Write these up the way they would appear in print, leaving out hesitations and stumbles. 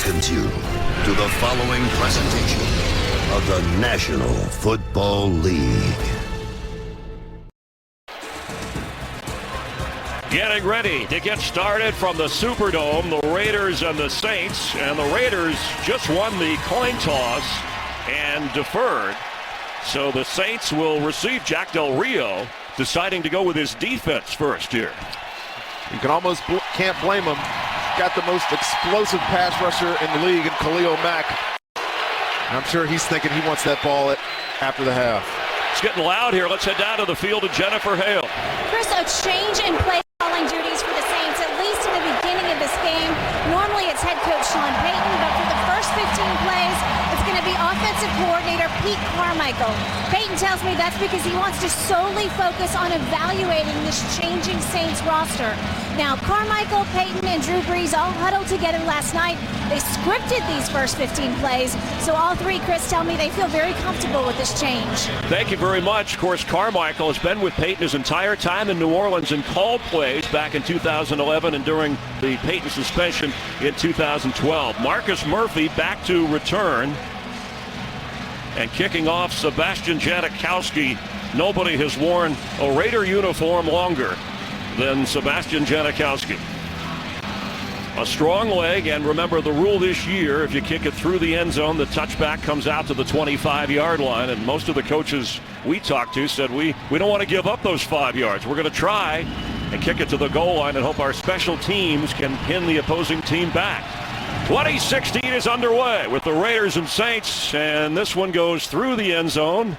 welcomes you to the following presentation of the National Football League. Getting ready to get started from the Superdome, the Raiders and the Saints. And the Raiders just won the coin toss and deferred. So the Saints will receive Jack Del Rio, deciding to go with his defense first here. You can almost can't blame him. Got the most explosive pass rusher in the league in Khalil Mack. And I'm sure he's thinking he wants that ball after the half. It's getting loud here. Let's head down to the field to Jennifer Hale. Chris, a change in play calling duties for the Saints, at least in the beginning of this game. Normally it's head coach Sean Payton, but for the first 15 plays, it's going to be offensive coordinator Pete Carmichael. Payton tells me that's because he wants to solely focus on evaluating this changing Saints roster. Now, Carmichael, Payton, and Drew Brees all huddled together last night. They scripted these first 15 plays, so all three, Chris, tell me they feel very comfortable with this change. Thank you very much. Of course, Carmichael has been with Payton his entire time in New Orleans and called plays back in 2011 and during the Payton suspension in 2012. Marcus Murphy back to return. And kicking off, Sebastian Janikowski. Nobody has worn a Raider uniform longer than Sebastian Janikowski. A strong leg, and remember the rule this year, if you kick it through the end zone, the touchback comes out to the 25-yard line, and most of the coaches we talked to said we don't want to give up those 5 yards. We're going to try and kick it to the goal line and hope our special teams can pin the opposing team back. 2016 is underway with the Raiders and Saints, and this one goes through the end zone,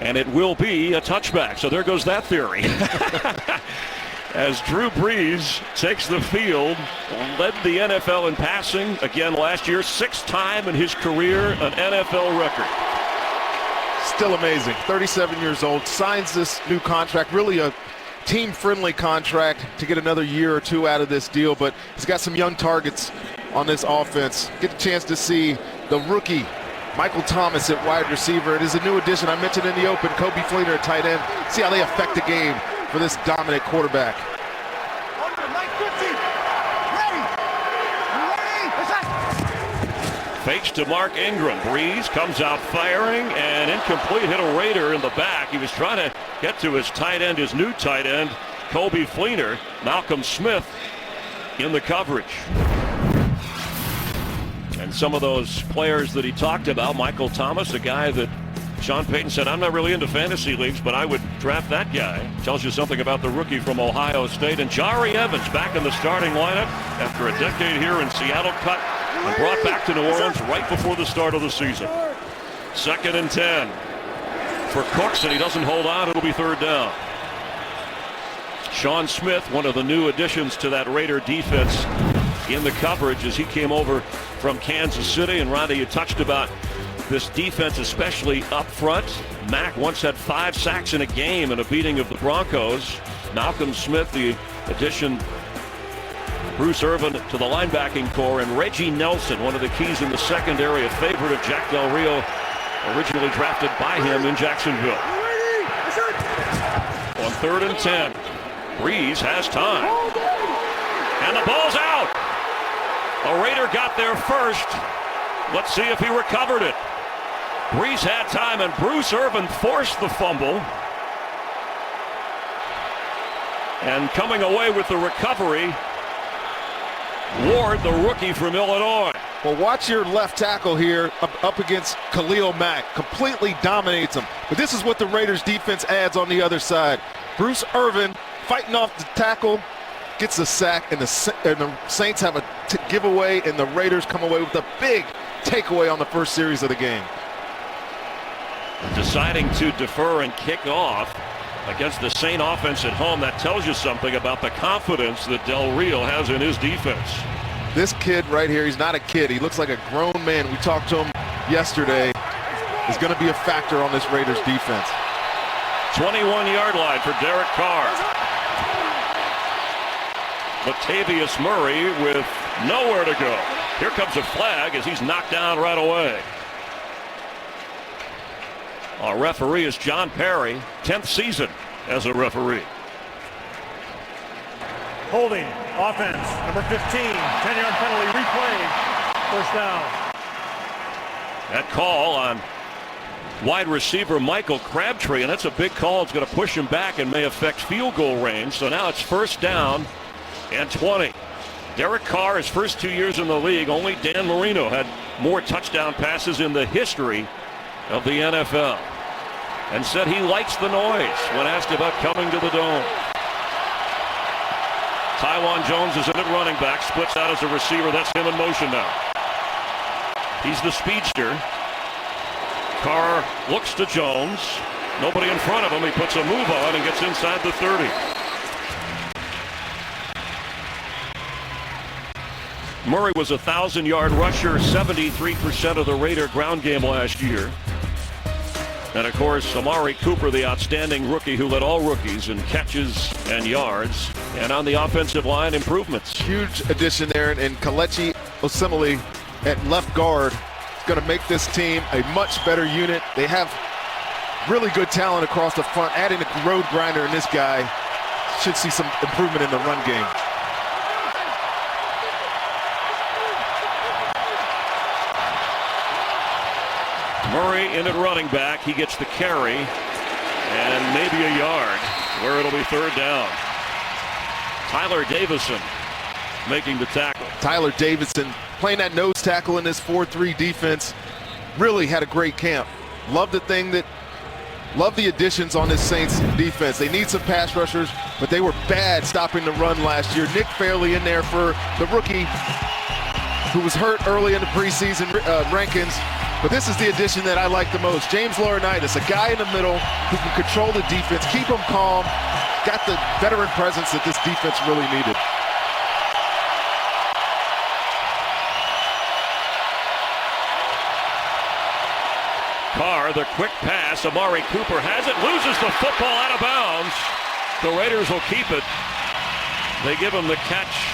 and it will be a touchback. So there goes that theory. As Drew Brees takes the field, led the NFL in passing again last year, 6th time in his career, an NFL record. Still amazing. 37 years old, signs this new contract, really a team-friendly contract to get another year or two out of this deal, but he's got some young targets on this offense. Get a chance to see the rookie Michael Thomas at wide receiver. It is a new addition. I mentioned in the open, Coby Fleener at tight end. See how they affect the game for this dominant quarterback. Fakes to Mark Ingram. Brees comes out firing and incomplete. Hit a Raider in the back. He was trying to get to his tight end, his new tight end, Coby Fleener. Malcolm Smith in the coverage. And some of those players that he talked about, Michael Thomas, a guy that Sean Payton said, I'm not really into fantasy leagues, but I would draft that guy. Tells you something about the rookie from Ohio State. And Jari Evans back in the starting lineup after a decade here in Seattle, cut and brought back to New Orleans right before the start of the season. 2nd and 10 for Cooks, and he doesn't hold on. It'll be 3rd down. Sean Smith, one of the new additions to that Raider defense in the coverage as he came over from Kansas City. And Ronnie, you touched about this defense, especially up front. Mack once had 5 sacks in a game in a beating of the Broncos. Malcolm Smith, the addition, Bruce Irvin to the linebacking core, and Reggie Nelson, one of the keys in the secondary, a favorite of Jack Del Rio, originally drafted by him in Jacksonville. On 3rd and 10, Brees has time. And the ball's out. A Raider got there first. Let's see if he recovered it. Brees had time, and Bruce Irvin forced the fumble. And coming away with the recovery, Ward, the rookie from Illinois. Well, watch your left tackle here up against Khalil Mack. Completely dominates him. But this is what the Raiders defense adds on the other side. Bruce Irvin fighting off the tackle, gets a sack, and the Saints have a giveaway, and the Raiders come away with a big takeaway on the first series of the game. Deciding to defer and kick off against the Saint offense at home. That tells you something about the confidence that Del Rio has in his defense. This kid right here, he's not a kid. He looks like a grown man. We talked to him yesterday. He's going to be a factor on this Raiders defense. 21-yard line for Derek Carr. Latavius Murray with nowhere to go. Here comes a flag as he's knocked down right away. Our referee is John Perry, 10th season as a referee. Holding, offense, number 15, 10-yard penalty, replay. First down. That call on wide receiver Michael Crabtree, and that's a big call. It's going to push him back and may affect field goal range. So now it's first down and 20. Derek Carr, his first 2 years in the league, only Dan Marino had more touchdown passes in the history of the NFL, and said he likes the noise when asked about coming to the Dome. Taiwan Jones is in at running back, splits out as a receiver. That's him in motion now. He's the speedster. Carr looks to Jones. Nobody in front of him. He puts a move on and gets inside the 30. Murray was a 1,000-yard rusher, 73% of the Raider ground game last year. And, of course, Amari Cooper, the outstanding rookie who led all rookies in catches and yards. And on the offensive line, improvements. Huge addition there, and Kelechi Osemele at left guard is going to make this team a much better unit. They have really good talent across the front. Adding a road grinder in this guy should see some improvement in the run game. Murray in at running back. He gets the carry and maybe a yard where it'll be third down. Tyler Davison making the tackle. Tyler Davison playing that nose tackle in this 4-3 defense. Really had a great camp. Love the additions on this Saints defense. They need some pass rushers, but they were bad stopping the run last year. Nick Fairley in there for the rookie who was hurt early in the preseason, Rankins. But this is the addition that I like the most. James Laurinaitis, a guy in the middle who can control the defense, keep them calm, got the veteran presence that this defense really needed. Carr, the quick pass. Amari Cooper has it, loses the football out of bounds. The Raiders will keep it. They give him the catch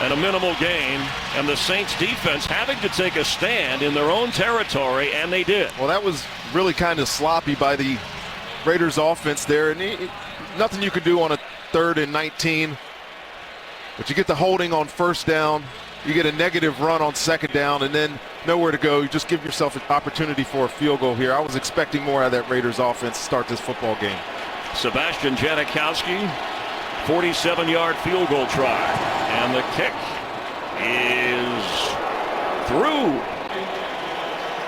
and a minimal gain, and the Saints defense having to take a stand in their own territory, and they did. Well, that was really kind of sloppy by the Raiders offense there, and nothing you could do on a 3rd and 19. But you get the holding on first down, you get a negative run on second down, and then nowhere to go. You just give yourself an opportunity for a field goal here. I was expecting more out of that Raiders offense to start this football game. Sebastian Janikowski, 47-yard field goal try, and the kick is through.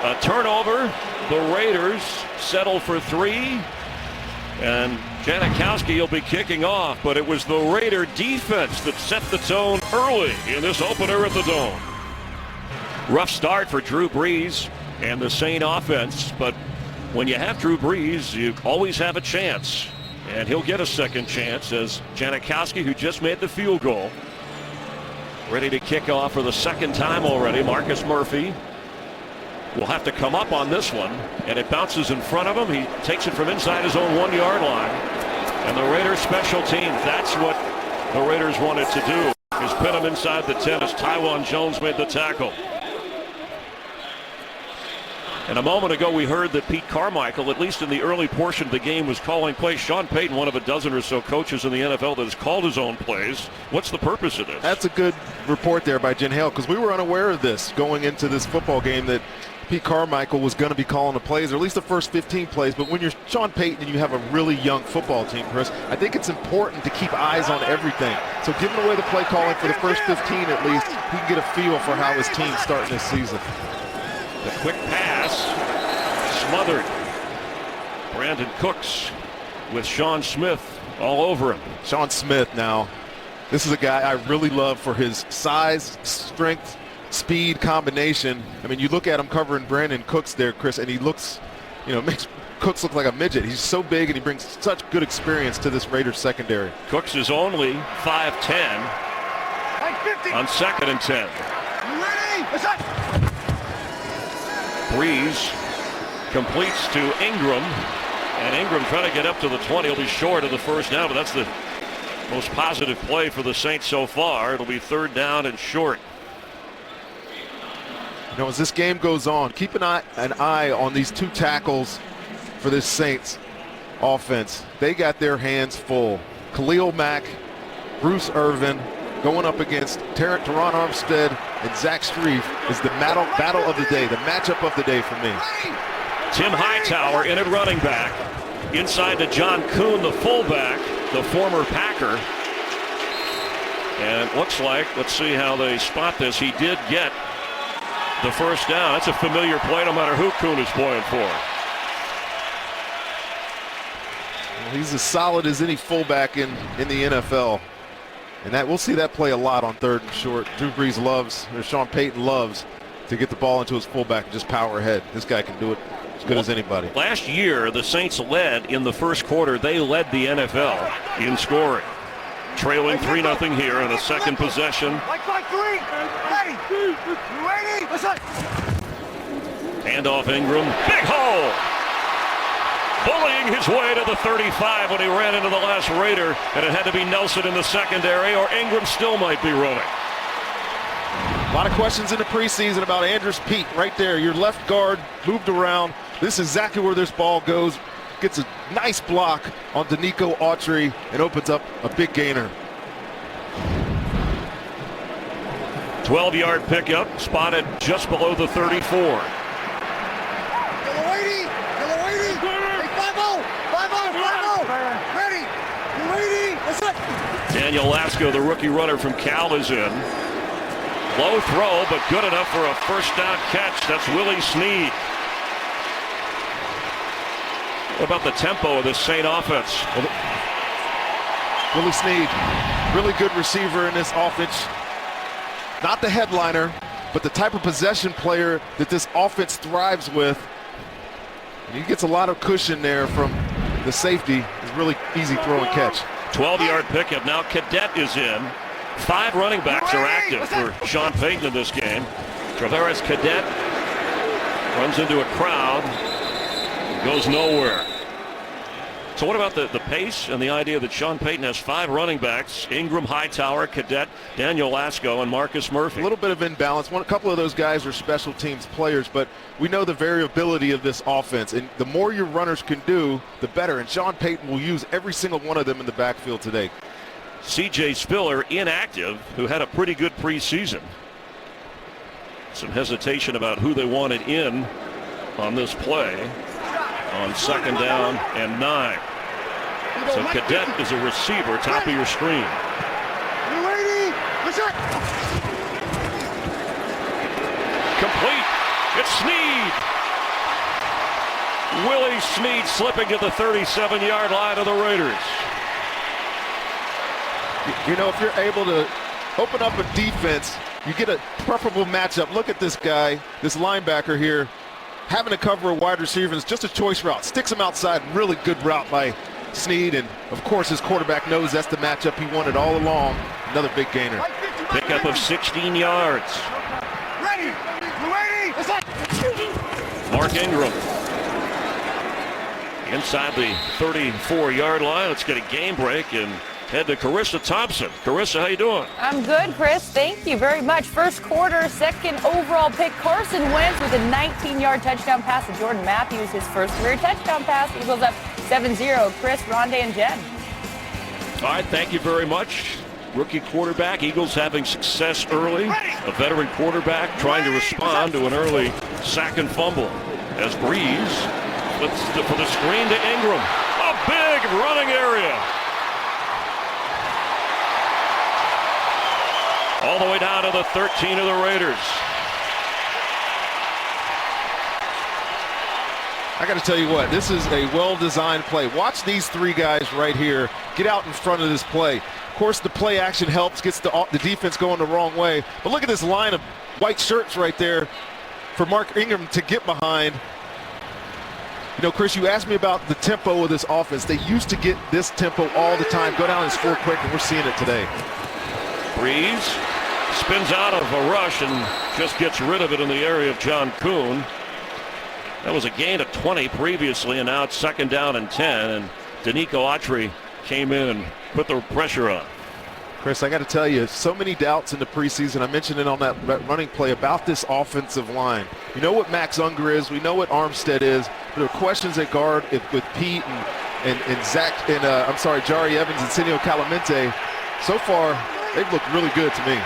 A turnover. The Raiders settle for 3, and Janikowski will be kicking off, but it was the Raider defense that set the tone early in this opener at the Dome. Rough start for Drew Brees and the Saint offense, but when you have Drew Brees, you always have a chance. And he'll get a second chance as Janikowski, who just made the field goal, ready to kick off for the second time already. Marcus Murphy will have to come up on this one, and it bounces in front of him. He takes it from inside his own 1-yard line. And the Raiders special teams, that's what the Raiders wanted to do, is pin him inside the 10 as Taiwan Jones made the tackle. And a moment ago, we heard that Pete Carmichael, at least in the early portion of the game, was calling plays. Sean Payton, one of a dozen or so coaches in the NFL that has called his own plays. What's the purpose of this? That's a good report there by Jen Hale, because we were unaware of this going into this football game, that Pete Carmichael was going to be calling the plays, or at least the first 15 plays. But when you're Sean Payton and you have a really young football team, Chris, I think it's important to keep eyes on everything. So giving away the play calling for the first 15 at least, he can get a feel for how his team's starting this season. The quick pass, smothered. Brandon Cooks with Sean Smith all over him. Sean Smith now, this is a guy I really love for his size, strength, speed combination. I mean, you look at him covering Brandon Cooks there, Chris, and he looks, makes Cooks look like a midget. He's so big, and he brings such good experience to this Raiders secondary. Cooks is only 5'10", on 2nd and 10. Brees completes to Ingram, and Ingram trying to get up to the 20. He'll be short of the first down, but that's the most positive play for the Saints so far. It'll be 3rd down and short. As this game goes on, keep an eye on these 2 tackles for this Saints offense. They got their hands full. Khalil Mack, Bruce Irvin going up against Teron Armstead and Zach Strief is the battle of the day, the matchup of the day for me. Tim Hightower in at running back. Inside to John Kuhn, the fullback, the former Packer. And it looks like, let's see how they spot this. He did get the first down. That's a familiar play no matter who Kuhn is playing for. Well, he's as solid as any fullback in the NFL. And that we'll see that play a lot on 3rd and short. Drew Brees loves, or Sean Payton loves, to get the ball into his fullback and just power ahead. This guy can do it as good as anybody. Last year, the Saints led in the first quarter. They led the NFL in scoring. Trailing 3-0 here in a second possession. Handoff Ingram. Big hole! Bullying his way to the 35 when he ran into the last Raider, and it had to be Nelson in the secondary, or Ingram still might be running. A lot of questions in the preseason about Andrus Peat right there. Your left guard moved around. This is exactly where this ball goes. Gets a nice block on Denico Autry and opens up a big gainer. 12-yard pickup, spotted just below the 34. Daniel Lasco, the rookie runner from Cal, is in. Low throw, but good enough for a first down catch. That's Willie Snead. What about the tempo of this Saint offense? Willie Snead, really good receiver in this offense. Not the headliner, but the type of possession player that this offense thrives with. And he gets a lot of cushion there from the safety. It's really easy throw and catch. 12-yard pickup. Now Cadet is in. 5 running backs are active for Sean Payton in this game. Travaris Cadet runs into a crowd, goes nowhere. So what about the pace and the idea that Sean Payton has 5 running backs: Ingram, Hightower, Cadet, Daniel Lasco, and Marcus Murphy? A little bit of imbalance. A couple of those guys are special teams players, but we know the variability of this offense, and the more your runners can do, the better. And Sean Payton will use every single one of them in the backfield today. C.J. Spiller, inactive, who had a pretty good preseason. Some hesitation about who they wanted in on this play on 2nd down and 9. So Cadet is a receiver, top of your screen. Complete. It's Snead. Willie Snead slipping to the 37-yard line of the Raiders. You know, if you're able to open up a defense, you get a preferable matchup. Look at this guy, this linebacker here, having to cover a wide receiver. It's just a choice route. Sticks him outside. Really good route by Snead. And, of course, his quarterback knows that's the matchup he wanted all along. Another big gainer. Pickup of 16 yards. Mark Ingram. Inside the 34-yard line. Let's get a game break and head to Carissa Thompson. Carissa, how you doing? I'm good, Chris. Thank you very much. First quarter, second overall pick. Carson Wentz with a 19-yard touchdown pass to Jordan Matthews, his first career touchdown pass. Eagles up 7-0. Chris, Rondé, and Jen. All right, thank you very much. Rookie quarterback, Eagles having success early. A veteran quarterback trying to respond to an early sack and fumble. As Breeze flips for the screen to Ingram. A big running area. All the way down to the 13 of the Raiders. I got to tell you what, this is a well-designed play. Watch these 3 guys right here get out in front of this play. Of course, the play action helps, gets the defense going the wrong way. But look at this line of white shirts right there for Mark Ingram to get behind. You know, Chris, you asked me about the tempo of this offense. They used to get this tempo all the time, go down and score quick, and we're seeing it today. Breeze spins out of a rush and just gets rid of it in the area of John Kuhn. That was a gain of 20 previously, and now it's 2nd down and 10. And Denico Autry came in and put the pressure on. Chris, I got to tell you, so many doubts in the preseason. I mentioned it on that running play about this offensive line. You know what Max Unger is. We know what Armstead is. There are questions at guard with Pete and Zach and Jari Evans and Senio Calamente. So far, they've looked really good to me.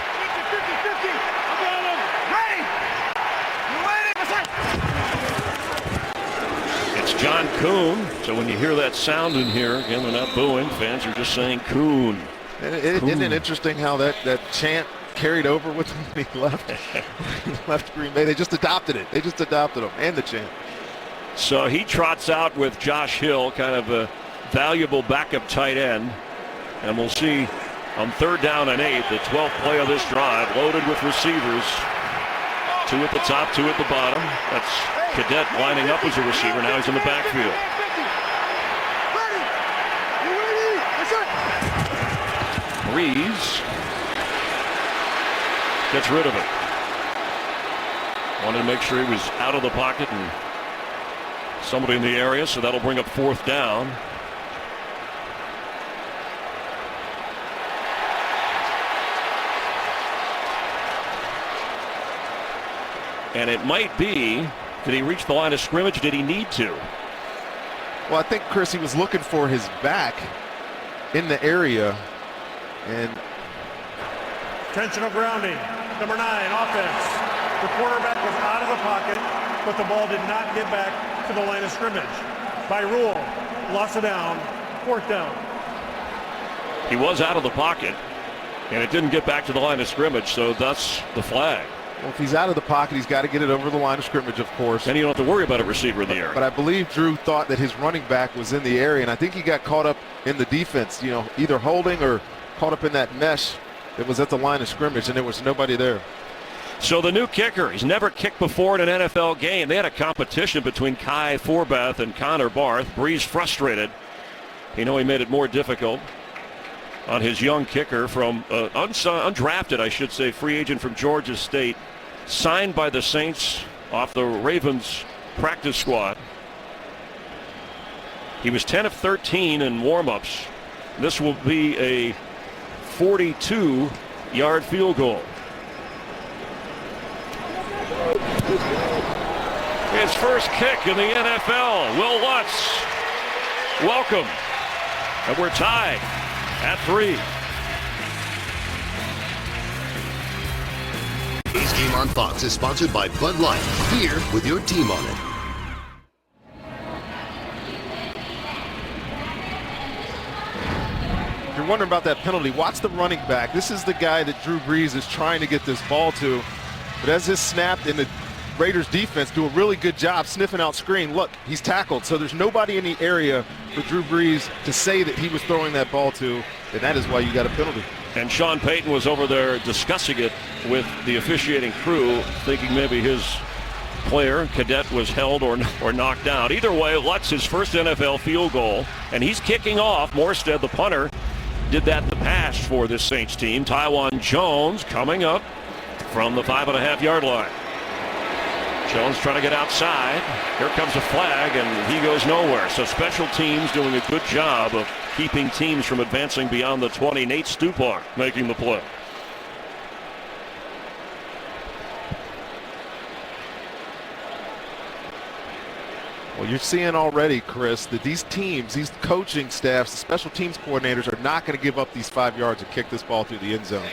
John Kuhn. So when you hear that sound in here, again, they're not booing. Fans are just saying Kuhn. Isn't it interesting how that chant carried over with him when he left? He left Green Bay. They just adopted it. They just adopted him and the chant. So he trots out with Josh Hill, kind of a valuable backup tight end. And we'll see on 3rd down and 8, the 12th play of this drive, loaded with receivers. 2 at the top, 2 at the bottom. That's Cadet lining up as a receiver. Now he's in the backfield. Reeves gets rid of it. Wanted to make sure he was out of the pocket and somebody in the area, so that'll bring up 4th down. And it might be, did he reach the line of scrimmage? Did he need to? Well, I think, Chris, he was looking for his back in the area. And intentional grounding, number 9, offense. The quarterback was out of the pocket, but the ball did not get back to the line of scrimmage. By rule, loss of down, 4th down. He was out of the pocket, and it didn't get back to the line of scrimmage, so thus the flag. Well, if he's out of the pocket, he's got to get it over the line of scrimmage, of course. And you don't have to worry about a receiver in the area. But I believe Drew thought that his running back was in the area, and I think he got caught up in the defense, either holding or caught up in that mesh that was at the line of scrimmage, and there was nobody there. So the new kicker, he's never kicked before in an NFL game. They had a competition between Kai Forbath and Connor Barth. Breeze frustrated. He made it more difficult on his young kicker from undrafted, I should say, free agent from Georgia State, signed by the Saints off the Ravens practice squad. He was 10 of 13 in warm-ups. This will be a 42-yard field goal. His first kick in the NFL. Will Lutz, welcome. And we're tied at 3. Today's Game on Fox is sponsored by Bud Light. Beer with your team on it. If you're wondering about that penalty, watch the running back. This is the guy that Drew Brees is trying to get this ball to. But as this snapped, in the Raiders defense do a really good job sniffing out screen. Look, he's tackled, so there's nobody in the area for Drew Brees to say that he was throwing that ball to, and that is why you got a penalty. And Sean Payton was over there discussing it with the officiating crew, thinking maybe his player, Cadet, was held or knocked out. Either way, Lutz, his first NFL field goal, and he's kicking off. Morstead, the punter, did that in the past for this Saints team. Taiwan Jones coming up from the 5.5-yard line. Jones trying to get outside. Here comes a flag, and he goes nowhere. So special teams doing a good job of keeping teams from advancing beyond the 20. Nate Stupar making the play. Well, you're seeing already, Chris, that these teams, these coaching staffs, the special teams coordinators are not going to give up these 5 yards and kick this ball through the end zone.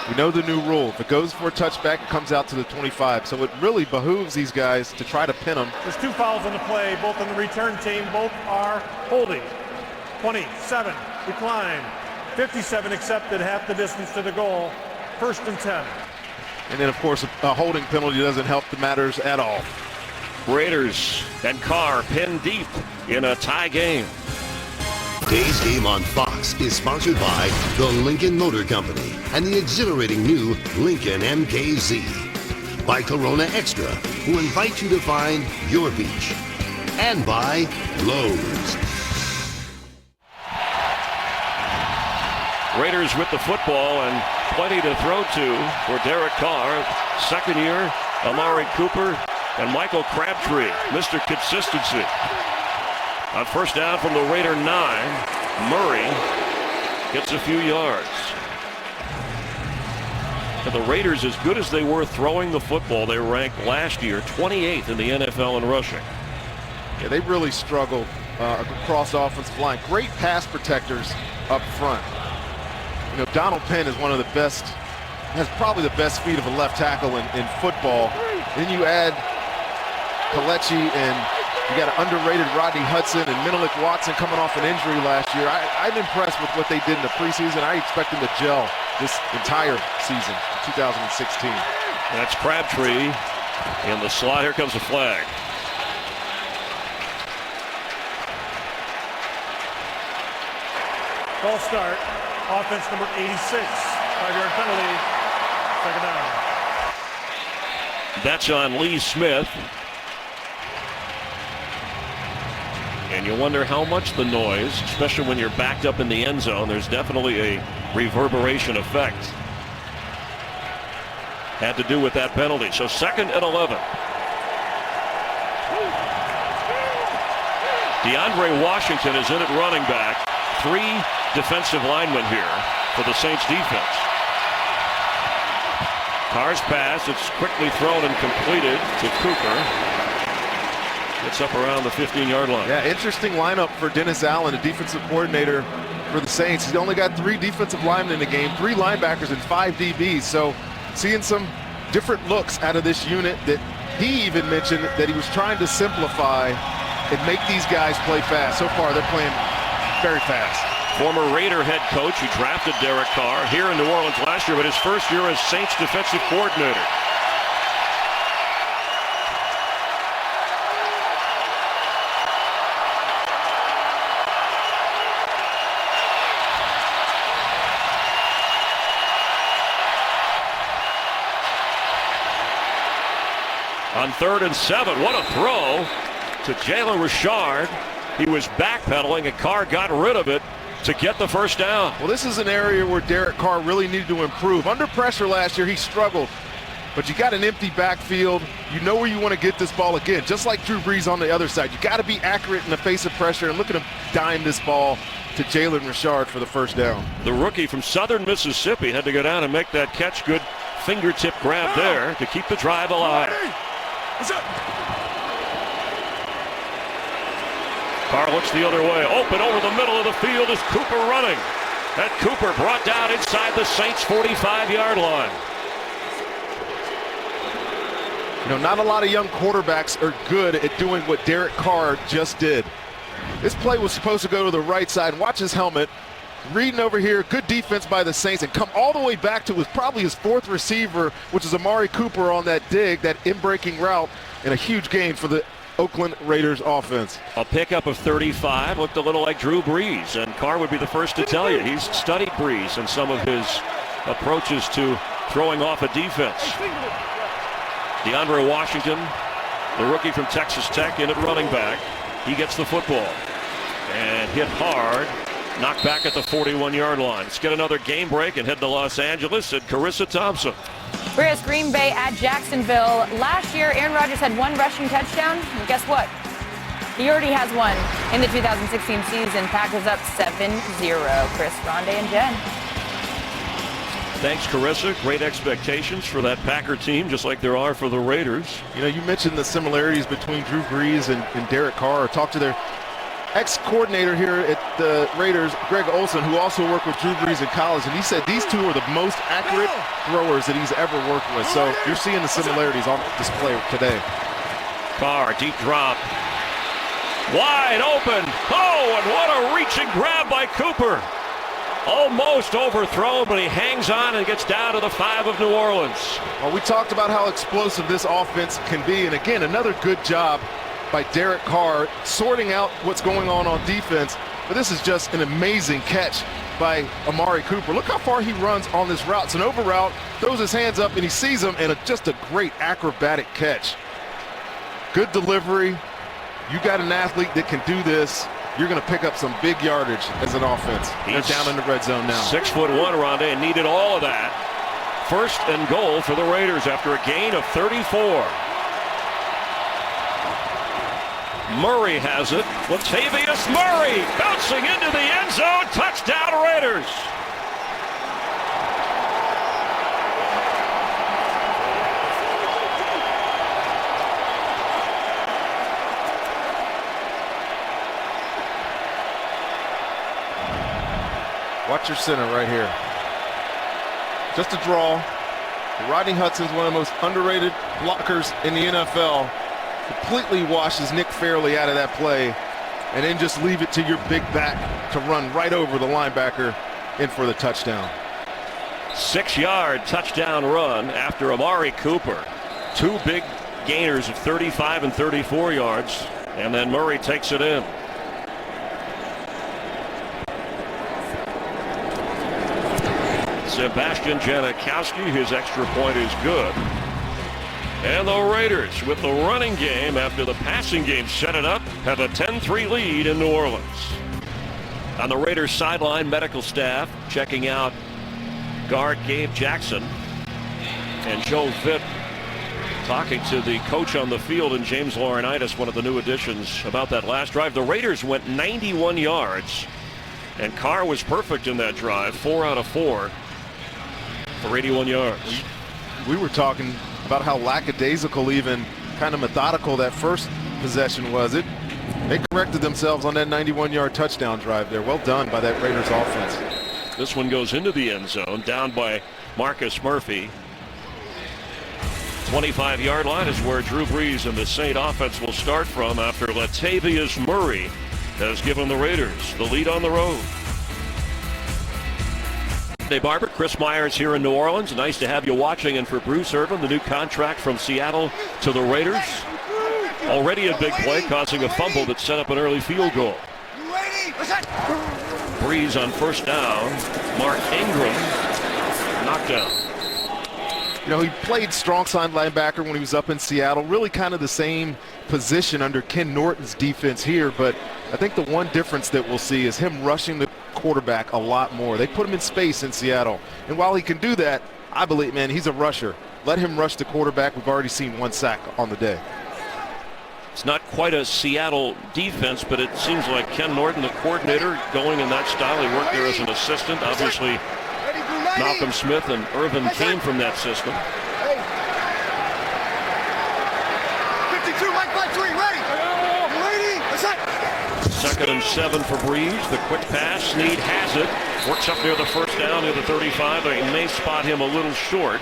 We know the new rule. If it goes for a touchback, it comes out to the 25. So it really behooves these guys to try to pin them. There's 2 fouls on the play, both on the return team. Both are holding. 27 declined. 57 accepted, half the distance to the goal. 1st and 10. And then, of course, a holding penalty doesn't help the matters at all. Raiders and Carr pinned deep in a tie game. Today's Game on Fox is sponsored by the Lincoln Motor Company and the exhilarating new Lincoln MKZ. By Corona Extra, who invite you to find your beach. And by Lowe's. Raiders with the football and plenty to throw to for Derek Carr. Second year, Amari Cooper and Michael Crabtree, Mr. Consistency. On first down from the Raider 9, Murray gets a few yards. And the Raiders, as good as they were throwing the football, they ranked last year 28th in the NFL in rushing. Yeah, they really struggled across offensive line. Great pass protectors up front. Donald Penn is one of the best, has probably the best feet of a left tackle in football. Then you add Kelechi, and you got an underrated Rodney Hudson and Menelik Watson coming off an injury last year. I'm impressed with what they did in the preseason. I expect them to gel this entire season, 2016. That's Crabtree in the slot. Here comes the flag. False start. Offense number 86. 5-yard penalty. Second down. That's on Lee Smith. And you wonder how much the noise, especially when you're backed up in the end zone, there's definitely a reverberation effect. Had to do with that penalty. So 2nd and 11. DeAndre Washington is in at running back. 3 defensive linemen here for the Saints defense. Carr's pass, it's quickly thrown and completed to Cooper. Gets up around the 15-yard line. Yeah, interesting lineup for Dennis Allen, a defensive coordinator for the Saints. He's only got 3 defensive linemen in the game, 3 linebackers and 5 DBs. So seeing some different looks out of this unit that he even mentioned that he was trying to simplify and make these guys play fast. So far, they're playing very fast. Former Raider head coach who drafted Derek Carr here in New Orleans last year, but his first year as Saints defensive coordinator. On 3rd and 7, what a throw to Jalen Richard. He was backpedaling and Carr got rid of it to get the first down. Well, this is an area where Derek Carr really needed to improve. Under pressure last year, he struggled. But you got an empty backfield. You know where you want to get this ball again. Just like Drew Brees on the other side. You got to be accurate in the face of pressure. And look at him dime this ball to Jalen Richard for the first down. The rookie from Southern Mississippi had to go down and make that catch. Good fingertip grab there to keep the drive alive. Carr looks the other way. Open over the middle of the field is Cooper running. That Cooper brought down inside the Saints 45-yard line. You know, not a lot of young quarterbacks are good at doing what Derek Carr just did. This play was supposed to go to the right side. Watch his helmet. Reading over here, good defense by the Saints, and come all the way back to probably his 4th receiver, which is Amari Cooper on that dig, that in-breaking route, and a huge gain for the Oakland Raiders offense. A pickup of 35 looked a little like Drew Brees, and Carr would be the first to tell you he's studied Brees in some of his approaches to throwing off a defense. DeAndre Washington, the rookie from Texas Tech, in at running back. He gets the football and hit hard. Knocked back at the 41-yard line. Let's get another game break and head to Los Angeles at Carissa Thompson. Whereas Green Bay at Jacksonville. Last year, Aaron Rodgers had 1 rushing touchdown. And guess what? He already has 1 in the 2016 season. Packers up 7-0. Chris, Rondé, and Jen. Thanks, Carissa. Great expectations for that Packer team, just like there are for the Raiders. You know, you mentioned the similarities between Drew Brees and Derek Carr. Talk to their ex-coordinator here at the Raiders, Greg Olson, who also worked with Drew Brees in college, and he said these 2 are the most accurate throwers that he's ever worked with. So you're seeing the similarities on display today. Carr, deep drop. Wide open. Oh, and what a reaching grab by Cooper. Almost overthrown, but he hangs on and gets down to the 5 of New Orleans. Well, we talked about how explosive this offense can be, and again, another good job by Derek Carr sorting out what's going on defense. But this is just an amazing catch by Amari Cooper. Look how far he runs on this route. It's an over route, throws his hands up, and he sees him, and just a great acrobatic catch. Good delivery. You got an athlete that can do this. You're going to pick up some big yardage as an offense. They're down in the red zone now. 6'1", Rondé, and needed all of that. 1st and goal for the Raiders after a gain of 34. Murray has it. Latavius Murray bouncing into the end zone. Touchdown, Raiders. Watch your center right here. Just a draw. Rodney Hudson's one of the most underrated blockers in the NFL. completely washes Nick Fairley out of that play, and then just leave it to your big back to run right over the linebacker in for the touchdown. 6-yard touchdown run after Amari Cooper. 2 big gainers of 35 and 34 yards, and then Murray takes it in. Sebastian Janikowski, his extra point is good. And the Raiders, with the running game after the passing game set it up, have a 10-3 lead in New Orleans. On the Raiders sideline, medical staff checking out guard Gabe Jackson, and Joe Vitt talking to the coach on the field and James Laurinaitis, one of the new additions, about that last drive. The Raiders went 91 yards, and Carr was perfect in that drive, 4 out of 4 for 81 yards. We were talking about how lackadaisical, even kind of methodical that first possession was. They corrected themselves on that 91-yard touchdown drive there. Well done by that Raiders offense. This one goes into the end zone, down by Marcus Murphy. 25-yard line is where Drew Brees and the Saint offense will start from after Latavius Murray has given the Raiders the lead on the road. Hey Barber, Chris Myers here in New Orleans. Nice to have you watching. And for Bruce Irvin, the new contract from Seattle to the Raiders. Already a big play, causing a fumble that set up an early field goal. Brees on first down. Mark Ingram knocked down. You know, he played strong side linebacker when he was up in Seattle. Really kind of the same position under Ken Norton's defense here. But I think the one difference that we'll see is him rushing the quarterback a lot more. They put him in space in Seattle. And while he can do that, I believe, man, he's a rusher. Let him rush the quarterback. We've already seen 1 sack on the day. It's not quite a Seattle defense, but it seems like Ken Norton, the coordinator, going in that style. He worked there as an assistant. Obviously, Malcolm Smith and Irvin came from that system. 52, Mike by 3, ready. Second and 7 for Brees. The quick pass. Snead has it. Works up near the first down near the 35. They may spot him a little short.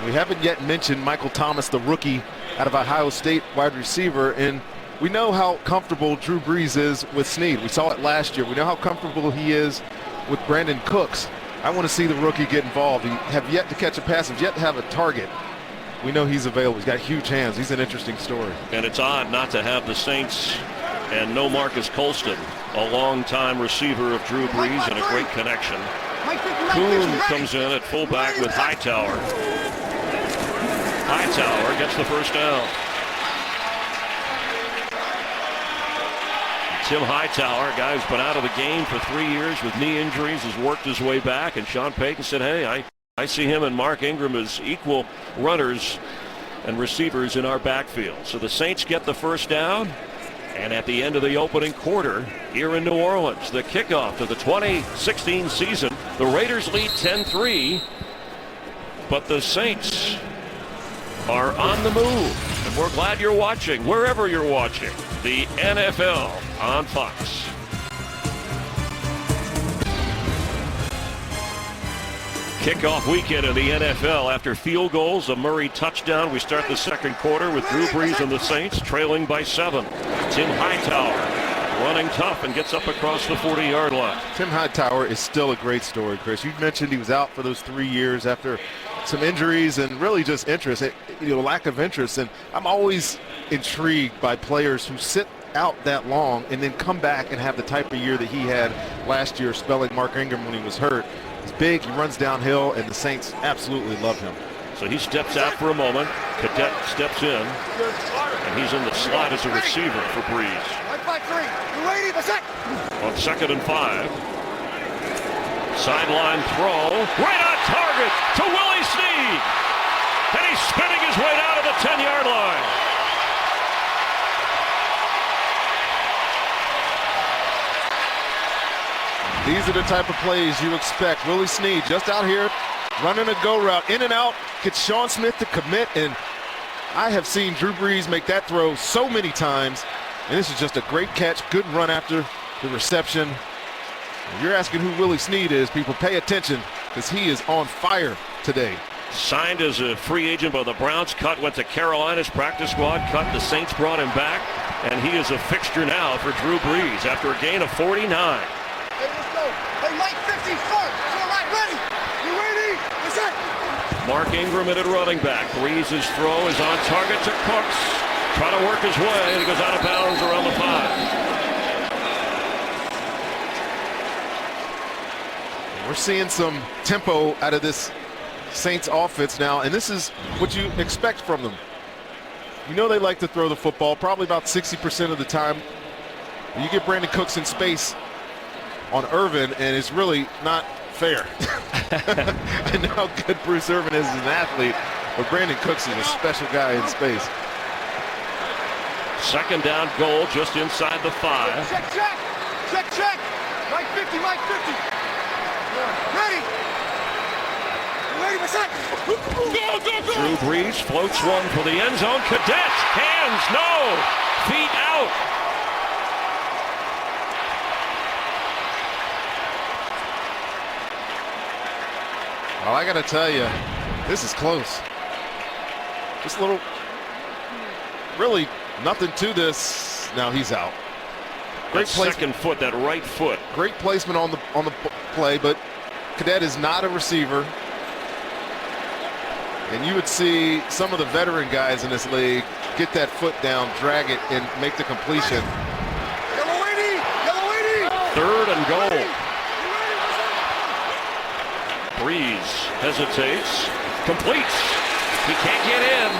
We haven't yet mentioned Michael Thomas, the rookie out of Ohio State, wide receiver, and we know how comfortable Drew Brees is with Snead. We saw it last year. We know how comfortable he is with Brandon Cooks. I want to see the rookie get involved. He have yet to catch a pass, have yet to have a target. We know he's available. He's got huge hands. He's an interesting story. And it's odd not to have the Saints and no Marcus Colston, a longtime receiver of Drew Brees and a great connection. Kuhn comes in at fullback with Hightower. Hightower gets the first down. Tim Hightower, a guy who's been out of the game for 3 years with knee injuries, has worked his way back, and Sean Payton said, hey, I see him and Mark Ingram as equal runners and receivers in our backfield. So the Saints get the first down, and at the end of the opening quarter here in New Orleans, the kickoff to the 2016 season, the Raiders lead 10-3, but the Saints are on the move, and we're glad you're watching, wherever you're watching, the NFL on Fox. Kickoff weekend in the NFL after field goals, a Murray touchdown. We start the second quarter with Drew Brees and the Saints trailing by 7. Tim Hightower running tough and gets up across the 40-yard line. Tim Hightower is still a great story, Chris. You mentioned he was out for those 3 years after some injuries and really just interest, lack of interest. And I'm always intrigued by players who sit out that long and then come back and have the type of year that he had last year, spelling Mark Ingram when he was hurt. He's big, he runs downhill, and the Saints absolutely love him. So he steps out for a moment. Cadet steps in, and he's in the slot as a receiver for Brees. On 2nd and 5. Sideline throw, right on target to Willie Snead. And he's spinning his way down to the 10-yard line. These are the type of plays you expect. Willie Snead just out here running a go route, in and out, gets Sean Smith to commit, and I have seen Drew Brees make that throw so many times, and this is just a great catch, good run after the reception. If you're asking who Willie Snead is, people pay attention because he is on fire today. Signed as a free agent by the Browns. Cut went to Carolina's practice squad. Cut, the Saints brought him back. And he is a fixture now for Drew Brees after a gain of 49. Hey, let's go. Hey, Mike 50, front. To the right, ready. You ready? Let's go. Mark Ingram at running back. Brees' throw is on target to Cooks. Trying to work his way, and he goes out of bounds around the 5. We're seeing some tempo out of this Saints offense now, and this is what you expect from them. You know they like to throw the football probably about 60% of the time. You get Brandon Cooks in space on Irvin, and it's really not fair. I know how good Bruce Irvin is as an athlete, but Brandon Cooks is a special guy in space. Second down goal just inside the 5. Check, check. Check, check. Mike 50, Mike 50. Ready. You ready, what's up? Drew Brees floats one for the end zone. Cadet, hands, no, feet out. Well, I got to tell you, this is close. Just a little, really nothing to this. Now he's out. Great placement. Second foot, that right foot. Great placement on the play, but Cadet is not a receiver. And you would see some of the veteran guys in this league get that foot down, drag it, and make the completion. Yellow 80, yellow 80. Third and goal. Brees hesitates, completes. He can't get in.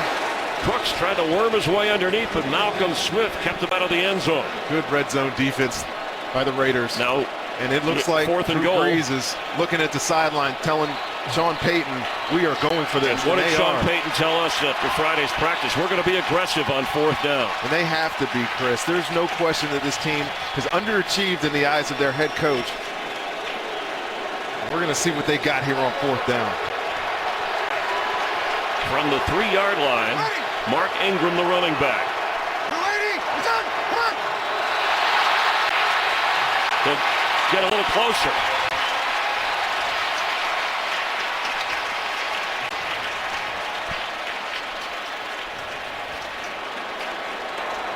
Cooks tried to worm his way underneath, but Malcolm Smith kept him out of the end zone. Good red zone defense by the Raiders. Now, and it looks like fourth and Drew goal. Brees is looking at the sideline, telling Sean Payton, we are going for this. What did And Sean Payton tell us after Friday's practice? We're going to be aggressive on fourth down. And they have to be, Chris. There's no question that this team has underachieved in the eyes of their head coach. We're going to see what they got here on fourth down. From the 3-yard line, Mark Ingram, the running back. You ready? It's on. Come on. They'll get a little closer.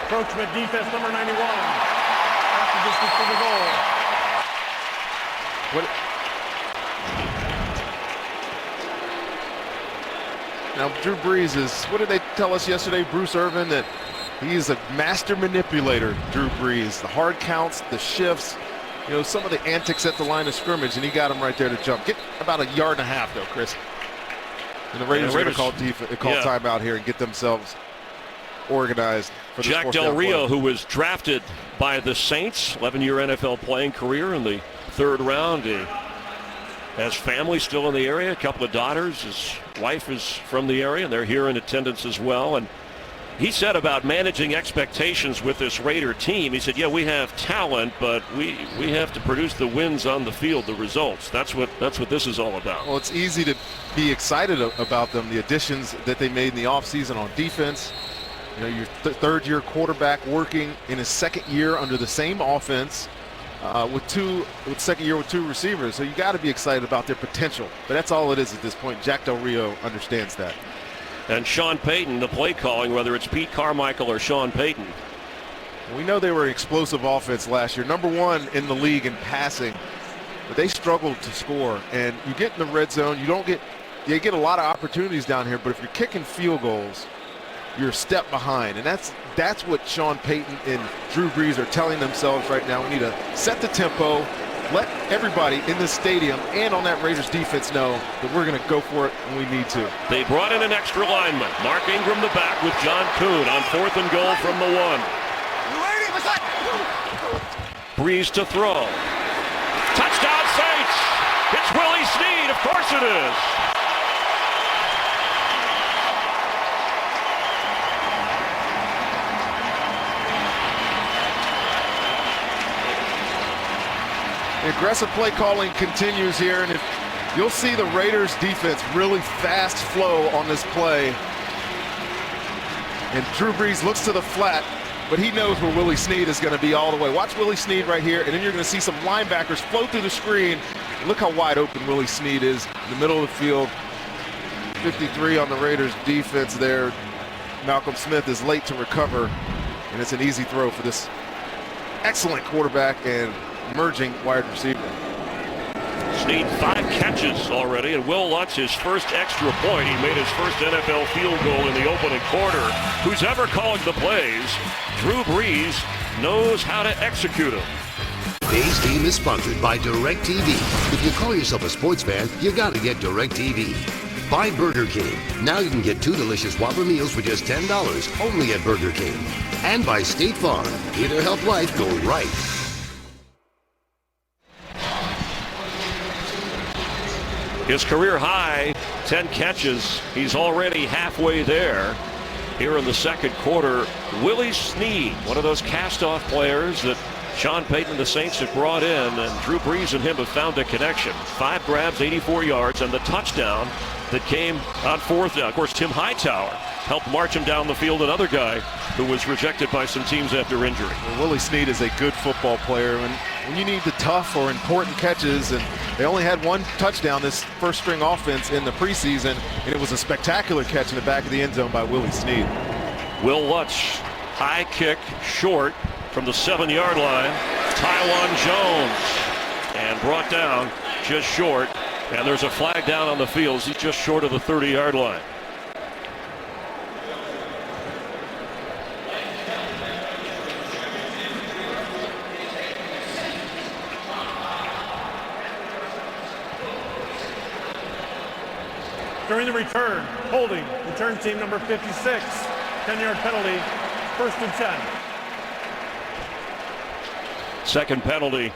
Approachment defense number 91. After distance for the goal. Now, Drew Brees is, what did they tell us yesterday, Bruce Irvin, that he is a master manipulator, Drew Brees. The hard counts, the shifts, you know, some of the antics at the line of scrimmage, and he got him right there to jump. Get about 1.5 yards though, Chris. And the Raiders are going to call timeout here and get themselves organized for this Jack Del Rio, who was drafted by the Saints, 11-year NFL playing career in the 3rd round. He has family still in the area, a couple of daughters. His wife is from the area, and they're here in attendance as well. And he said about managing expectations with this Raider team, he said, yeah, we have talent, but we have to produce the wins on the field, the results. That's what this is all about. Well, it's easy to be excited about them, the additions that they made in the offseason on defense. You know, your third-year quarterback working in his 2nd year under the same offense with 2nd year with 2 receivers. So you got to be excited about their potential. But that's all it is at this point. Jack Del Rio understands that. And Sean Payton, the play calling, whether it's Pete Carmichael or Sean Payton. We know they were an explosive offense last year, #1 in the league in passing, but they struggled to score. And you get in the red zone, you get a lot of opportunities down here, but if you're kicking field goals, you're a step behind. And that's what Sean Payton and Drew Brees are telling themselves right now. We need to set the tempo, let everybody in this stadium and on that Raiders defense know that we're going to go for it when we need to. They brought in an extra lineman. Mark Ingram the back with John Kuhn on 4th and goal from the 1. You ready? What's up? Brees to throw. Touchdown Saints! It's Willie Snead, of course it is. The aggressive play calling continues here, and if you'll see the Raiders defense really fast flow on this play. And Drew Brees looks to the flat, but he knows where Willie Snead is going to be all the way. Watch Willie Snead right here, and then you're going to see some linebackers flow through the screen. Look how wide open Willie Snead is in the middle of the field. 53 on the Raiders defense there. Malcolm Smith is late to recover, and it's an easy throw for this excellent quarterback and emerging wide receiver. Snead 5 catches already, and Will Lutz his first extra point. He made his first NFL field goal in the opening quarter. Who's ever calling the plays, Drew Brees knows how to execute them. Today's game is sponsored by DirecTV. If you call yourself a sports fan, you gotta get DirecTV. By Burger King. Now you can get 2 delicious Whopper meals for just $10 only at Burger King. And by State Farm. Here to help life go right. His career high, 10 catches. He's already halfway there. Here in the second quarter, Willie Snead, one of those cast-off players that Sean Payton and the Saints have brought in, and Drew Brees and him have found a connection. 5 grabs, 84 yards, and the touchdown that came on 4th down. Of course, Tim Hightower helped march him down the field, another guy who was rejected by some teams after injury. Well, Willie Snead is a good football player, and when you need the tough or important catches, and they only had 1 touchdown this first string offense in the preseason, and it was a spectacular catch in the back of the end zone by Willie Snead. Will Lutz, high kick, short from the 7-yard line. Tywan Jones, and brought down just short. And there's a flag down on the field. He's just short of the 30-yard line. During the return, holding, return team number 56, 10-yard penalty, 1st and 10. Second penalty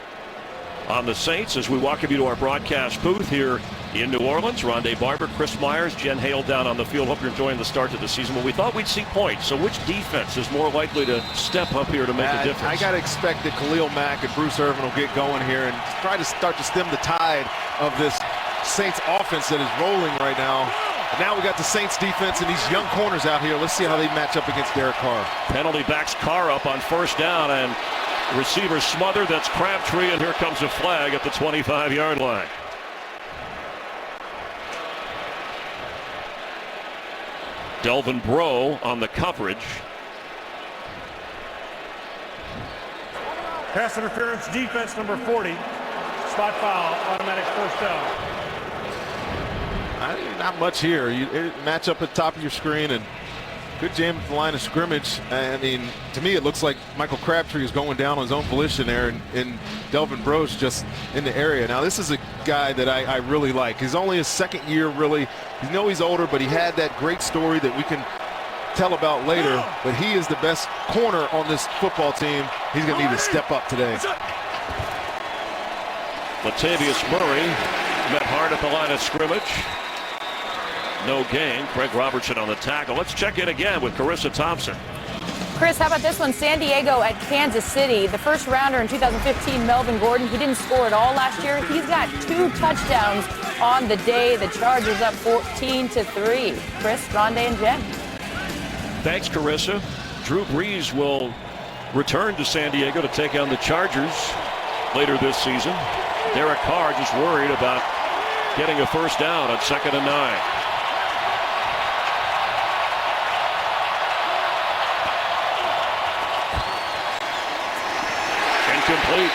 on the Saints as we welcome you to our broadcast booth here in New Orleans. Rondé Barber, Chris Myers, Jen Hale down on the field. Hope you're enjoying the start to the season. Well, we thought we'd see points. So which defense is more likely to step up here to make a difference? I got to expect that Khalil Mack and Bruce Irvin will get going here and try to start to stem the tide of this Saints offense that is rolling right now. And now we got the Saints defense and these young corners out here. Let's see how they match up against Derek Carr. Penalty backs Carr up on 1st down, and receiver smothered. That's Crabtree, and here comes a flag at the 25-yard line. Delvin Breaux on the coverage. Pass interference defense number 40. Spot foul, automatic 1st down. Not much here. You match up at the top of your screen and good jam at the line of scrimmage. I mean, to me, it looks like Michael Crabtree is going down on his own volition there, and Delvin Breaux just in the area. Now, this is a guy that I really like. He's only his 2nd year, really. You know he's older, but he had that great story that we can tell about later. But he is the best corner on this football team. He's going to need to step up today. Latavius Murray met hard at the line of scrimmage. No gain. Craig Robertson on the tackle. Let's check in again with Carissa Thompson. Chris, how about this one? San Diego at Kansas City. The first rounder in 2015, Melvin Gordon, he didn't score at all last year. He's got 2 touchdowns on the day. The Chargers up 14-3. Chris, Rondé, and Jen. Thanks, Carissa. Drew Brees will return to San Diego to take on the Chargers later this season. Derek Carr just worried about getting a first down on 2nd and 9. Incomplete.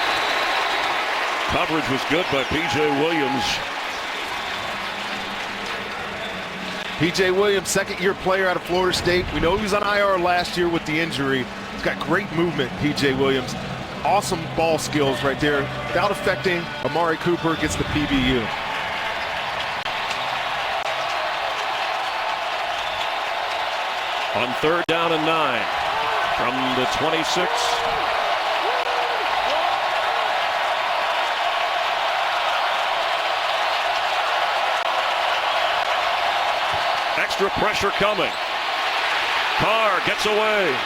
Coverage was good by P.J. Williams. P.J. Williams, 2nd-year player out of Florida State. We know he was on IR last year with the injury. He's got great movement, P.J. Williams. Awesome ball skills right there. Without affecting, Amari Cooper gets the PBU. On 3rd down and 9 from the 26. Extra pressure coming. Carr gets away.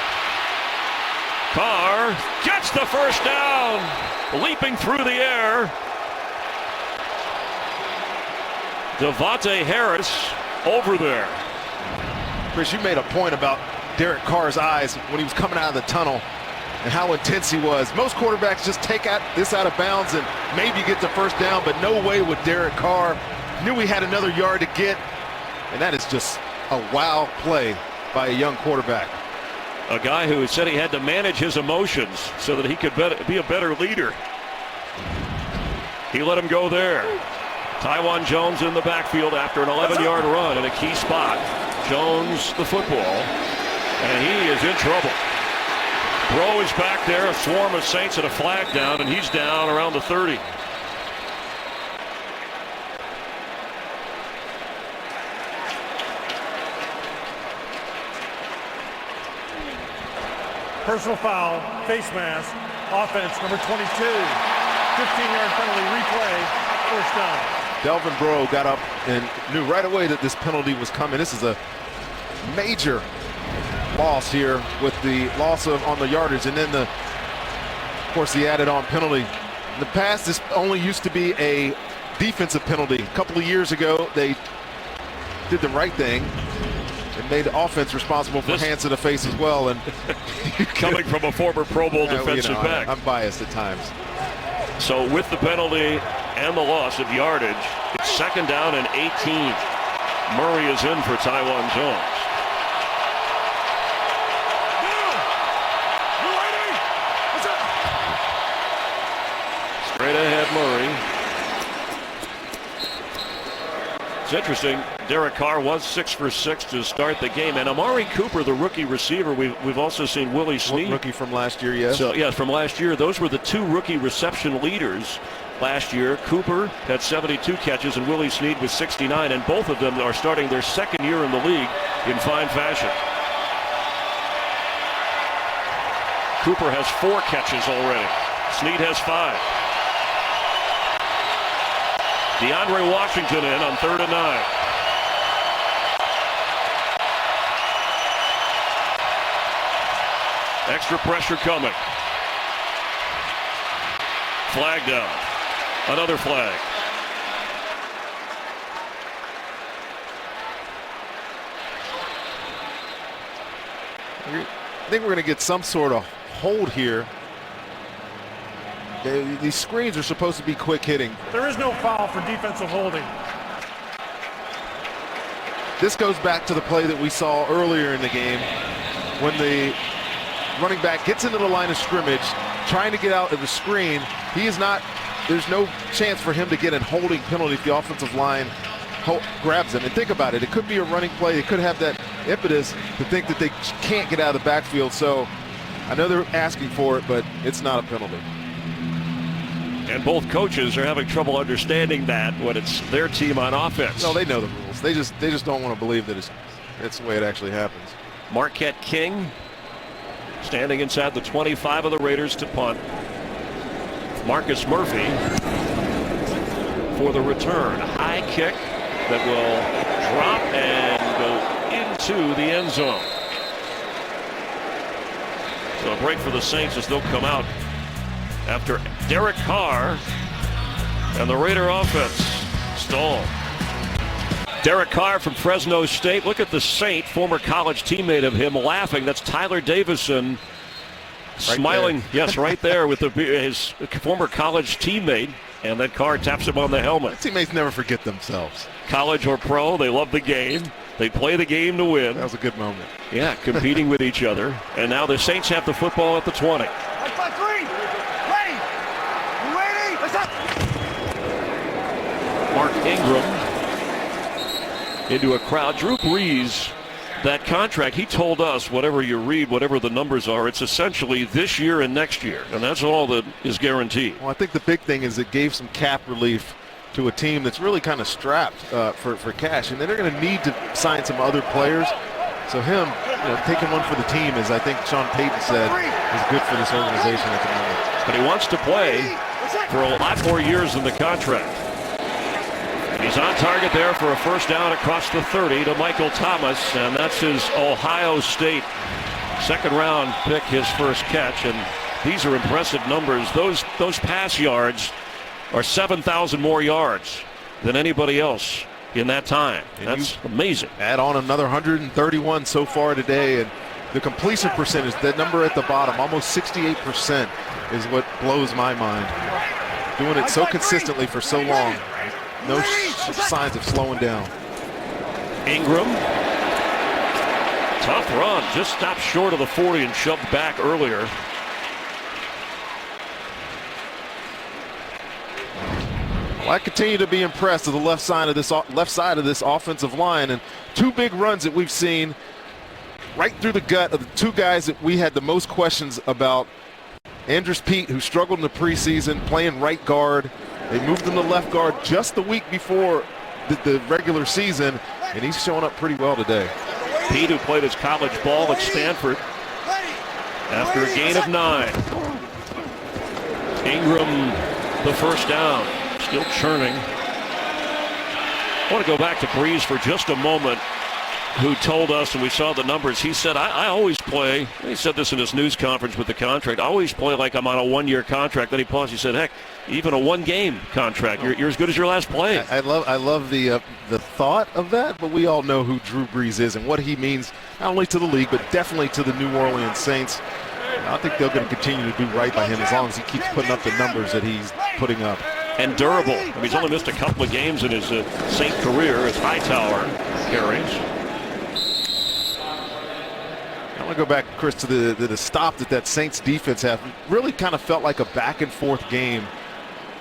Carr gets the first down, leaping through the air. Devontae Harris over there. Chris, you made a point about Derek Carr's eyes when he was coming out of the tunnel and how intense he was. Most quarterbacks just take this out of bounds and maybe get the first down, but no way with Derek Carr. Knew he had another yard to get. And that is just a wow play by a young quarterback. A guy who said he had to manage his emotions so that he could be a better leader. He let him go there. Taiwan Jones in the backfield after an 11-yard run in a key spot. Jones the football, and he is in trouble. Bro is back there, a swarm of Saints at a flag down, and he's down around the 30. Personal foul, face mask, offense number 22. 15-yard penalty, replay, first down. Delvin Breaux got up and knew right away that this penalty was coming. This is a major loss here with the loss on the yardage, and then of course, the added on penalty. In the past, this only used to be a defensive penalty. A couple of years ago, they did the right thing and made the offense responsible for hands to the face as well. And coming from a former Pro Bowl defensive back. I'm biased at times. So with the penalty and the loss of yardage, it's second down and 18. Murray is in for Taiwan Jones. Straight ahead Murray. It's interesting, Derek Carr was 6 for 6 to start the game, and Amari Cooper, the rookie receiver, we've also seen Willie Snead. Rookie from last year, yes. So yes, from last year, those were the two rookie reception leaders last year. Cooper had 72 catches and Willie Snead with 69, and both of them are starting their second year in the league in fine fashion. Cooper has 4 catches already. Snead has 5. DeAndre Washington in on 3rd and 9. Extra pressure coming. Flag down. Another flag. I think we're going to get some sort of hold here. These screens are supposed to be quick hitting. There is no foul for defensive holding. This goes back to the play that we saw earlier in the game when the running back gets into the line of scrimmage trying to get out of the screen. There's no chance for him to get a holding penalty if the offensive line grabs him. And think about it, it could be a running play. They could have that impetus to think that they can't get out of the backfield. So I know they're asking for it, but it's not a penalty. And both coaches are having trouble understanding that when it's their team on offense. No, they know the rules. They just don't want to believe that it's the way it actually happens. Marquette King standing inside the 25 of the Raiders to punt. Marcus Murphy for the return. High kick that will drop and go into the end zone. So a break for the Saints as they'll come out after Derek Carr and the Raider offense stalled. Derek Carr from Fresno State. Look at the Saint, former college teammate of him, laughing. That's Tyler Davison smiling. Right yes, right there with his former college teammate. And then Carr taps him on the helmet. Teammates never forget themselves. College or pro, they love the game. They play the game to win. That was a good moment. Yeah, competing with each other. And now the Saints have the football at the 20. Mark Ingram into a crowd. Drew Brees, that contract, he told us, whatever you read, whatever the numbers are, it's essentially this year and next year, and that's all that is guaranteed. Well, I think the big thing is it gave some cap relief to a team that's really kind of strapped for cash, and then they're going to need to sign some other players. So him taking one for the team, as I think Sean Payton said, is good for this organization at the moment. But he wants to play for a lot more years than the contract. He's on target there for a first down across the 30 to Michael Thomas, and that's his Ohio State second-round pick, his first catch. And these are impressive numbers. Those pass yards are 7,000 more yards than anybody else in that time. That's amazing. Add on another 131 so far today, and the completion percentage, that number at the bottom, almost 68%, is what blows my mind. Doing it so consistently for so long. No signs of slowing down. Ingram. Tough run. Just stopped short of the 40 and shoved back earlier. Well, I continue to be impressed with the left side of this offensive line, and two big runs that we've seen right through the gut of the two guys that we had the most questions about. Andrus Peat, who struggled in the preseason playing right guard. They moved him to left guard just the week before the regular season, and he's showing up pretty well today. Peat, who played his college ball at Stanford after a gain of 9. Ingram, the first down, still churning. I want to go back to Breeze for just a moment, who told us, and we saw the numbers, he said, I always play, he said this in his news conference with the contract, I always play like I'm on a one-year contract. Then he paused, he said, heck, even a one-game contract, you're as good as your last play. I love the thought of that, but we all know who Drew Brees is and what he means, not only to the league, but definitely to the New Orleans Saints. I think they're going to continue to do right by him as long as he keeps putting up the numbers that he's putting up. And durable. I mean, he's only missed a couple of games in his Saint career as Hightower carries. I want to go back, Chris, to the stop that Saints defense had. Really kind of felt like a back-and-forth game.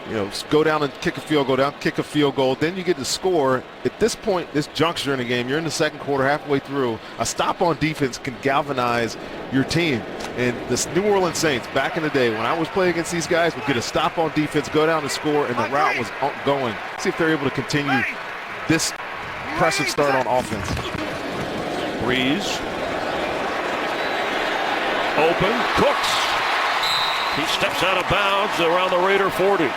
You know, go down and kick a field goal, down, kick a field goal, then you get to score. At this point, this juncture in the game, you're in the second quarter, halfway through. A stop on defense can galvanize your team. And this New Orleans Saints, back in the day, when I was playing against these guys, would get a stop on defense, go down and score, and the route was going. See if they're able to continue this impressive start on offense. Breeze. Open. Cooks. He steps out of bounds around the Raider 40.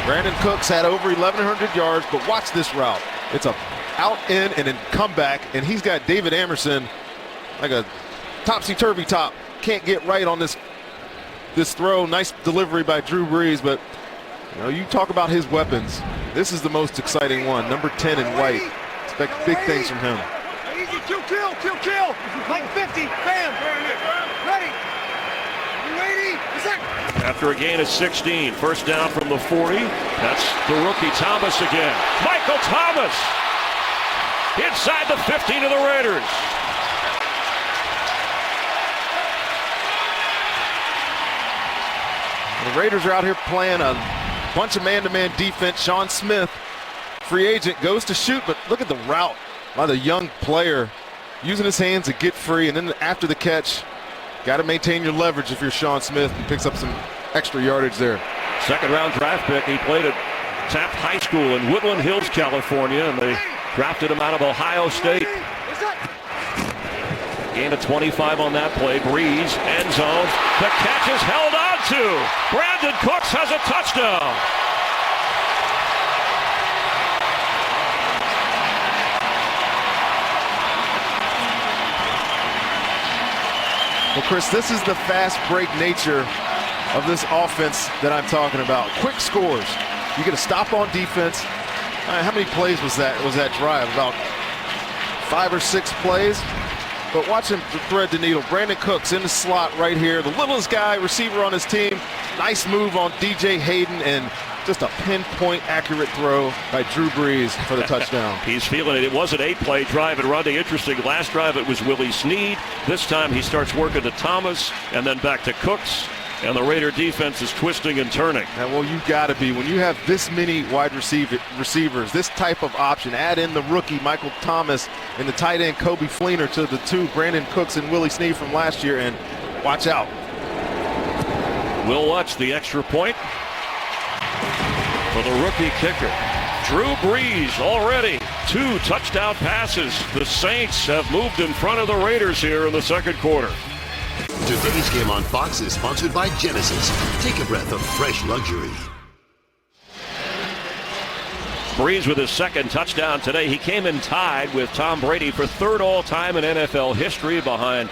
Brandon Cooks had over 1,100 yards, but watch this route. It's a out, in, and then comeback, and he's got David Amerson like a topsy-turvy top. Can't get right on this throw. Nice delivery by Drew Brees, but you know, you talk about his weapons. This is the most exciting one. Number 10 in white. Expect big things from him. Easy, kill. Like 50, bam. Ready. You ready? After a gain of 16, first down from the 40. That's the rookie Thomas again. Michael Thomas inside the 15 of the Raiders. The Raiders are out here playing a bunch of man-to-man defense. Sean Smith, free agent, goes to shoot, but look at the route by the young player, using his hands to get free, and then after the catch, got to maintain your leverage if you're Sean Smith. He picks up some extra yardage there. Second-round draft pick. He played at Taft High School in Woodland Hills, California, and they drafted him out of Ohio State. Gain of 25 on that play. Breeze, end zone. The catch is held on to. Brandon Cooks has a touchdown. Well, Chris, this is the fast break nature of this offense that I'm talking about. Quick scores. You get a stop on defense. How many plays was that drive? About 5 or 6 plays. But watch him thread the needle. Brandon Cooks in the slot right here. The littlest guy, receiver on his team. Nice move on DJ Hayden, and just a pinpoint accurate throw by Drew Brees for the touchdown. He's feeling it. It was an 8-play drive at Rondé. Interesting. Last drive it was Willie Snead. This time he starts working to Thomas and then back to Cooks. And the Raider defense is twisting and turning. And well, you've got to be. When you have this many wide receivers, this type of option, add in the rookie Michael Thomas and the tight end Kobe Fleener to the two, Brandon Cooks and Willie Snead from last year, and watch out. Will Lutz, the extra point for the rookie kicker. Drew Brees already 2 touchdown passes. The Saints have moved in front of the Raiders here in the second quarter. Today's game on Fox is sponsored by Genesis. Take a breath of fresh luxury. Brees with his second touchdown today. He came in tied with Tom Brady for third all-time in NFL history behind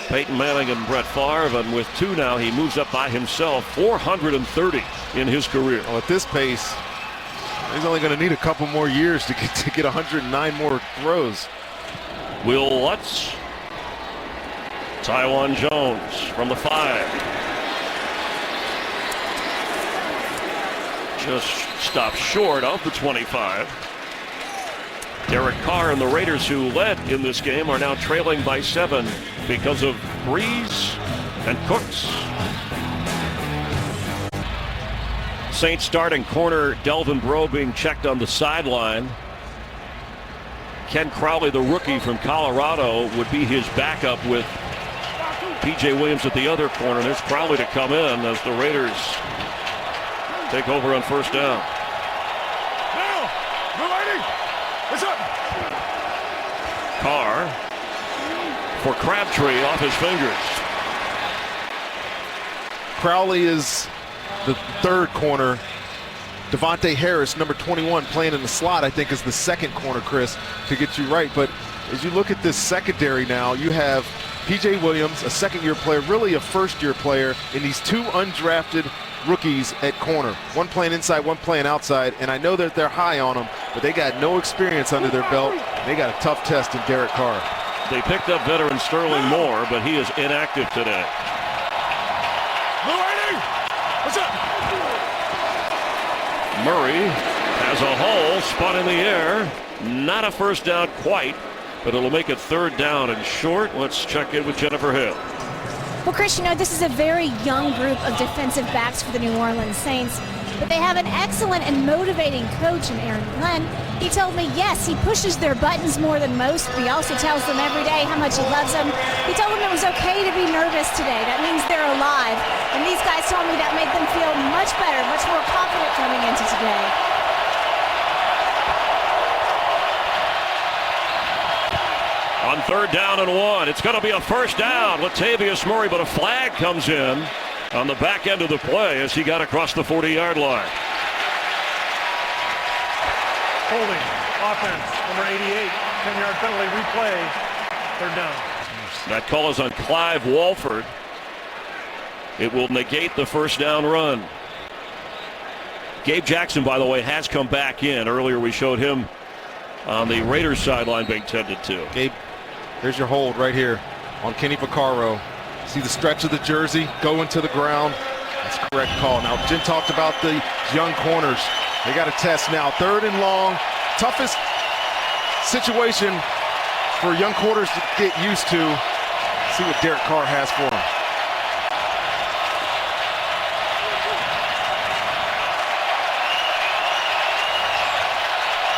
Peyton Manning and Brett Favre. And with 2 now, he moves up by himself, 430 in his career. Well, at this pace, he's only going to need a couple more years to get 109 more throws. Will Lutz. Taiwan Jones from the 5. just stopped short of the 25. Derek Carr and the Raiders, who led in this game, are now trailing by 7 because of Breeze and Cooks. Saints starting corner Delvin Breaux being checked on the sideline. Ken Crowley, the rookie from Colorado, would be his backup with P.J. Williams at the other corner. There's Crowley to come in as the Raiders take over on first down. Now, blue lady, what's up? Carr for Crabtree off his fingers. Crowley is the third corner. Devontae Harris, number 21, playing in the slot, I think is the second corner, Chris, to get you right. But as you look at this secondary now, you have P.J. Williams, a second-year player, really a first-year player, and these two undrafted rookies at corner. One playing inside, one playing outside, and I know that they're high on them, but they got no experience under their belt. They got a tough test in Derek Carr. They picked up veteran Sterling Moore, but he is inactive today. Blue lady, what's up? Murray has a hole, spun in the air. Not a first down quite, but it'll make it third down and short. Let's check in with Jennifer Hill. Well, Chris, you know, this is a very young group of defensive backs for the New Orleans Saints, but they have an excellent and motivating coach in Aaron Glenn. He told me, yes, he pushes their buttons more than most, but he also tells them every day how much he loves them. He told them it was okay to be nervous today. That means they're alive. And these guys told me that made them feel much better, much more confident coming into today. On third down and 1, it's going to be a first down. Latavius Murray, but a flag comes in on the back end of the play as he got across the 40-yard line. Holding, offense, number 88, 10-yard penalty, replay, third down. That call is on Clive Walford. It will negate the first down run. Gabe Jackson, by the way, has come back in. Earlier we showed him on the Raiders sideline being tended to. Gabe, there's your hold right here on Kenny Vaccaro. See the stretch of the jersey going to the ground. That's a correct call. Now, Jen talked about the young corners. They got a test now. Third and long. Toughest situation for young corners to get used to. See what Derek Carr has for them.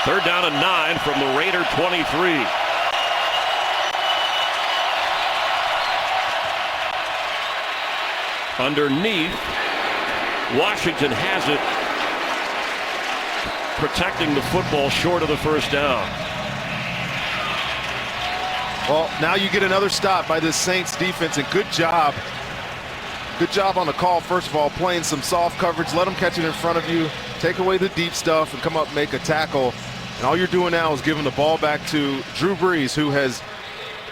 Third down and 9 from the Raider 23. Underneath, Washington has it, protecting the football short of the first down. Well, now you get another stop by this Saints defense, and good job. Good job on the call, first of all, playing some soft coverage. Let them catch it in front of you. Take away the deep stuff and come up and make a tackle. And all you're doing now is giving the ball back to Drew Brees, who has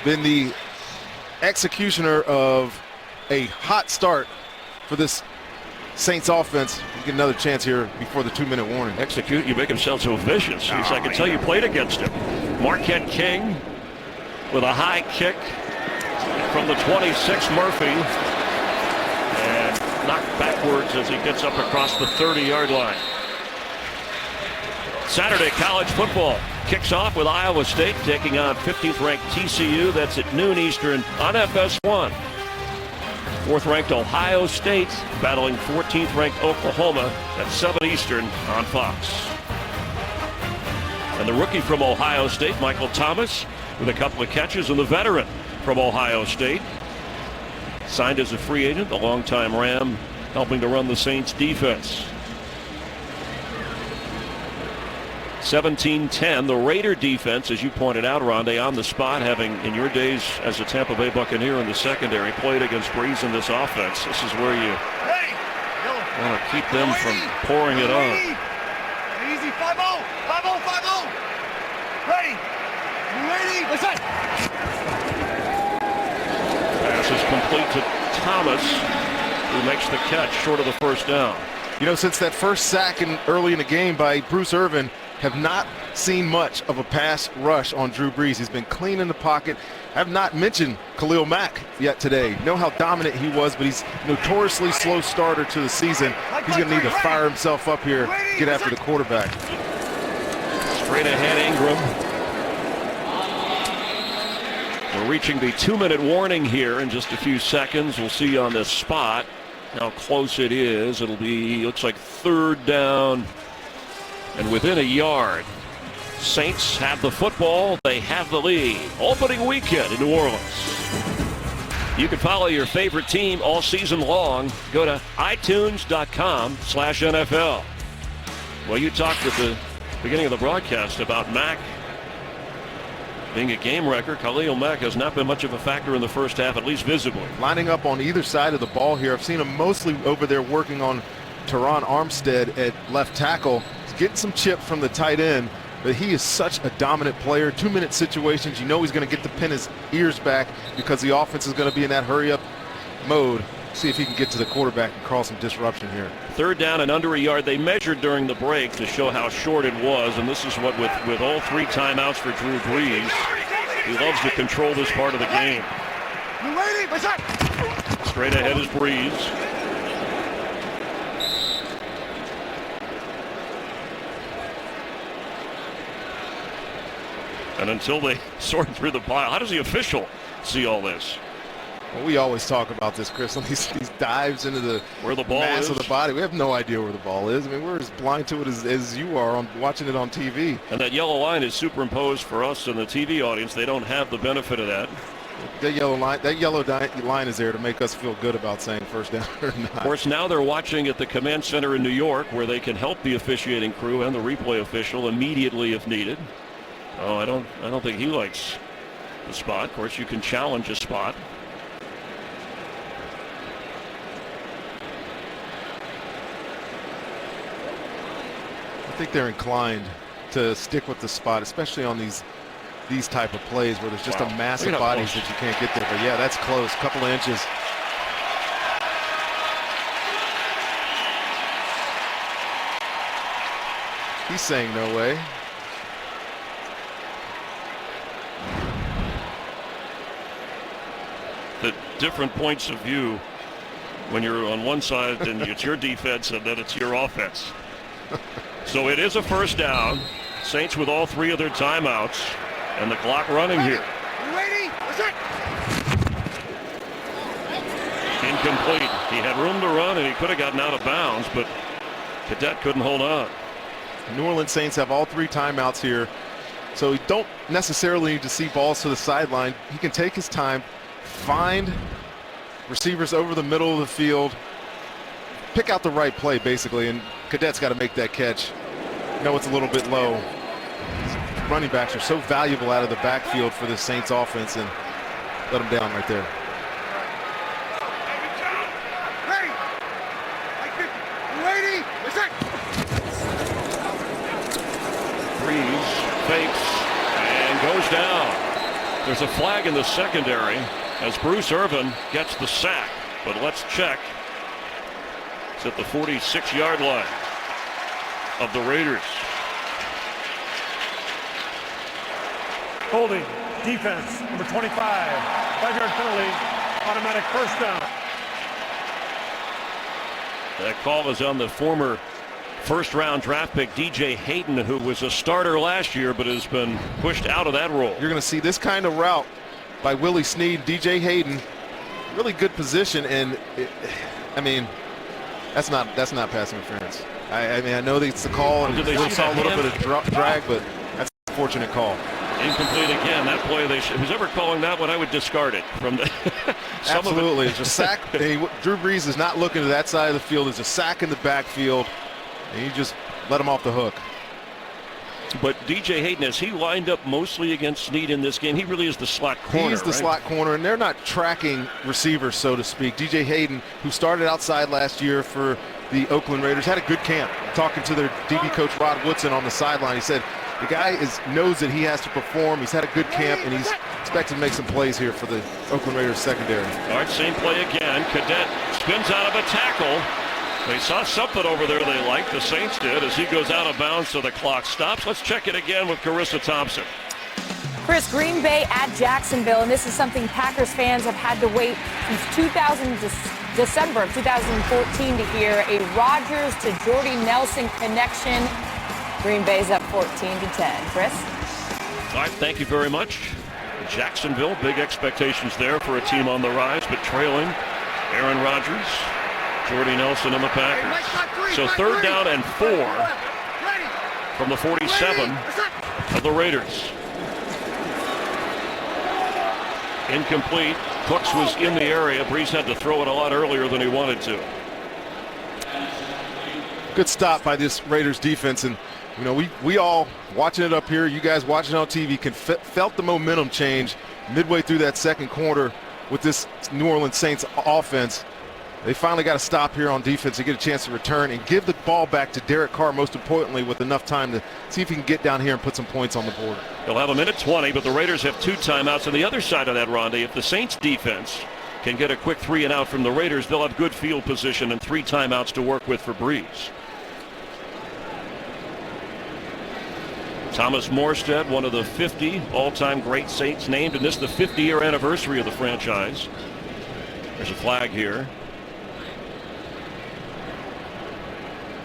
been the executioner of a hot start for this Saints offense. You get another chance here before the 2-minute warning. Execute, you make him sound so vicious. I can tell you played against him. Marquette King with a high kick from the 26, Murphy. And knocked backwards as he gets up across the 30-yard line. Saturday college football kicks off with Iowa State taking on 15th-ranked TCU. That's at noon Eastern on FS1. 4th-ranked Ohio State battling 14th-ranked Oklahoma at 7 Eastern on Fox. And the rookie from Ohio State, Michael Thomas, with a couple of catches, and the veteran from Ohio State, signed as a free agent, the longtime Ram, helping to run the Saints defense. 17-10, the Raider defense, as you pointed out, Rondé, on the spot, having in your days as a Tampa Bay Buccaneer in the secondary played against Breeze in this offense. This is where you want to keep them from pouring it on. Easy, 5-0, 5-0, 5-0. Ready, what's that? Pass is complete to Thomas, who makes the catch short of the first down. You know, since that first sack early in the game by Bruce Irvin, have not seen much of a pass rush on Drew Brees. He's been clean in the pocket. I have not mentioned Khalil Mack yet today. Know how dominant he was, but he's notoriously slow starter to the season. He's going to need to fire himself up here, get after the quarterback. Straight ahead, Ingram. We're reaching the 2-minute warning here in just a few seconds. We'll see on this spot how close it is. It'll be, looks like 3rd down and within a yard. Saints have the football. They have the lead. Opening weekend in New Orleans. You can follow your favorite team all season long. Go to itunes.com/NFL. Well, you talked at the beginning of the broadcast about Mack being a game wrecker. Khalil Mack has not been much of a factor in the first half, at least visibly. Lining up on either side of the ball here. I've seen him mostly over there working on Teron Armstead at left tackle. He's getting some chip from the tight end, but he is such a dominant player. 2-minute situations, you know he's going to get to pin his ears back because the offense is going to be in that hurry-up mode. See if he can get to the quarterback and cause some disruption here. 3rd down and under a yard. They measured during the break to show how short it was, and this is what with all 3 timeouts for Drew Brees, he loves to control this part of the game. Straight ahead is Brees. And until they sort through the pile, how does the official see all this? Well, we always talk about this, Chris, on these dives into the where the ball mass is of the body. We have no idea where the ball is. I mean, we're as blind to it as you are on watching it on TV. And that yellow line is superimposed for us in the TV audience. They don't have the benefit of that. That yellow line is there to make us feel good about saying first down or not. Of course, now they're watching at the command center in New York, where they can help the officiating crew and the replay official immediately if needed. Oh, I don't think he likes the spot. Of course, you can challenge a spot. I think they're inclined to stick with the spot, especially on these type of plays where there's just a mass of bodies that you can't get there. But yeah, that's close, couple of inches. He's saying no way. The different points of view when you're on one side and it's your defense and then it's your offense. So it is a first down. Saints with all 3 of their timeouts and the clock running here. Incomplete. He had room to run and he could have gotten out of bounds, but Cadet couldn't hold on. New Orleans Saints have all 3 timeouts here, so you don't necessarily need to see balls to the sideline. He can take his time, find receivers over the middle of the field, pick out the right play basically, and Cadet's got to make that catch. You know it's a little bit low. Running backs are so valuable out of the backfield for the Saints offense, and let them down right there. Brees fakes and goes down. There's a flag in the secondary as Bruce Irvin gets the sack, but let's check. It's at the 46-yard line of the Raiders. Holding, defense, number 25, 5-yard penalty, automatic first down. That call is on the former first-round draft pick DJ Hayden, who was a starter last year but has been pushed out of that role. You're going to see this kind of route by Willie Snead, DJ Hayden, really good position, and I mean, that's not pass interference. I mean, I know it's the call, and we saw a little bit of drag, but that's a fortunate call. Incomplete again. That play, who's ever calling that one, I would discard it from the. Absolutely, it's a sack. Drew Brees is not looking to that side of the field. It's a sack in the backfield, and you just let him off the hook. But DJ Hayden, as he lined up mostly against Snead in this game, he really is the slot corner. He's the slot corner, and they're not tracking receivers, so to speak. DJ Hayden, who started outside last year for the Oakland Raiders, had a good camp. Talking to their DB coach Rod Woodson on the sideline, he said the guy knows that he has to perform. He's had a good camp, and he's expected to make some plays here for the Oakland Raiders secondary. All right, same play again. Cadet spins out of a tackle They saw something over there they liked, the Saints did, as he goes out of bounds so the clock stops. Let's check it again with Carissa Thompson. Chris, Green Bay at Jacksonville, and this is something Packers fans have had to wait since December of 2014 to hear. A Rodgers to Jordy Nelson connection. Green Bay's up 14-10. Chris? All right, thank you very much. Jacksonville, big expectations there for a team on the rise, but trailing Aaron Rodgers, Jordy Nelson and the Packers. So 3rd down and 4 from the 47 of the Raiders. Incomplete. Cooks was in the area. Brees had to throw it a lot earlier than he wanted to. Good stop by this Raiders defense, and you know we all watching it up here, you guys watching on TV felt the momentum change midway through that second quarter with this New Orleans Saints offense. They finally got to stop here on defense to get a chance to return and give the ball back to Derek Carr, most importantly, with enough time to see if he can get down here and put some points on the board. They'll have a minute 20, but the Raiders have 2 timeouts. On the other side of that, Rondé, if the Saints defense can get a quick 3 and out from the Raiders, they'll have good field position and 3 timeouts to work with for Brees. Thomas Morstead, one of the 50 all-time great Saints named, and this is the 50-year anniversary of the franchise. There's a flag here.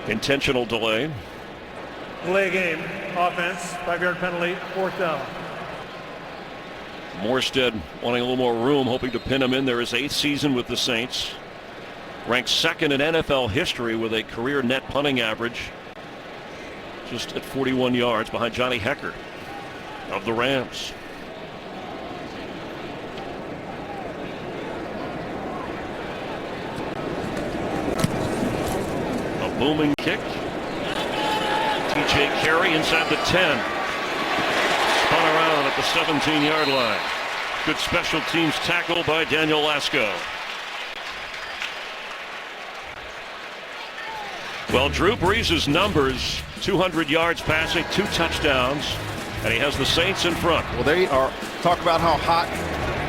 Intentional delay. Delay game. Offense. 5-yard penalty. 4th down. Morstead wanting a little more room, hoping to pin him in there. His 8th season with the Saints. Ranked 2nd in NFL history with a career net punting average. Just at 41 yards behind Johnny Hecker of the Rams. A booming kick. TJ Carey inside the 10. Spun around at the 17-yard line. Good special teams tackle by Daniel Lasco. Well, Drew Brees' numbers, 200 yards passing, 2 touchdowns, and he has the Saints in front. Well, they are, talk about how hot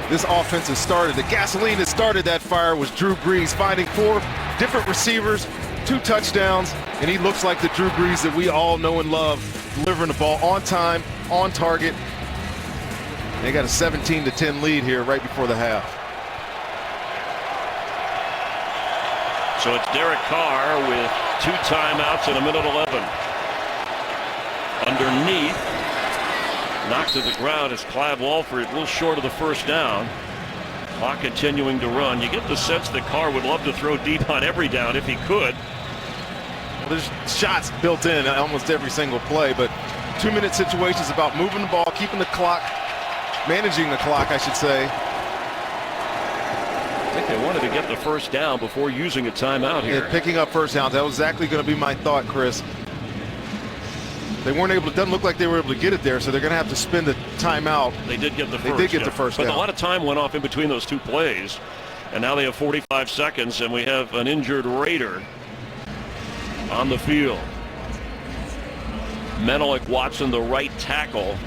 this offense has started. The gasoline that started that fire was Drew Brees finding 4 different receivers, 2 touchdowns, and he looks like the Drew Brees that we all know and love, delivering the ball on time, on target. They got a 17-10 lead here right before the half. So it's Derek Carr with 2 timeouts and a minute 11. Underneath, knocked to the ground is Clive Walford, a little short of the 1st down. Clock continuing to run. You get the sense that Carr would love to throw deep on every down if he could. Well, there's shots built in almost every single play, but 2-minute situations about moving the ball, keeping the clock, managing the clock, I should say. I think they wanted to get the 1st down before using a timeout here. Yeah, picking up 1st downs. That was exactly going to be my thought, Chris. They weren't able to, doesn't look like they were able to get it there, so they're going to have to spend the timeout. They did get the first. They did get the 1st down. But a lot of time went off in between those 2 plays, and now they have 45 seconds, and we have an injured Raider on the field. Menelik Watson, the right tackle,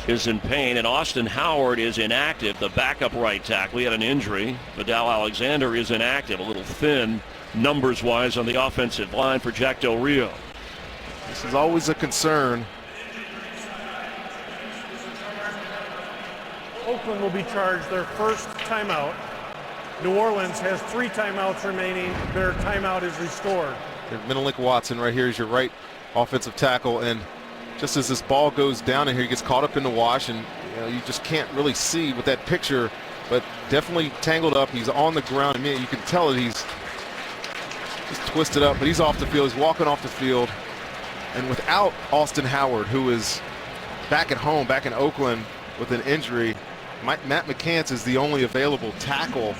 is in pain, and Austin Howard is inactive, the backup right tackle. He had an injury. Vidal Alexander is inactive, a little thin numbers-wise on the offensive line for Jack Del Rio. This is always a concern. Oakland will be charged their 1st timeout. New Orleans has 3 timeouts remaining. Their timeout is restored. Menelik Watson right here is your right offensive tackle, and just as this ball goes down in here, he gets caught up in the wash, and you just can't really see with that picture, but definitely tangled up. He's on the ground. I mean, you can tell that he's just twisted up, but he's off the field. He's walking off the field. And without Austin Howard, who is back at home, back in Oakland with an injury, Matt McCants is the only available tackle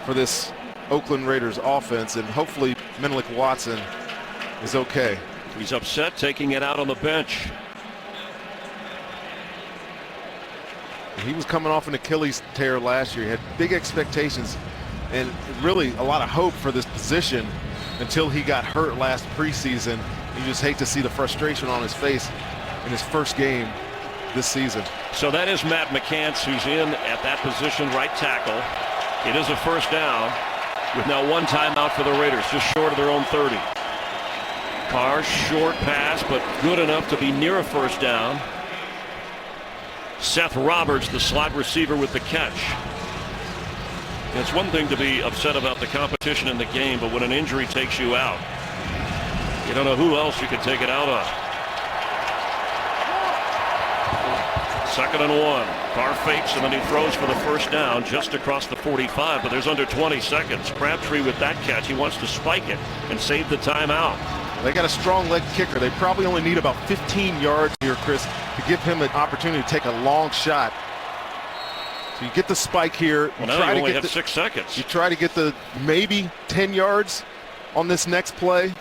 for this Oakland Raiders offense, and hopefully Menelik Watson is okay. He's upset, taking it out on the bench. He was coming off an Achilles tear last year. He had big expectations and really a lot of hope for this position until he got hurt last preseason. You just hate to see the frustration on his face in his 1st game this season. So that is Matt McCants, who's in at that position, right tackle. It is a 1st down. with now one timeout for the Raiders, just short of their own 30. Carr, short pass, but good enough to be near a first down. Seth Roberts, the slot receiver, with the catch. It's one thing to be upset about the competition in the game, but when an injury takes you out, you don't know who else you could take it out on. 2nd and 1. Carr fakes, and then he throws for the first down just across the 45, but there's under 20 seconds. Crabtree with that catch. He wants to spike it and save the timeout. They got a strong leg kicker. They probably only need about 15 yards here, Chris, to give him an opportunity to take a long shot. So you get the spike here. Well, now you only have 6 seconds. You try to get the maybe 10 yards on this next play. You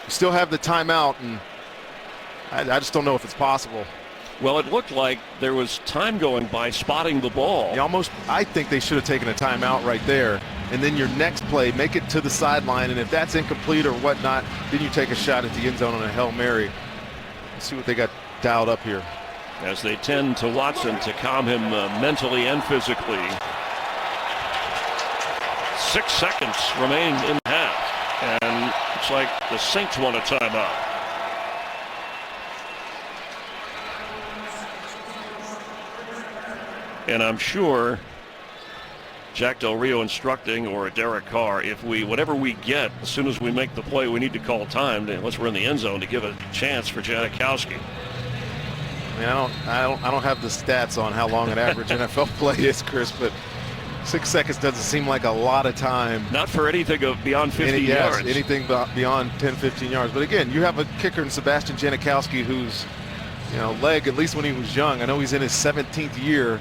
still have the timeout, and I just don't know if it's possible. Well, it looked like there was time going by spotting the ball. I think they should have taken a timeout right there. And then your next play, make it to the sideline. And if that's incomplete or whatnot, then you take a shot at the end zone on a Hail Mary. Let's see what they got dialed up here. As they tend to Watson to calm him mentally and physically. 6 seconds remain in the half. And it's like the Saints want a timeout. And I'm sure Jack Del Rio instructing, or Derek Carr, if whatever we get, as soon as we make the play, we need to call time unless we're in the end zone to give a chance for Janikowski. I mean, I don't have the stats on how long an average NFL play is, Chris, but 6 seconds doesn't seem like a lot of time. Not for anything beyond 50 yards. Anything beyond 10, 15 yards. But again, you have a kicker in Sebastian Janikowski who's, leg, at least when he was young. I know he's in his 17th year.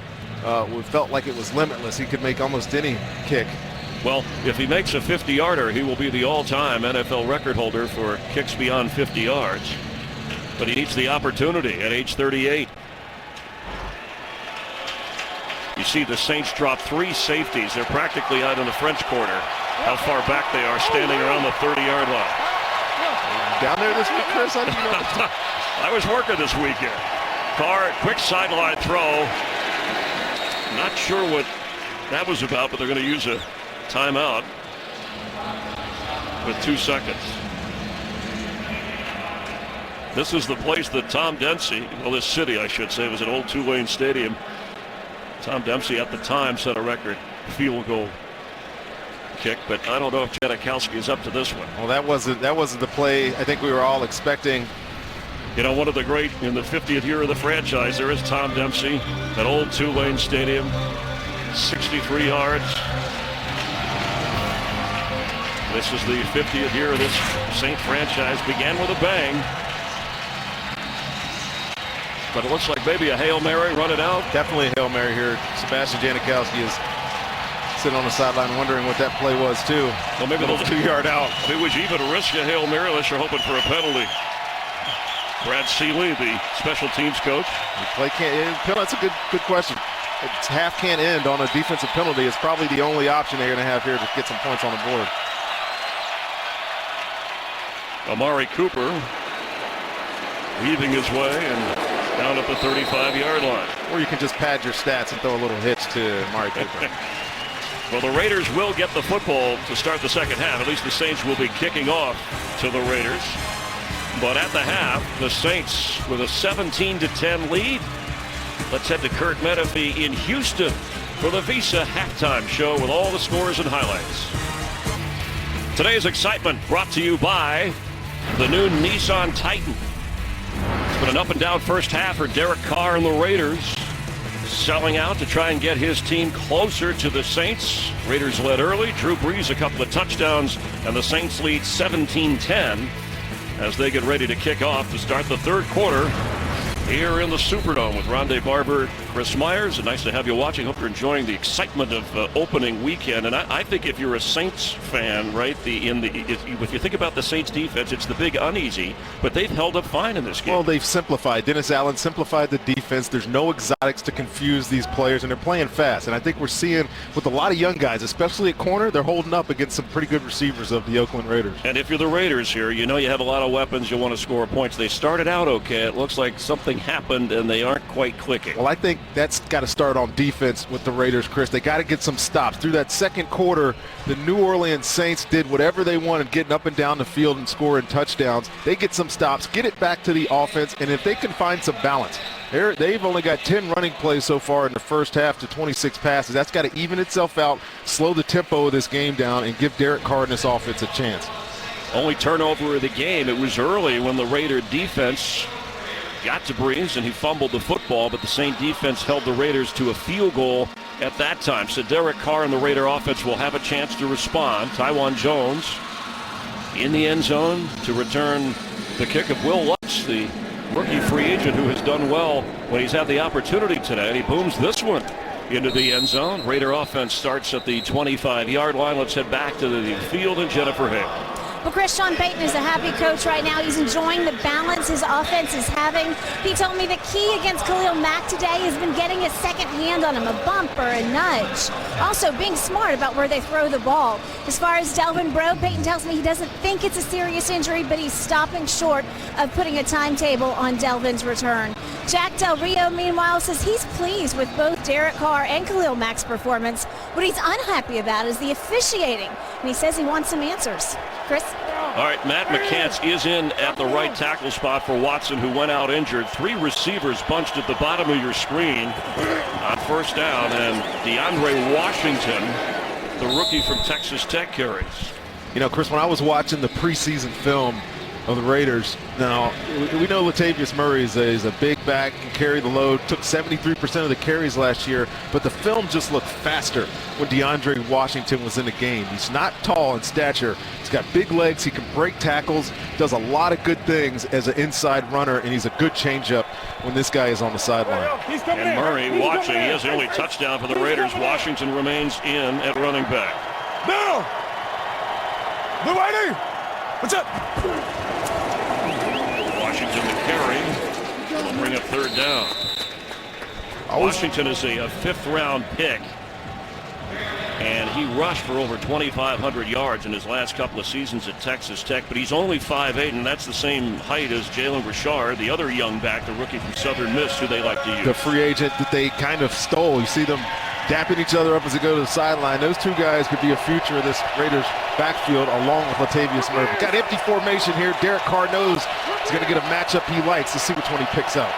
We felt like it was limitless. He could make almost any kick. Well, if he makes a 50-yarder, he will be the all-time NFL record holder for kicks beyond 50 yards. But he needs the opportunity at age 38. You see the Saints drop 3 safeties. They're practically out in the French Quarter. How far back they are, standing around the 30-yard line. Down there this week, Chris? I didn't know. I was working this weekend. Carr, quick sideline throw. Not sure what that was about, but they're going to use a timeout with 2 seconds. This is the place that Tom Dempsey, this city I should say, was at Old Tulane Stadium. Tom Dempsey at the time set a record field goal kick, but I don't know if Janikowski is up to this one. Well, that wasn't the play I think we were all expecting. One of the great in the 50th year of the franchise, there is Tom Dempsey at Old Tulane Stadium, 63 yards. This is the 50th year of this Saint franchise. Began with a bang. But it looks like maybe a Hail Mary, run it out. Definitely a Hail Mary here. Sebastian Janikowski is sitting on the sideline wondering what that play was, too. Well, maybe they'll 2-yard out. It was even a risk a Hail Mary unless you're hoping for a penalty. Brad Seeley, the special teams coach. The play can't end. That's a good question. It's half can't end on a defensive penalty. It's probably the only option they're going to have here to get some points on the board. Amari Cooper weaving his way and down at the 35-yard line. Or you can just pad your stats and throw a little hitch to Amari Cooper. Well, the Raiders will get the football to start the second half. At least the Saints will be kicking off to the Raiders. But at the half, the Saints with a 17-10 lead. Let's head to Kurt Menefee in Houston for the Visa halftime show with all the scores and highlights. Today's excitement brought to you by the new Nissan Titan. It's been an up and down first half for Derek Carr and the Raiders. Selling out to try and get his team closer to the Saints. Raiders led early. Drew Brees a couple of touchdowns, and the Saints lead 17-10 as they get ready to kick off to start the third quarter here in the Superdome with Rondé Barber, Chris Myers. Nice to have you watching. Hope you're enjoying the excitement of opening weekend. And I think if you're a Saints fan, right, if you think about the Saints defense, it's the big uneasy, but they've held up fine in this game. Well, they've simplified. Dennis Allen simplified the defense. There's no exotics to confuse these players, and they're playing fast. And I think we're seeing with a lot of young guys, especially at corner, they're holding up against some pretty good receivers of the Oakland Raiders. And if you're the Raiders here, you know you have a lot of weapons. You want to score points. They started out okay. It looks like something happened, and they aren't quite clicking. Well, I think that's got to start on defense with the Raiders, Chris. They got to get some stops. Through that second quarter, the New Orleans Saints did whatever they wanted, getting up and down the field and scoring touchdowns. They get some stops, get it back to the offense, and if they can find some balance. They've only got 10 running plays so far in the first half to 26 passes. That's got to even itself out, slow the tempo of this game down, and give Derek Carr and this offense a chance. Only turnover of the game. It was early when the Raider defense got to Brees and he fumbled the football, but the Saint defense held the Raiders to a field goal at that time. So Derek Carr and the Raider offense will have a chance to respond. Tywan Jones in the end zone to return the kick of Will Lutz, the rookie free agent who has done well when he's had the opportunity today. And he booms this one into the end zone. Raider offense starts at the 25-yard line. Let's head back to the field and Jennifer Hale. Well, Chris, Sean Payton is a happy coach right now. He's enjoying the balance his offense is having. He told me the key against Khalil Mack today has been getting a second hand on him, a bump or a nudge. Also, being smart about where they throw the ball. As far as Delvin Breaux, Payton tells me he doesn't think it's a serious injury, but he's stopping short of putting a timetable on Delvin's return. Jack Del Rio, meanwhile, says he's pleased with both Derek Carr and Khalil Mack's performance. What he's unhappy about is the officiating, and he says he wants some answers. Chris? All right, Matt McCants is in at the right tackle spot for Watson, who went out injured. 3 receivers bunched at the bottom of your screen on first down, and DeAndre Washington, the rookie from Texas Tech, carries. You know, Chris, when I was watching the preseason film of the Raiders, now we know Latavius Murray is a big back, can carry the load, took 73% of the carries last year, but the film just looked faster when DeAndre Washington was in the game. He's not tall in stature. He's got big legs. He can break tackles, does a lot of good things as an inside runner, and he's a good changeup when this guy is on the sideline. And Murray watching. He has the only touchdown for the Raiders. Washington remains in at running back. No! Blue Whitey! What's up? Washington the carry. Will bring up third down. Washington is a 5th-round pick, and he rushed for over 2,500 yards in his last couple of seasons at Texas Tech, but he's only 5'8", and that's the same height as Jalen Richard, the other young back, the rookie from Southern Miss, who they like to use. The free agent that they kind of stole. You see them dapping each other up as they go to the sideline. Those two guys could be a future of this Raiders backfield along with Latavius Murray. Got empty formation here. Derek Carr knows he's going to get a matchup he likes. Let's see which one he picks up.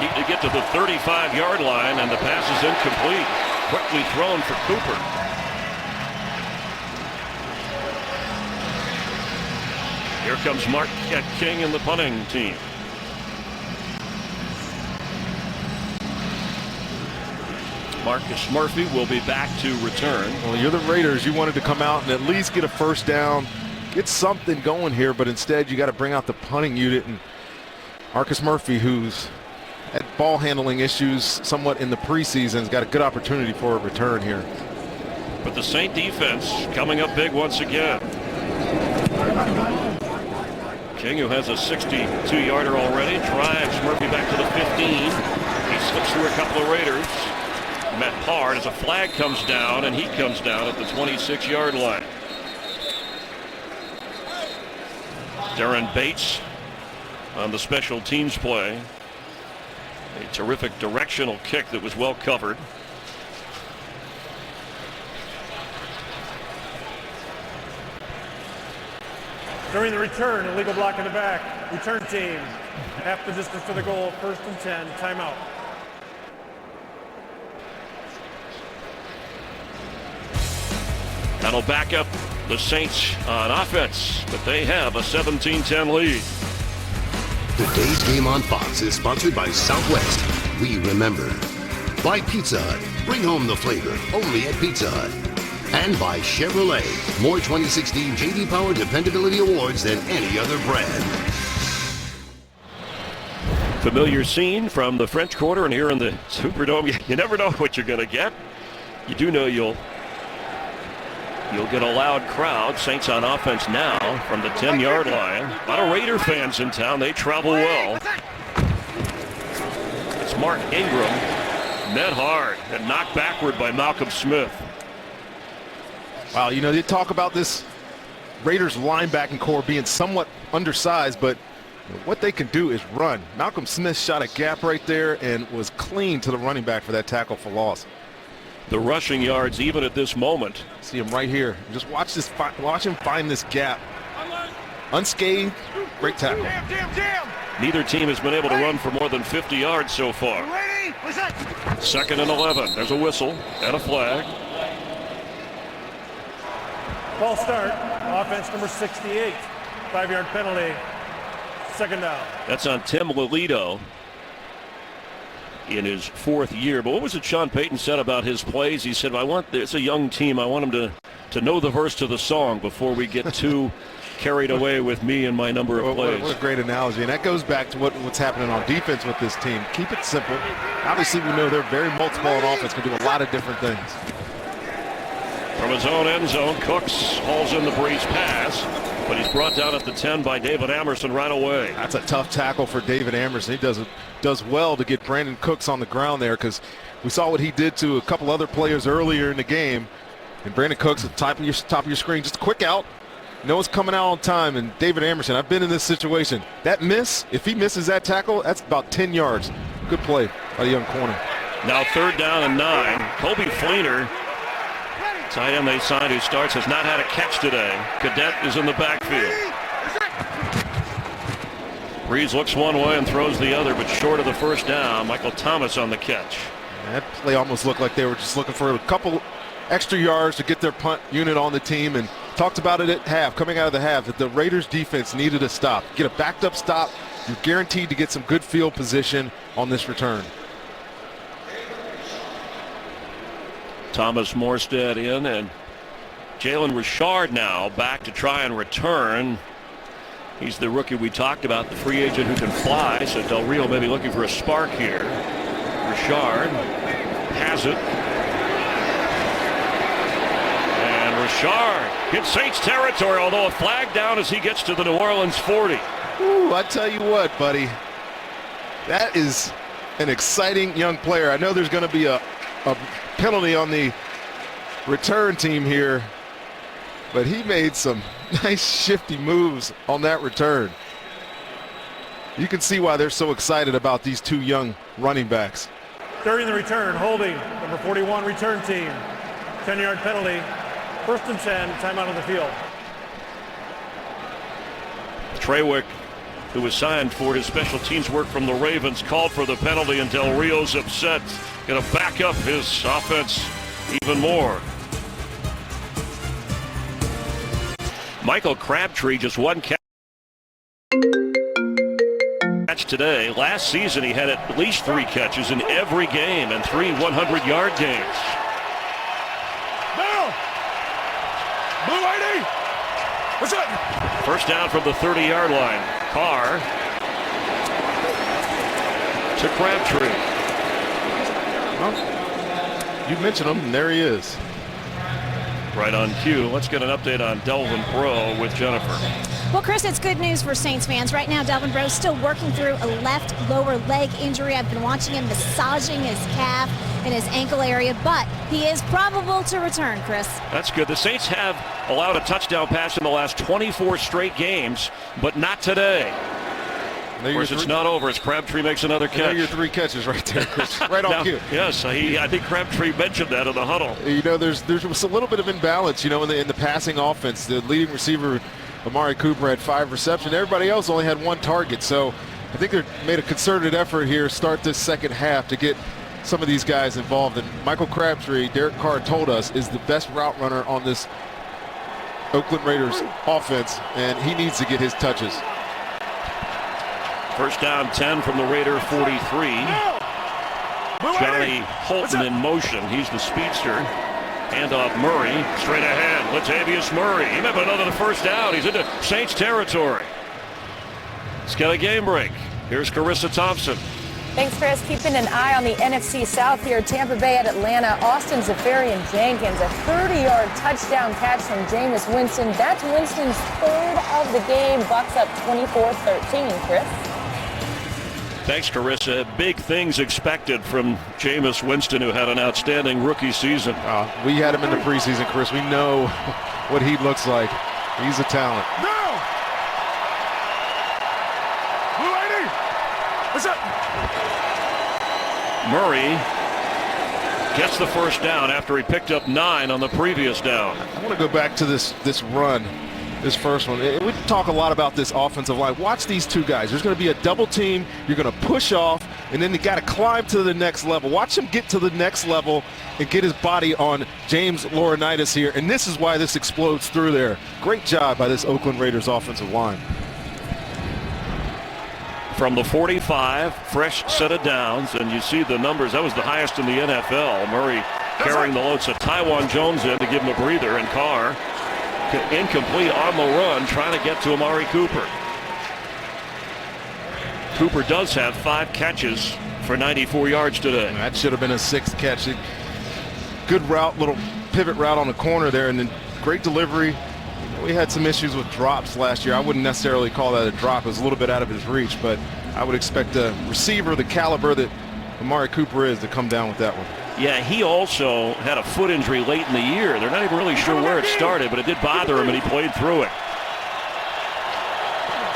Need to get to the 35-yard line, and the pass is incomplete. Quickly thrown for Cooper. Here comes Marquette King and the punting team. Marcus Murphy will be back to return. Well, you're the Raiders. You wanted to come out and at least get a first down, get something going here, but instead you got to bring out the punting unit. And Marcus Murphy, who's had ball handling issues somewhat in the preseason, has got a good opportunity for a return here. But the Saint defense coming up big once again. King, who has a 62-yarder already, drives Murphy back to the 15. He slips through a couple of Raiders. Met hard as a flag comes down, and he comes down at the 26-yard line. Darren Bates on the special teams play. A terrific directional kick that was well covered. During the return, illegal block in the back. Return team, half the distance to the goal, 1st and 10, timeout. That'll back up the Saints on offense, but they have a 17-10 lead. Today's game on Fox is sponsored by Southwest. We remember. By Pizza Hut. Bring home the flavor only at Pizza Hut. And by Chevrolet. More 2016 J.D. Power Dependability Awards than any other brand. Familiar scene from the French Quarter and here in the Superdome. You never know what you're going to get. You do know you'll get a loud crowd. Saints on offense now from the 10-yard line. A lot of Raider fans in town. They travel well. It's Mark Ingram. Met hard and knocked backward by Malcolm Smith. Wow, you know, they talk about this Raiders linebacking core being somewhat undersized, but What they can do is run. Malcolm Smith shot a gap right there and was clean to the running back for that tackle for loss. The rushing yards, even at this moment. See him right here. Just watch this. Watch him find this gap. Unscathed, great tackle. Neither team has been able to run for more than 50 yards so far. Second and 11. There's a whistle and a flag. False start. Offense number 68. 5-yard penalty. Second down. That's on Tim Lolito in his 4th year. But what was it Sean Payton said about his plays? He said, it's a young team. I want them to know the verse to the song before we get too carried away with me and my number of plays. What a great analogy. And that goes back to what's happening on defense with this team. Keep it simple. Obviously, we know they're very multiple on offense, can do a lot of different things. From his own end zone, Cooks hauls in the Breeze pass, but he's brought down at the 10 by David Amerson right away. That's a tough tackle for David Amerson. He does well to get Brandon Cooks on the ground there, because we saw what he did to a couple other players earlier in the game. And Brandon Cooks at the top of your screen, just a quick out. No one's coming out on time, and David Amerson, I've been in this situation. That miss, if he misses that tackle, that's about 10 yards. Good play by the young corner. Now 3rd down and 9. Colby Fleener, tight end they signed who starts, has not had a catch today. Cadet is in the backfield. Breeze looks one way and throws the other, but short of the first down. Michael Thomas on the catch. That play almost looked like they were just looking for a couple extra yards to get their punt unit on the team, and talked about it at half, coming out of the half, that the Raiders defense needed a stop. Get a backed up stop. You're guaranteed to get some good field position on this return. Thomas Morstead in, and Jalen Richard now back to try and return. He's the rookie we talked about, the free agent who can fly, so Del Rio may be looking for a spark here. Richard has it. Richard hits Saints territory, although a flag down as he gets to the New Orleans 40. Ooh, I tell you what, buddy. That is an exciting young player. I know there's going to be a penalty on the return team here, but he made some nice shifty moves on that return. You can see why they're so excited about these two young running backs. During the return, holding number 41 return team. 10-yard penalty. 1st and 10, timeout on the field. Trawick, who was signed for his special teams work from the Ravens, called for the penalty, and Del Rio's upset. Going to back up his offense even more. Michael Crabtree just one catch today. Last season he had at least 3 catches in every game and 3 100-yard games. Blue 80! What's up? First down from the 30-yard line. Carr to Crabtree. Well, you mentioned him, and there he is. Right on cue. Let's get an update on Delvin Breaux with Jennifer. Well, Chris, it's good news for Saints fans. Right now, Delvin Breaux is still working through a left lower leg injury. I've been watching him massaging his calf and his ankle area, but he is probable to return, Chris. That's good. The Saints have allowed a touchdown pass in the last 24 straight games, but not today. Of course, it's not over as Crabtree makes another catch. There are your 3 catches right there, Chris. Right on cue. Yes, I think Crabtree mentioned that in the huddle. You know, there's a little bit of imbalance, you know, in the passing offense. The leading receiver, Amari Cooper, had 5 receptions. Everybody else only had 1 target. So I think they made a concerted effort here to start this second half to get some of these guys involved. And Michael Crabtree, Derek Carr told us, is the best route runner on this Oakland Raiders offense, and he needs to get his touches. First down 10 from the Raider 43. Johnny Holton in motion. He's the speedster. Handoff Murray. Straight ahead. Latavius Murray. He may have another first down. He's into Saints territory. Let's get a game break. Here's Carissa Thompson. Thanks, Chris. Keeping an eye on the NFC South here. Tampa Bay at Atlanta. Austin Zafarian Jenkins, a 30-yard touchdown catch from Jameis Winston. That's Winston's 3rd of the game. Bucks up 24-13, Chris. Thanks, Carissa. Big things expected from Jameis Winston, who had an outstanding rookie season. We had him in the preseason, Chris. We know what he looks like. He's a talent. No! What's up? Murray gets the first down after he picked up 9 on the previous down. I want to go back to this run, this first one. We talk a lot about this offensive line. Watch these two guys. There's going to be a double team. You're going to push off, and then you got to climb to the next level. Watch him get to the next level and get his body on James Laurinaitis here, and this is why this explodes through there. Great job by this Oakland Raiders offensive line. From the 45, fresh set of downs, and you see the numbers. That was the highest in the NFL. Murray carrying the load. So Taiwan Jones in to give him a breather, and Carr incomplete on the run, trying to get to Amari Cooper. Cooper does have 5 catches for 94 yards today. That should have been a 6th catch. Good route, little pivot route on the corner there, and then great delivery. We had some issues with drops last year. I wouldn't necessarily call that a drop. It was a little bit out of his reach, but I would expect a receiver the caliber that Amari Cooper is to come down with that one. Yeah, he also had a foot injury late in the year. They're not even really sure where it started, but it did bother him, and he played through it.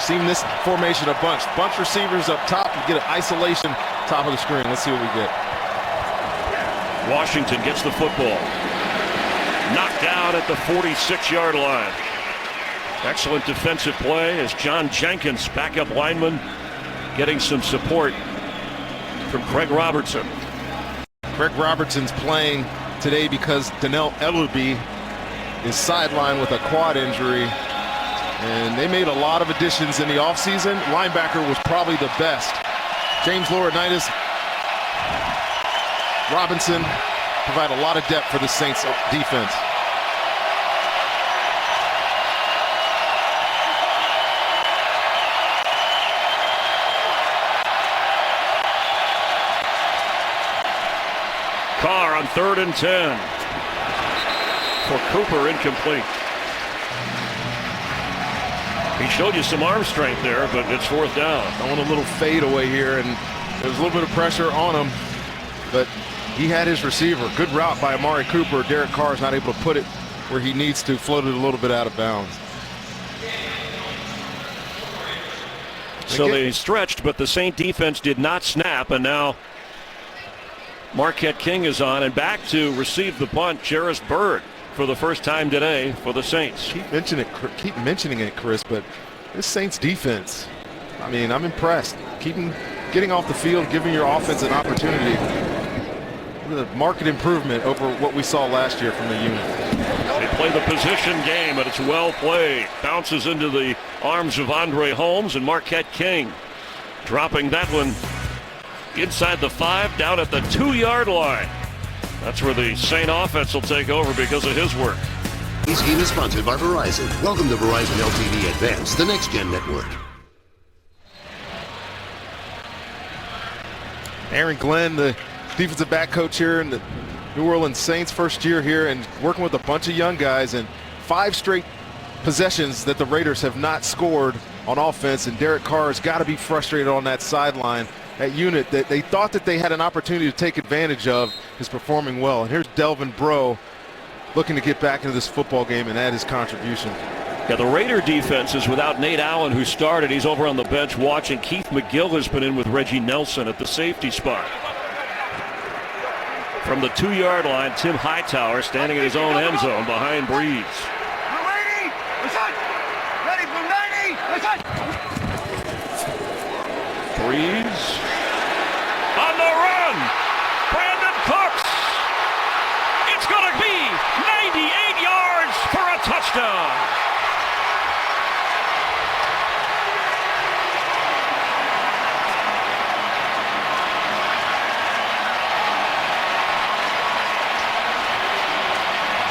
Seen this formation a bunch. Bunch receivers up top. You get an isolation top of the screen. Let's see what we get. Washington gets the football. Knocked down at the 46-yard line. Excellent defensive play as John Jenkins, backup lineman, getting some support from Craig Robertson. Craig Robertson's playing today because Donnell Ellerbe is sidelined with a quad injury. And they made a lot of additions in the offseason. Linebacker was probably the best. James Laurinaitis, Robinson provide a lot of depth for the Saints defense. Carr on 3rd and 10. For Cooper, incomplete. He showed you some arm strength there, but it's 4th down. I want a little fade away here, and there was a little bit of pressure on him, but he had his receiver. Good route by Amari Cooper. Derek Carr is not able to put it where he needs to, floated a little bit out of bounds. So they stretched, but the Saint defense did not snap, and now Marquette King is on, and back to receive the punt, Jarris Byrd, for the first time today for the Saints. Keep mentioning it, Chris, but this Saints defense, I mean, I'm impressed. Keep them getting off the field, giving your offense an opportunity. The market improvement over what we saw last year from the unit. They play the position game, and it's well played. Bounces into the arms of Andre Holmes, and Marquette King dropping that one inside the 5, down at the 2-yard line. That's where the Saint offense will take over because of his work. This game is sponsored by Verizon. Welcome to Verizon LTV Advanced, the next-gen network. Aaron Glenn, the defensive back coach here in the New Orleans Saints, first year here, and working with a bunch of young guys, and 5 straight possessions that the Raiders have not scored on offense, and Derek Carr has got to be frustrated on that sideline. That unit that they thought that they had an opportunity to take advantage of is performing well. And here's Delvin Breaux looking to get back into this football game and add his contribution. Yeah, the Raider defense is without Nate Allen, who started. He's over on the bench watching. Keith McGill has been in with Reggie Nelson at the safety spot. From the 2-yard line, Tim Hightower standing in his own end zone behind Breeze. Breeze on the run. Brandon Cooks. It's going to be 98 yards for a touchdown.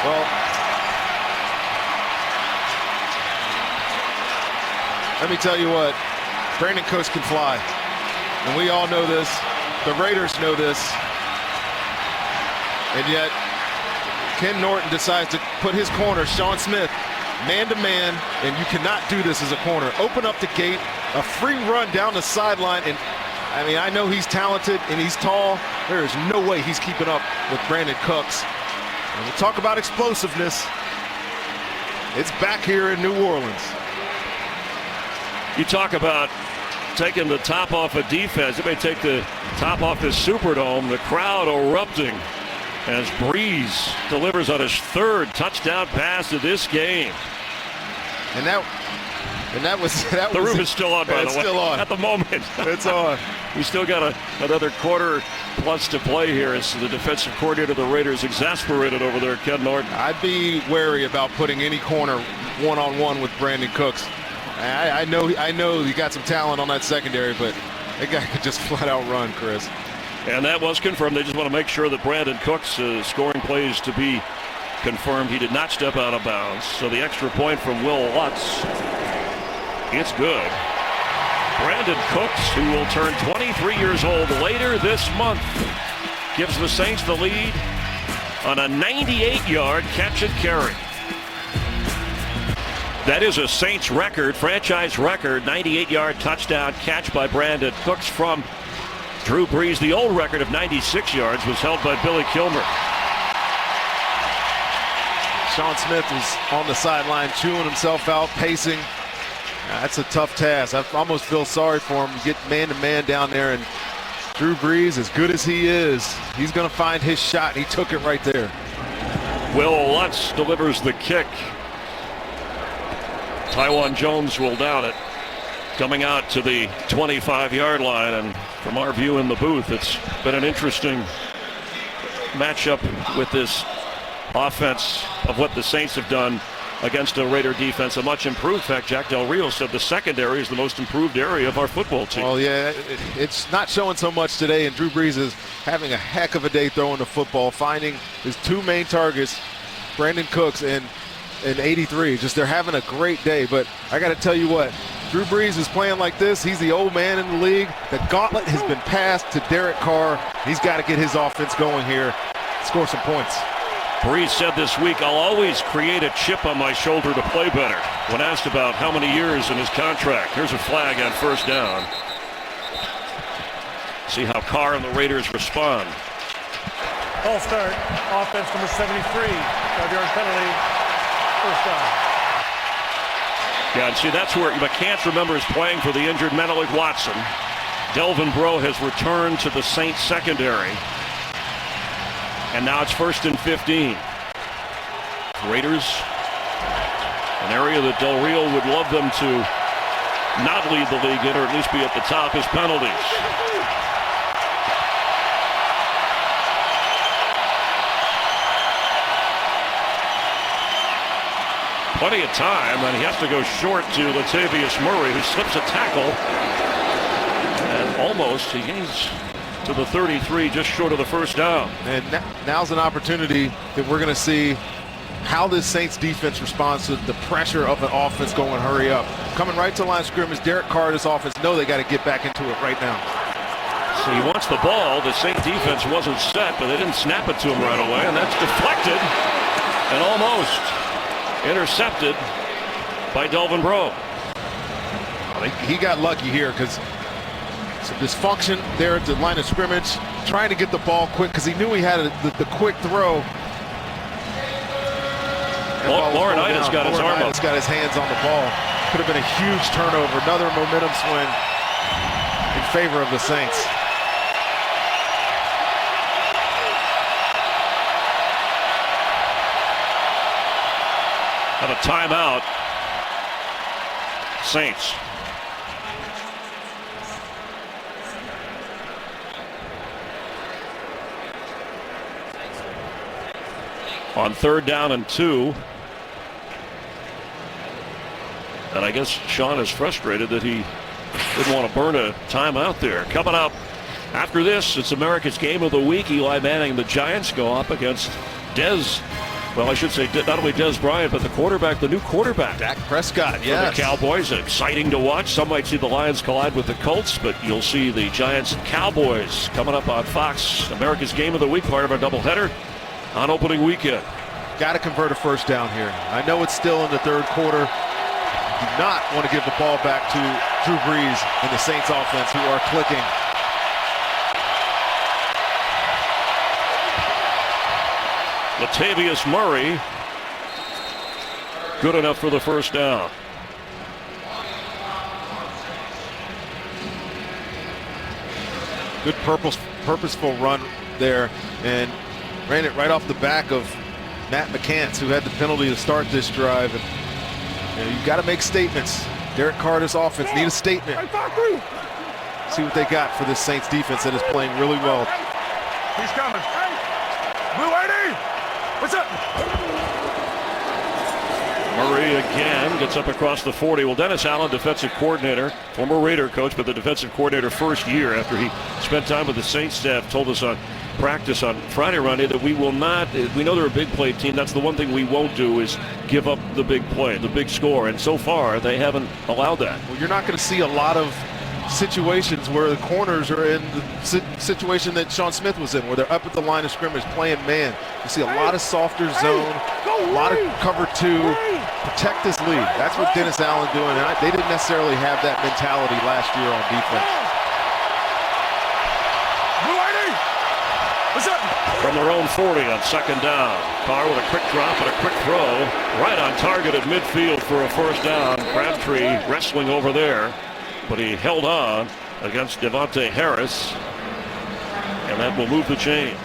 Well, let me tell you what, Brandon Cooks can fly. And we all know this. The Raiders know this. And yet, Ken Norton decides to put his corner, Sean Smith, man-to-man, and you cannot do this as a corner. Open up the gate, a free run down the sideline, and I mean, I know he's talented and he's tall. There is no way he's keeping up with Brandon Cooks. And we talk about explosiveness. It's back here in New Orleans. You talk about taking the top off of defense. It may take the top off this Superdome. The crowd erupting as Breeze delivers on his third touchdown pass of this game. And that was the roof is still on, by the way. It's still on. At the moment. It's on. We still got another quarter plus to play here as the defensive coordinator of the Raiders exasperated over there, Ken Norton. I'd be wary about putting any corner one-on-one with Brandon Cooks. I know you got some talent on that secondary, but that guy could just flat out run, Chris. And that was confirmed. They just want to make sure that Brandon Cooks' scoring plays to be confirmed. He did not step out of bounds. So the extra point from Will Lutz. It's good. Brandon Cooks, who will turn 23 years old later this month, gives the Saints the lead on a 98-yard catch and carry. That is a Saints record, franchise record, 98-yard touchdown catch by Brandon Cooks from Drew Brees. The old record of 96 yards was held by Billy Kilmer. Sean Smith was on the sideline chewing himself out, pacing. That's a tough task. I almost feel sorry for him. You get man-to-man down there, and Drew Brees, as good as he is, he's going to find his shot, and he took it right there. Will Lutz delivers the kick. Tywan Jones will down it. Coming out to the 25-yard line, and from our view in the booth, it's been an interesting matchup with this offense of what the Saints have done against a Raider defense, a much improved. In fact, Jack Del Rio said the secondary is the most improved area of our football team. Well, yeah, it's not showing so much today, and Drew Brees is having a heck of a day throwing the football, finding his two main targets, Brandon Cooks and 83. Just they're having a great day, but I got to tell you what, Drew Brees is playing like this. He's the old man in the league. The gauntlet has been passed to Derek Carr. He's got to get his offense going here, score some points. Brees said this week, "I'll always create a chip on my shoulder to play better." When asked about how many years in his contract, here's a flag on first down. See how Carr and the Raiders respond. All start, offense number 73, 5-yard penalty, first down. Yeah, and see, that's where McCants remembers playing for the injured Menelik Watson. Delvin Breaux has returned to the Saints secondary. And now it's 1st and 15. Raiders, an area that Del Rio would love them to not lead the league in, or at least be at the top, is penalties. Plenty of time, and he has to go short to Latavius Murray, who slips a tackle. And almost, he gains to the 33, just short of the first down. And now's an opportunity that we're going to see how this Saints defense responds to the pressure of an offense going hurry up. Coming right to the line of scrimmage, Derek Carr, this offense know they got to get back into it right now. So he wants the ball. The Saints defense wasn't set, but they didn't snap it to him right away, and that's deflected and almost intercepted by Delvin Breaux. He got lucky here because some dysfunction there at the line of scrimmage, trying to get the ball quick because he knew he had the quick throw. Laurinaitis got his arm up. Got his hands on the ball. Could have been a huge turnover. Another momentum swing in favor of the Saints. Have a timeout. Saints. On 3rd down and 2. And I guess Sean is frustrated that he didn't want to burn a timeout there. Coming up after this, it's America's Game of the Week. Eli Manning and the Giants go up against not only Dez Bryant, but the new quarterback. Dak Prescott, yes. For the Cowboys, exciting to watch. Some might see the Lions collide with the Colts, but you'll see the Giants and Cowboys coming up on Fox. America's Game of the Week, part of our doubleheader on opening weekend. Got to convert a first down here. I know it's still in the 3rd quarter. Do not want to give the ball back to Drew Brees and the Saints offense, who are clicking. Latavius Murray, good enough for the first down. Good purposeful run there, and ran it right off the back of Matt McCants, who had the penalty to start this drive. And you've got to make statements. Derek Carr, this offense need a statement. See what they got for this Saints defense that is playing really well. He's coming. Blue 80! What's up? Murray again gets up across the 40. Well, Dennis Allen, defensive coordinator, former Raider coach, but the defensive coordinator first year after he spent time with the Saints staff, told us on practice on Friday, Ronnie, that we will not, we know they're a big play team. That's the one thing we won't do is give up the big play, the big score. And so far, they haven't allowed that. Well, you're not going to see a lot of situations where the corners are in the situation that Sean Smith was in, where they're up at the line of scrimmage playing man. You see a lot of softer zone, a lot of cover two, protect this lead. That's what Dennis Allen doing. And they didn't necessarily have that mentality last year on defense. What's up? From their own 40 on second down. Carr with a quick drop and a quick throw. Right on target at midfield for a first down. Crabtree wrestling over there, but he held on against Devontae Harris, and that will move the chains.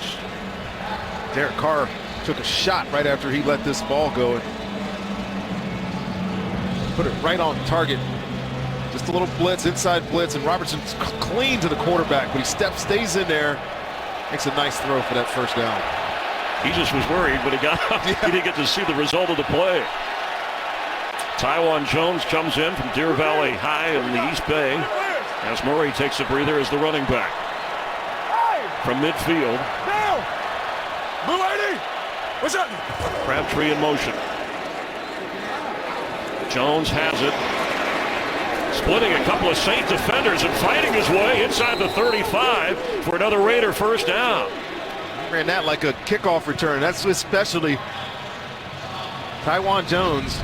Derek Carr took a shot right after he let this ball go and put it right on target. Just a little blitz, inside blitz, and Robertson's clean to the quarterback, but he stays in there. Makes a nice throw for that first down. He just was worried, but he didn't get to see the result of the play. Taiwan Jones comes in from Deer Valley High in the East Bay as Murray takes a breather as the running back. From midfield. Blue 80! What's up? Crabtree in motion. Jones has it. Splitting a couple of Saint defenders and fighting his way inside the 35 for another Raider first down. He ran that like a kickoff return. That's his specialty. Taiwan Jones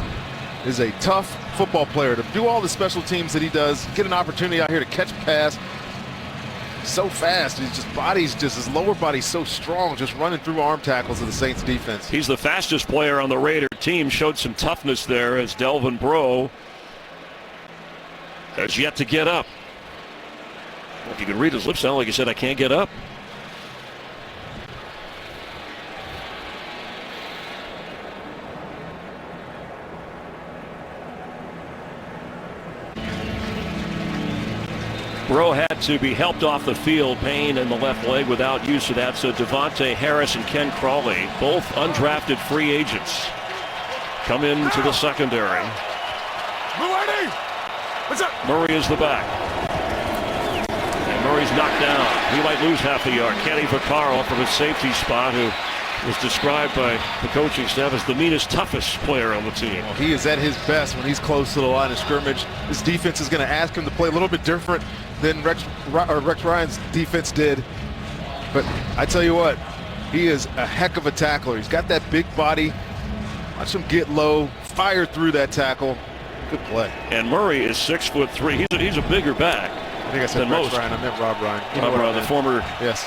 is a tough football player. To do all the special teams that he does, get an opportunity out here to catch a pass. So fast. His lower body's so strong, just running through arm tackles of the Saints defense. He's the fastest player on the Raider team. Showed some toughness there as Delvin Breaux has yet to get up. If you can read his lips, sound like he said, "I can't get up." Breaux had to be helped off the field, pain in the left leg without use of that. So Devontae Harris and Ken Crawley, both undrafted free agents, come into the secondary. What's up? Murray is the back. And Murray's knocked down. He might lose half a yard. Kenny Vaccaro from his safety spot, who was described by the coaching staff as the meanest, toughest player on the team. Well, he is at his best when he's close to the line of scrimmage. This defense is going to ask him to play a little bit different than Rex Ryan's defense did. But I tell you what, he is a heck of a tackler. He's got that big body. Watch him get low, fire through that tackle. Good play. And Murray is 6'3". He's a bigger back. I think I said Rex Ryan. I meant Rob Ryan. Rob Ryan, the former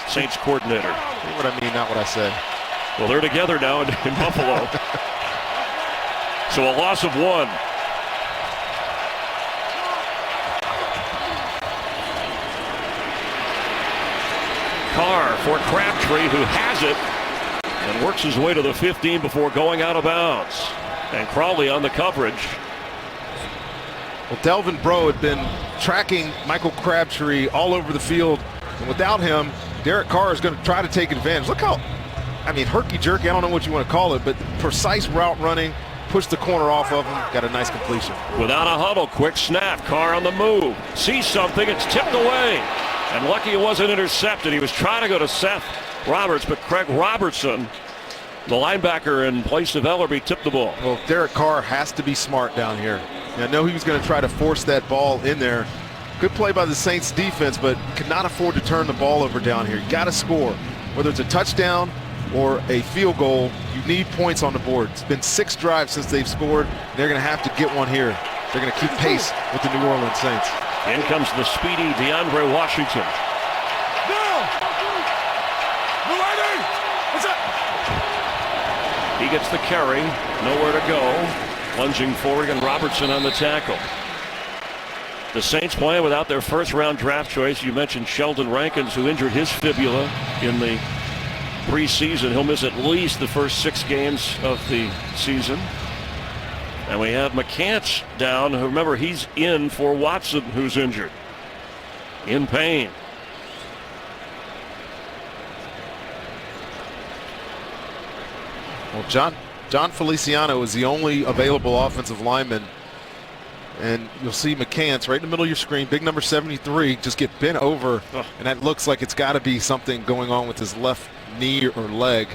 Saints coordinator. You know what I mean, not what I said. Well, they're together now in Buffalo. So a loss of 1. Carr for Crabtree, who has it and works his way to the 15 before going out of bounds. And Crawley on the coverage. Well, Delvin Breaux had been tracking Michael Crabtree all over the field. And without him, Derek Carr is going to try to take advantage. Look how, herky-jerky, I don't know what you want to call it, but precise route running, pushed the corner off of him, got a nice completion. Without a huddle, quick snap, Carr on the move. Sees something, it's tipped away. And lucky it wasn't intercepted. He was trying to go to Seth Roberts, but Craig Robertson, the linebacker in place of Ellerby, tipped the ball. Well, Derek Carr has to be smart down here. I know he was going to try to force that ball in there. Good play by the Saints defense, but could not afford to turn the ball over down here. You got to score. Whether it's a touchdown or a field goal, you need points on the board. It's been 6 drives since they've scored. They're going to have to get one here. They're going to keep pace with the New Orleans Saints. In comes the speedy DeAndre Washington. He gets the carry, nowhere to go. Lunging forward, and Robertson on the tackle. The Saints playing without their first-round draft choice. You mentioned Sheldon Rankins, who injured his fibula in the preseason. He'll miss at least the first 6 games of the season. And we have McCants down. Remember, he's in for Watson, who's injured. In pain. Well, John Feliciano is the only available offensive lineman. And you'll see McCants right in the middle of your screen, big number 73, just get bent over. And that looks like it's got to be something going on with his left knee or leg.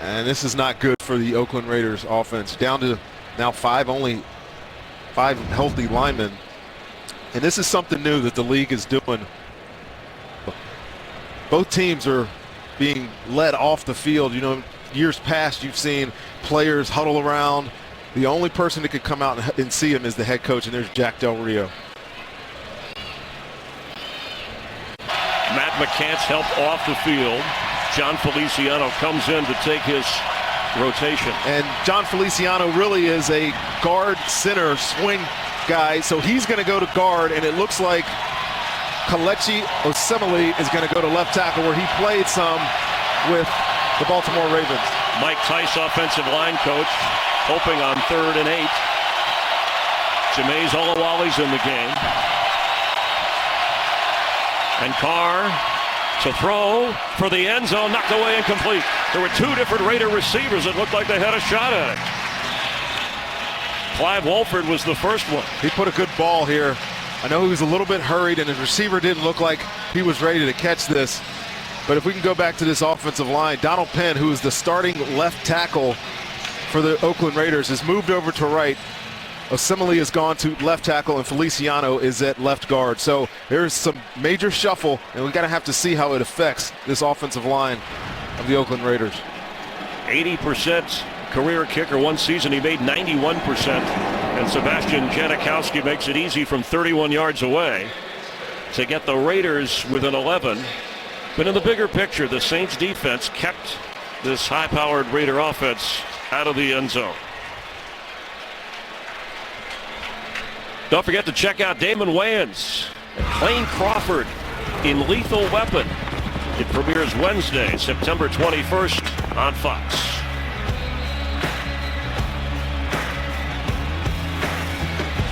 And this is not good for the Oakland Raiders offense. Down to now only 5 healthy linemen. And this is something new that the league is doing. Both teams are being led off the field. You know, years past you've seen players huddle around. The only person that could come out and see him is the head coach, and there's Jack Del Rio. Matt McCants helped off the field. John Feliciano comes in to take his rotation. And John Feliciano really is a guard center swing guy, so he's going to go to guard, and it looks like Kelechi Osemele is going to go to left tackle, where he played some with the Baltimore Ravens. Mike Tice, offensive line coach, hoping on 3rd and 8. Jameis Olawale's in the game. And Carr to throw for the end zone, knocked away incomplete. There were 2 different Raider receivers that looked like they had a shot at it. Clive Wolford was the first one. He put a good ball here. I know he was a little bit hurried, and his receiver didn't look like he was ready to catch this. But if we can go back to this offensive line, Donald Penn, who is the starting left tackle for the Oakland Raiders, has moved over to right. Osemele has gone to left tackle, and Feliciano is at left guard. So there's some major shuffle, and we're going to have to see how it affects this offensive line of the Oakland Raiders. 80% career kicker. One season he made 91%. And Sebastian Janikowski makes it easy from 31 yards away to get the Raiders within 11. But in the bigger picture, the Saints defense kept this high-powered Raider offense out of the end zone. Don't forget to check out Damon Wayans and Clayne Crawford in Lethal Weapon. It premieres Wednesday, September 21st on Fox.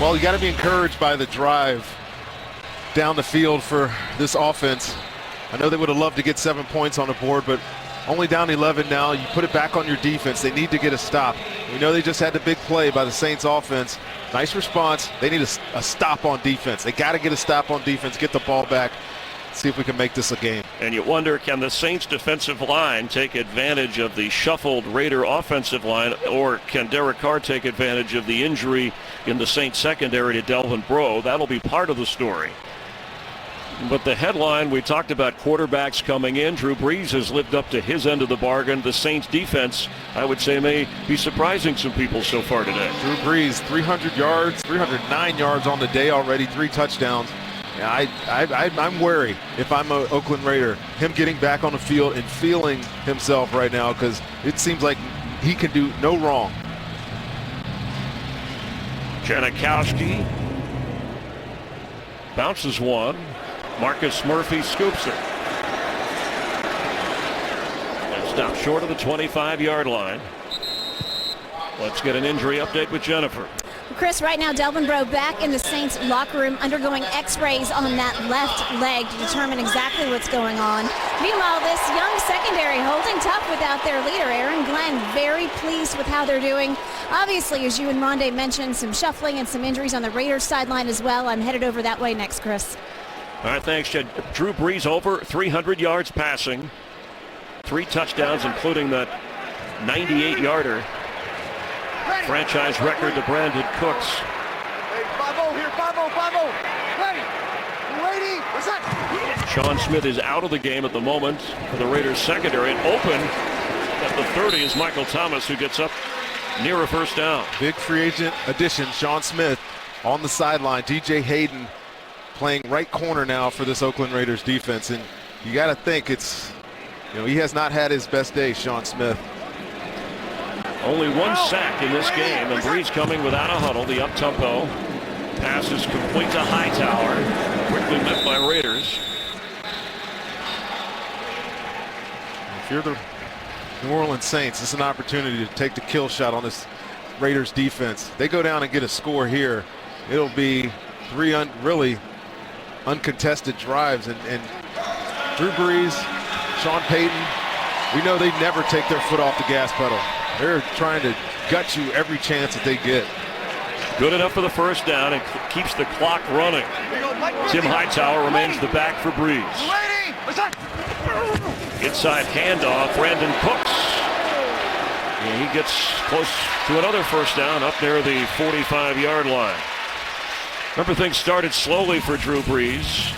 Well, you got to be encouraged by the drive down the field for this offense. I know they would have loved to get 7 points on the board, but only down 11 now. You put it back on your defense. They need to get a stop. We know they just had the big play by the Saints offense. Nice response. They need a stop on defense. They got to get a stop on defense, get the ball back, see if we can make this a game. And you wonder, can the Saints defensive line take advantage of the shuffled Raider offensive line, or can Derek Carr take advantage of the injury in the Saints secondary to Delvin Breaux? That'll be part of the story. But the headline, we talked about quarterbacks coming in. Drew Brees has lived up to his end of the bargain. The Saints defense, I would say, may be surprising some people so far today. Drew Brees, 300 yards, 309 yards on the day already, 3 touchdowns. Yeah, I'm wary if I'm an Oakland Raider, him getting back on the field and feeling himself right now, because it seems like he can do no wrong. Janikowski bounces one. Marcus Murphy scoops it. And stopped short of the 25-yard line. Let's get an injury update with Jennifer. Chris, right now Delvin Breaux back in the Saints locker room undergoing x-rays on that left leg to determine exactly what's going on. Meanwhile, this young secondary holding tough without their leader, Aaron Glenn. Very pleased with how they're doing. Obviously, as you and Rondé mentioned, some shuffling and some injuries on the Raiders sideline as well. I'm headed over that way next, Chris. All right, thanks, Jed. Drew Brees over 300 yards passing. 3 touchdowns, including that 98-yarder. Franchise record to Brandon Cooks. Hey, 5-0 here, 5-0, 5-0. Ready? Ready? What's that? Sean Smith is out of the game at the moment for the Raiders secondary. And open at the 30 is Michael Thomas, who gets up near a first down. Big free agent addition, Sean Smith on the sideline. DJ Hayden playing right corner now for this Oakland Raiders defense. And you got to think it's, he has not had his best day, Sean Smith. Only 1 sack in this game, and Brees coming without a huddle. The up-tempo pass pass is complete to Hightower. Quickly met by Raiders. If you're the New Orleans Saints, it's an opportunity to take the kill shot on this Raiders defense. They go down and get a score here. It'll be three really uncontested drives. And Drew Brees, Sean Payton, we know they never take their foot off the gas pedal. They're trying to gut you every chance that they get. Good enough for the first down and keeps the clock running. Tim Hightower remains the back for Brees. Inside handoff, Brandon Cooks. And he gets close to another first down up near the 45-yard line. Remember, things started slowly for Drew Brees.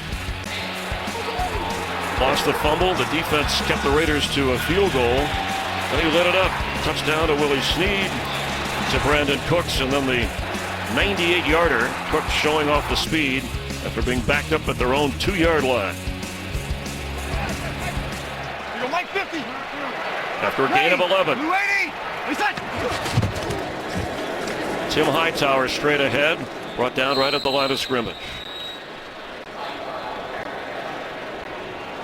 Lost the fumble. The defense kept the Raiders to a field goal. Then he lit it up. Touchdown to Willie Snead, to Brandon Cooks, and then the 98-yarder. Cooks showing off the speed after being backed up at their own 2-yard line. After a gain of 11. Tim Hightower straight ahead, brought down right at the line of scrimmage.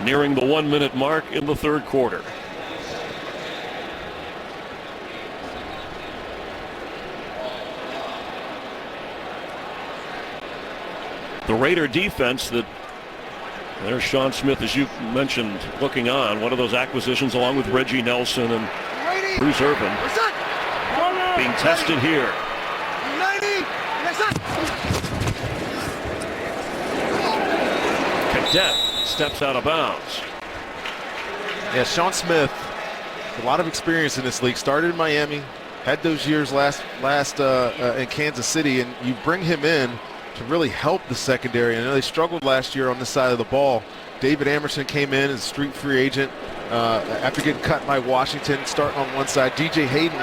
Nearing the 1-minute mark in the third quarter. The Raider defense that there's Sean Smith, as you mentioned, looking on. One of those acquisitions along with Reggie Nelson and Bruce Irvin being tested here. Cadet steps out of bounds. Yeah, Sean Smith, a lot of experience in this league. Started in Miami, had those years last in Kansas City, and you bring him in to really help the secondary. I know they struggled last year on this side of the ball. David Amerson came in as a street free agent after getting cut by Washington, starting on one side. DJ Hayden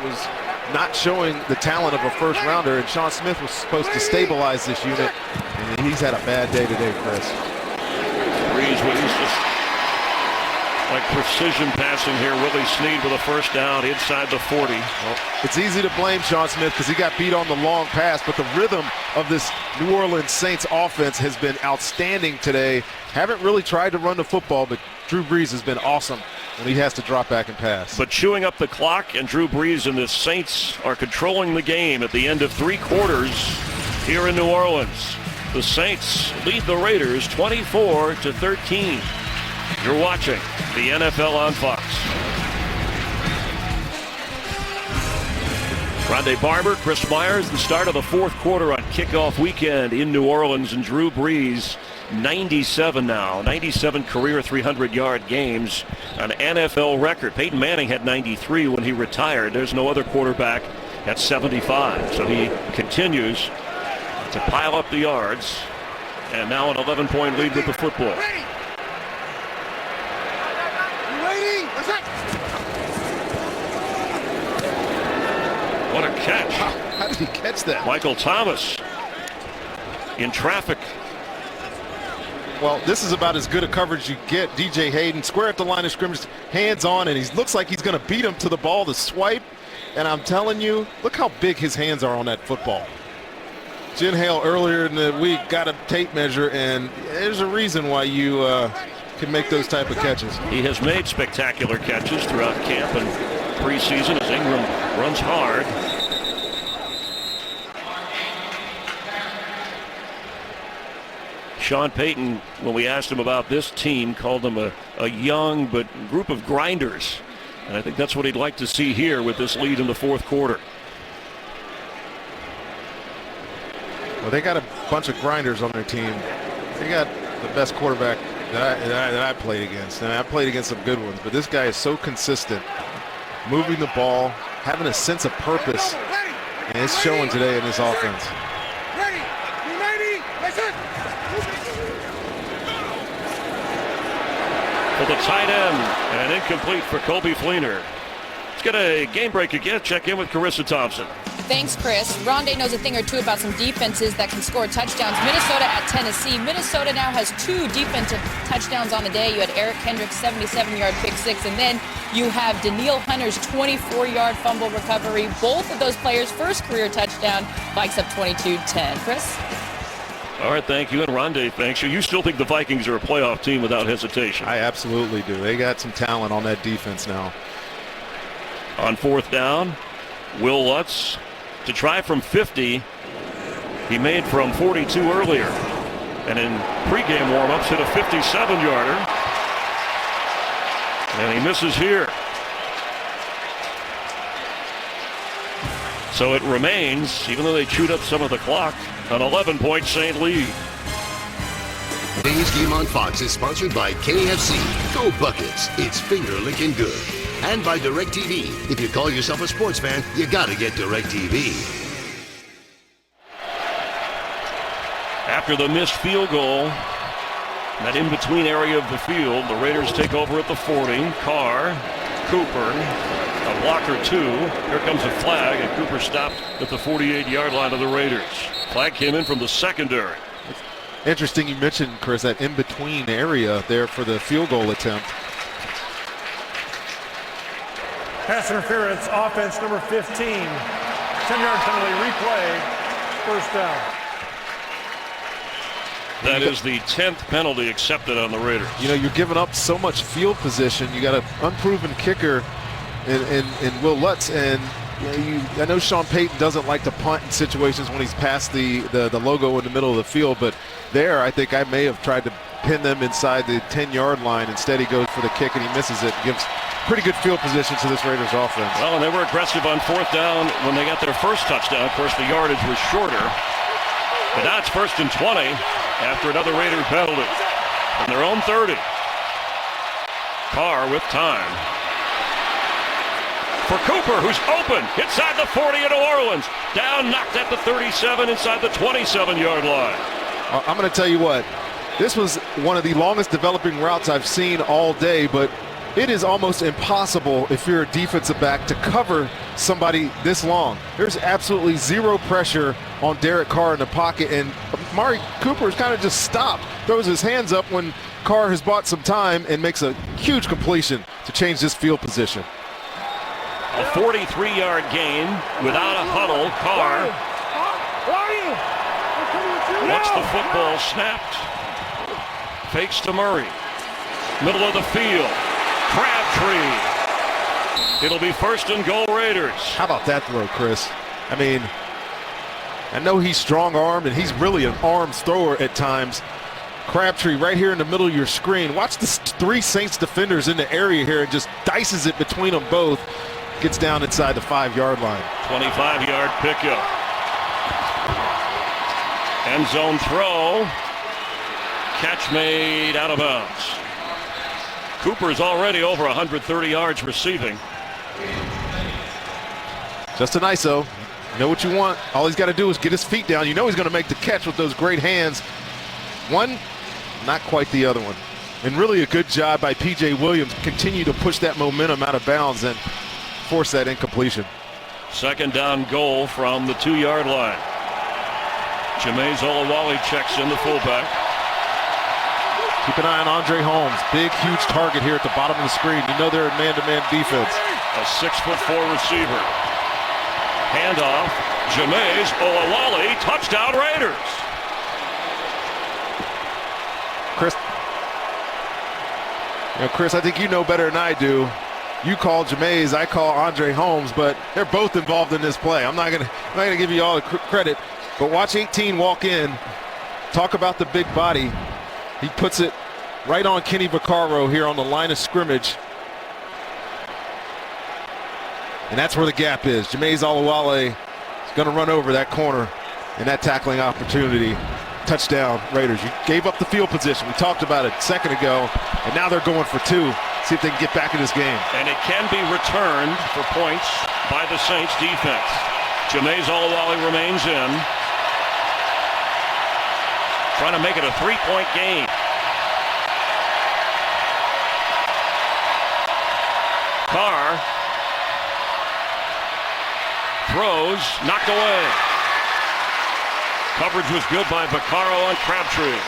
was not showing the talent of a first rounder, and Sean Smith was supposed to stabilize this unit, and he's had a bad day today, Chris. Brees was just like precision passing here. Willie Snead with a first down inside the 40. Well, it's easy to blame Sean Smith because he got beat on the long pass, but the rhythm of this New Orleans Saints offense has been outstanding today. Haven't really tried to run the football, but Drew Brees has been awesome when he has to drop back and pass. But chewing up the clock, and Drew Brees and the Saints are controlling the game at the end of 3 quarters here in New Orleans. The Saints lead the Raiders 24-13. You're watching the NFL on Fox. Rondé Barber, Chris Myers, the start of the fourth quarter on kickoff weekend in New Orleans, and Drew Brees, 97 now. 97 career 300-yard games, an NFL record. Peyton Manning had 93 when he retired. There's no other quarterback at 75. So he continues to pile up the yards, and now an 11-point lead with the football. What a catch. How did he catch that? Michael Thomas in traffic. Well, this is about as good a coverage you get. DJ Hayden square at the line of scrimmage, hands on, and he looks like he's going to beat him to the ball to swipe. And I'm telling you, look how big his hands are on that football. Jen Hale earlier in the week got a tape measure, and there's a reason why you can make those type of catches. He has made spectacular catches throughout camp and preseason as Ingram runs hard. Sean Payton, when we asked him about this team, called them a young but group of grinders. And I think that's what he'd like to see here with this lead in the fourth quarter. Well, they got a bunch of grinders on their team. They got the best quarterback that I played against. And I played against some good ones, but this guy is so consistent, moving the ball, having a sense of purpose, and it's showing today in this offense. For the tight end, and incomplete for Coby Fleener. Let's get a game break again. Check in with Carissa Thompson. Thanks, Chris. Rondé knows a thing or two about some defenses that can score touchdowns. Minnesota at Tennessee. Minnesota now has 2 defensive touchdowns on the day. You had Eric Kendricks' 77-yard pick six, and then you have Danielle Hunter's 24-yard fumble recovery. Both of those players' first career touchdown. Vikes up 22-10. Chris? All right, thank you. And Rondé, thanks you. You still think the Vikings are a playoff team without hesitation? I absolutely do. They got some talent on that defense now. On 4th down, Will Lutz to try from 50. He made from 42 earlier. And in pregame warm-ups hit a 57-yarder. And he misses here. So it remains, even though they chewed up some of the clock, an 11-point St. lead. Today's game on Fox is sponsored by KFC. Go Buckets. It's finger-licking good. And by DirecTV. If you call yourself a sports fan, you gotta get DirecTV. After the missed field goal, that in-between area of the field, the Raiders take over at the 40. Carr, Cooper, a blocker 2. Here comes a flag, and Cooper stopped at the 48-yard line of the Raiders. Flag came in from the secondary. Interesting you mentioned, Chris, that in-between area there for the field goal attempt. Pass interference, offense number 15. 10-yard penalty, replay, first down. That is the 10th penalty accepted on the Raiders. You know, you're giving up so much field position. You got an unproven kicker in Will Lutz, and I know Sean Payton doesn't like to punt in situations when he's past the logo in the middle of the field, but there I think I may have tried to pin them inside the 10-yard line. Instead he goes for the kick and he misses it. Gives pretty good field position to this Raiders offense. Well, and they were aggressive on 4th down when they got their first touchdown. Of course, the yardage was shorter. But now it's 1st and 20 after another Raider penalty. From their own 30. Carr with time. For Cooper, who's open inside the 40 of New Orleans. Down, knocked at the 37 inside the 27-yard line. I'm going to tell you what. This was one of the longest developing routes I've seen all day, but it is almost impossible if you're a defensive back to cover somebody this long. There's absolutely zero pressure on Derek Carr in the pocket, and Amari Cooper is kind of just stopped, throws his hands up when Carr has bought some time and makes a huge completion to change this field position. A 43-yard gain without a huddle. Carr wants the football snapped. Fakes to Murray. Middle of the field. Crabtree. It'll be 1st and goal Raiders. How about that throw, Chris? I mean, I know he's strong-armed, and he's really an arms thrower at times. Crabtree right here in the middle of your screen. Watch the 3 Saints defenders in the area here and just dices it between them both. Gets down inside the 5-yard line. 25-yard pickup. End zone throw. Catch made out of bounds. Cooper's already over 130 yards receiving. Just an ISO. You know what you want. All he's got to do is get his feet down. You know he's going to make the catch with those great hands. One, not quite the other one. And really a good job by P.J. Williams. Continue to push that momentum out of bounds and force that incompletion. 2nd down goal from the 2-yard line. Jameis Olawale checks in, the fullback. Keep an eye on Andre Holmes. Big, huge target here at the bottom of the screen. You know they're in man-to-man defense. A 6'4" receiver. Handoff. Jameis Olawale, touchdown Raiders. Chris, I think you know better than I do. You call Jameis, I call Andre Holmes, but they're both involved in this play. I'm not gonna give you all the credit, but watch 18 walk in. Talk about the big body. He puts it right on Kenny Vaccaro here on the line of scrimmage. And that's where the gap is. Jameis Olawale is going to run over that corner and that tackling opportunity. Touchdown, Raiders. You gave up the field position. We talked about it a second ago, and now they're going for 2. See if they can get back in this game. And it can be returned for points by the Saints defense. Jameis Olawale remains in. Trying to make it a 3-point game. Carr throws, knocked away. Coverage was good by Vaccaro on Crabtree.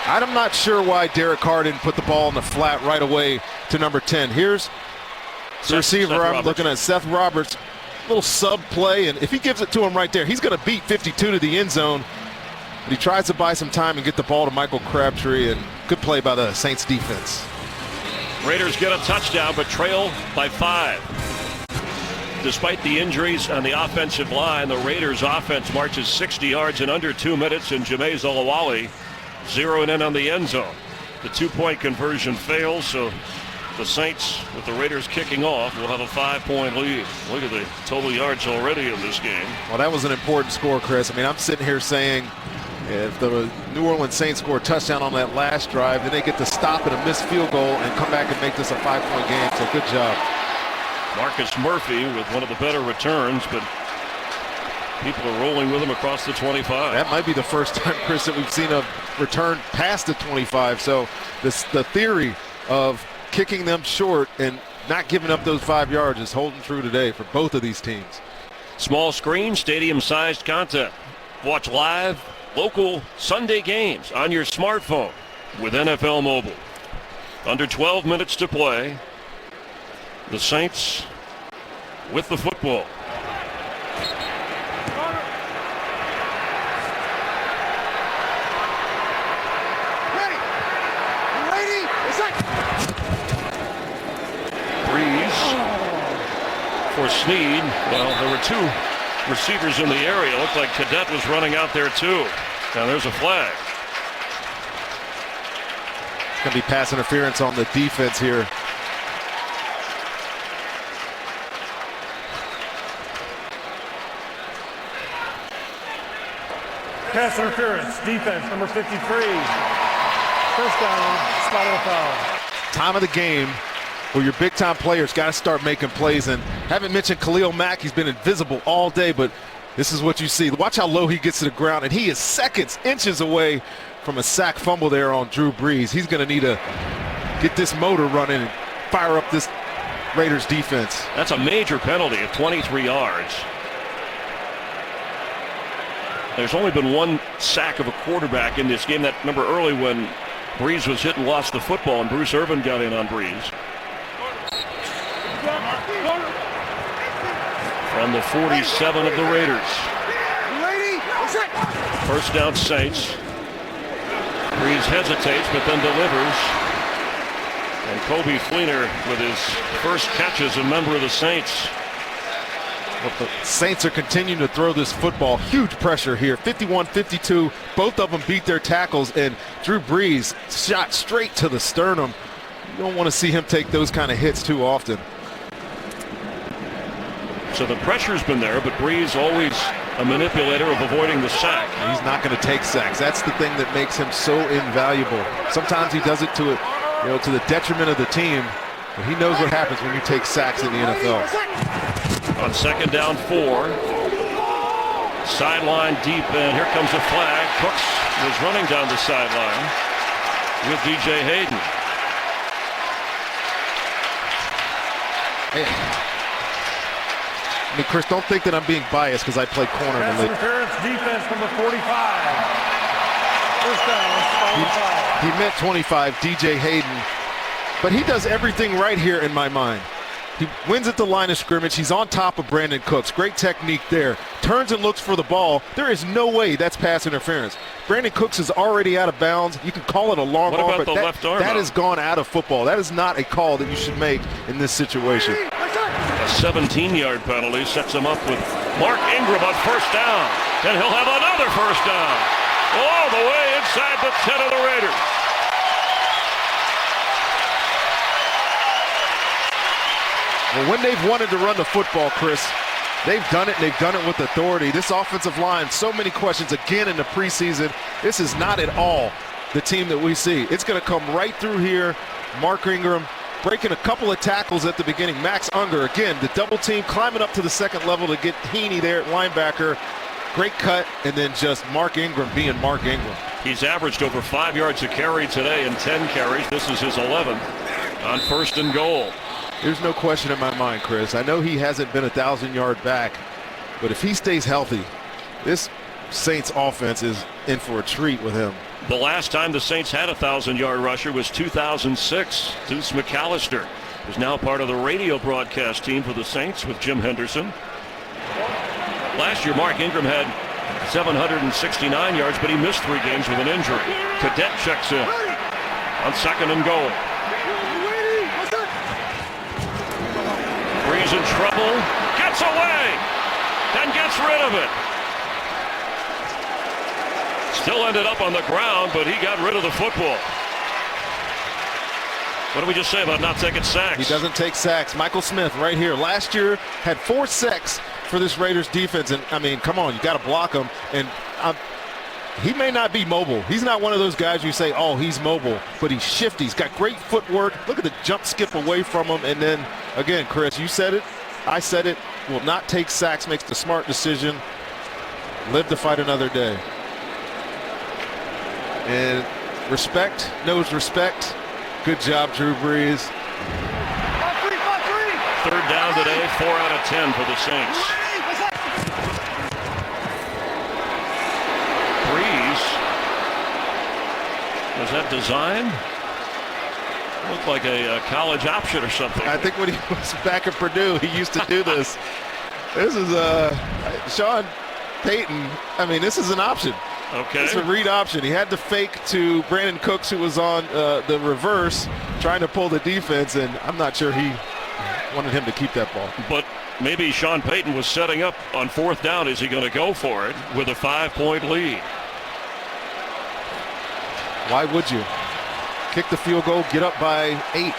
I'm not sure why Derek Carr didn't put the ball in the flat right away to number 10. Here's the receiver. I'm looking at Seth Roberts. Little sub play, and if he gives it to him right there, he's going to beat 52 to the end zone. But he tries to buy some time and get the ball to Michael Crabtree, and good play by the Saints defense. Raiders get a touchdown, but trail by 5. Despite the injuries on the offensive line, the Raiders offense marches 60 yards in under 2 minutes, and Jamize Olawale zeroing in on the end zone. The 2-point conversion fails, so the Saints, with the Raiders kicking off, will have a 5-point lead. Look at the total yards already in this game. Well, that was an important score, Chris. I mean, I'm sitting here saying if the New Orleans Saints score a touchdown on that last drive, then they get to stop at a missed field goal and come back and make this a 5-point game. So good job. Marcus Murphy with one of the better returns, but people are rolling with him across the 25. That might be the first time, Chris, that we've seen a return past the 25. So the theory of kicking them short and not giving up those 5 yards is holding true today for both of these teams. Small screen, stadium-sized content. Watch live, local Sunday games on your smartphone with NFL Mobile. Under 12 minutes to play. The Saints with the football. For Snead. Well, there were 2 receivers in the area. Looked like Cadet was running out there too. Now there's a flag. It's going to be pass interference on the defense here. Pass interference, defense, number 53. First down, spot of the foul. Time of the game where your big-time players got to start making plays. And haven't mentioned Khalil Mack. He's been invisible all day, but this is what you see. Watch how low he gets to the ground, and he is seconds, inches away from a sack fumble there on Drew Brees. He's going to need to get this motor running and fire up this Raiders defense. That's a major penalty of 23 yards. There's only been 1 sack of a quarterback in this game. That, remember early when Brees was hit and lost the football, and Bruce Irvin got in on Brees. From the 47 of the Raiders. First down Saints. Brees hesitates but then delivers. And Kobe Fleener with his first catch as a member of the Saints. Well, the Saints are continuing to throw this football. Huge pressure here. 51-52. Both of them beat their tackles, and Drew Brees shot straight to the sternum. You don't want to see him take those kind of hits too often. So the pressure's been there, but Brees always a manipulator of avoiding the sack. He's not going to take sacks. That's the thing that makes him so invaluable. Sometimes he does it to the detriment of the team, but he knows what happens when you take sacks in the NFL. On second down 4. Sideline deep, and here comes a flag. Cooks was running down the sideline with DJ Hayden. Hey. I mean, Chris, don't think that I'm being biased because I played corner in the league. Interference, defense, number 45. First down, he meant 25, DJ Hayden. But he does everything right here in my mind. He wins at the line of scrimmage. He's on top of Brandon Cooks. Great technique there. Turns and looks for the ball. There is no way that's pass interference. Brandon Cooks is already out of bounds. You can call it a long arm, but that has gone out of football. That is not a call that you should make in this situation. A 17-yard penalty sets him up with Mark Ingram on first down. And he'll have another first down. All the way inside the 10 of the Raiders. Well, when they've wanted to run the football, Chris, they've done it, and they've done it with authority. This offensive line, so many questions again in the preseason. This is not at all the team that we see. It's going to come right through here. Mark Ingram breaking a couple of tackles at the beginning. Max Unger, again, the double team, climbing up to the second level to get Heaney there at linebacker. Great cut, and then just Mark Ingram being Mark Ingram. He's averaged over 5 yards a carry today and 10 carries. This is his 11th on first and goal. There's no question in my mind, Chris. I know he hasn't been 1,000-yard back, but if he stays healthy, this Saints offense is in for a treat with him. The last time the Saints had a 1,000-yard rusher was 2006. Deuce McAllister, who's now part of the radio broadcast team for the Saints with Jim Henderson. Last year, Mark Ingram had 769 yards, but he missed 3 games with an injury. Cadet checks in on 2nd and goal. Breeze in trouble, gets away, and gets rid of it. Still ended up on the ground, but he got rid of the football. What did we just say about not taking sacks? He doesn't take sacks. Michael Smith right here. Last year had 4 sacks for this Raiders defense. And, I mean, come on, you got to block him. And he may not be mobile. He's not one of those guys you say, oh, he's mobile. But he's shifty. He's got great footwork. Look at the jump skip away from him. And then, again, Chris, you said it. I said it. Will not take sacks. Makes the smart decision. Live to fight another day. And respect knows respect. Good job, Drew Brees. 3rd down today, 4 out of 10 for the Saints. Brees, was that designed? Looked like a college option or something. I think when he was back at Purdue, he used to do this. This is Sean Payton. I mean, this is an option. Okay. It's a read option. He had to fake to Brandon Cooks, who was on the reverse, trying to pull the defense, and I'm not sure he wanted him to keep that ball. But maybe Sean Payton was setting up on 4th down. Is he going to go for it with a 5-point lead? Why would you? Kick the field goal, get up by 8.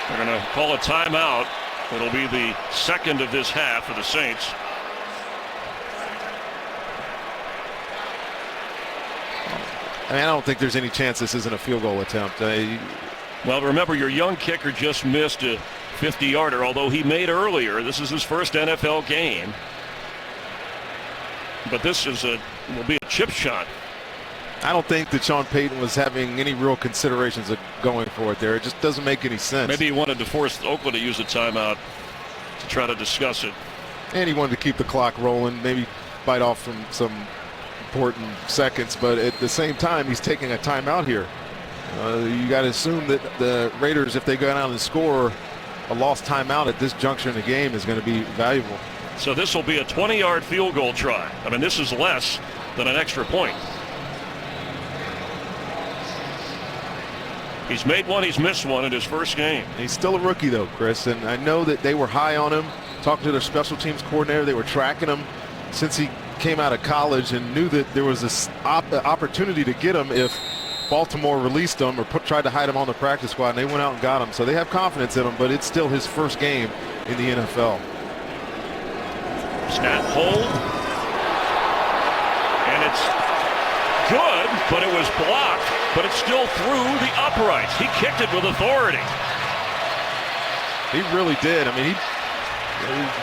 They're going to call a timeout. It'll be the 2nd of this half for the Saints. I mean, I don't think there's any chance this isn't a field goal attempt. Well, remember, your young kicker just missed a 50-yarder, although he made earlier. This is his first NFL game. But this is will be a chip shot. I don't think that Sean Payton was having any real considerations of going for it there. It just doesn't make any sense. Maybe he wanted to force Oakland to use a timeout to try to discuss it. And he wanted to keep the clock rolling, maybe bite off from some important seconds. But at the same time, he's taking a timeout here. You got to assume that the Raiders, if they go down and score, a lost timeout at this juncture in the game is going to be valuable. So this will be a 20-yard field goal try. I mean, this is less than an extra point. He's made one, he's missed one in his first game. He's still a rookie, though, Chris, and I know that they were high on him. Talking to their special teams coordinator, they were tracking him since he came out of college and knew that there was this opportunity to get him if Baltimore released him or tried to hide him on the practice squad, and they went out and got him. So they have confidence in him, but it's still his first game in the NFL. Snap, hold, and it's good, but it was blocked, but it's still through the uprights. He kicked it with authority. He really did. I mean,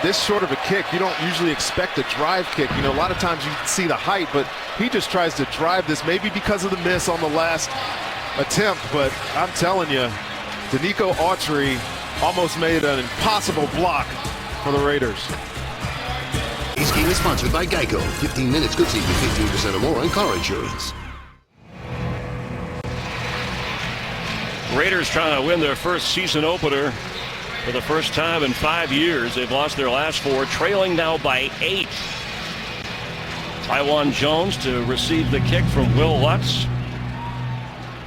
this short of a kick, you don't usually expect a drive kick. You know, a lot of times you see the height, but he just tries to drive this, maybe because of the miss on the last attempt. But I'm telling you, Denico Autry almost made an impossible block for the Raiders. This game is sponsored by Geico. 15 minutes could save you 15% or more on car insurance. Raiders trying to win their first season opener for the first time in 5 years. They've lost their last 4, trailing now by 8. Tywan Jones to receive the kick from Will Lutz,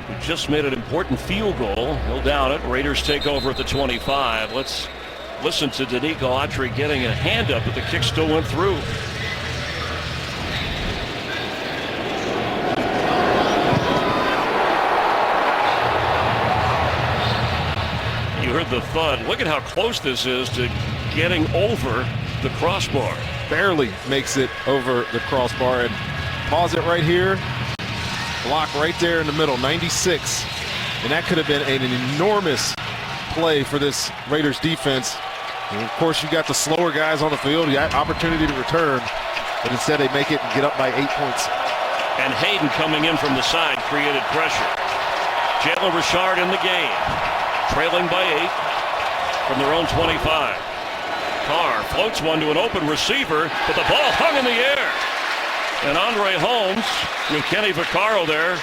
who just made an important field goal. He'll down it. Raiders take over at the 25. Let's listen to Denico Autry getting a hand up, but the kick still went through. You heard the thud. Look at how close this is to getting over the crossbar. Barely makes it over the crossbar. And pause it right here. Block right there in the middle, 96. And that could have been an enormous play for this Raiders defense. And of course, you got the slower guys on the field. You had opportunity to return, but instead they make it and get up by 8 points. And Hayden coming in from the side created pressure. Jalen Richard in the game. Trailing by 8 from their own 25. Carr floats one to an open receiver, but the ball hung in the air. And Andre Holmes with Kenny Vaccaro there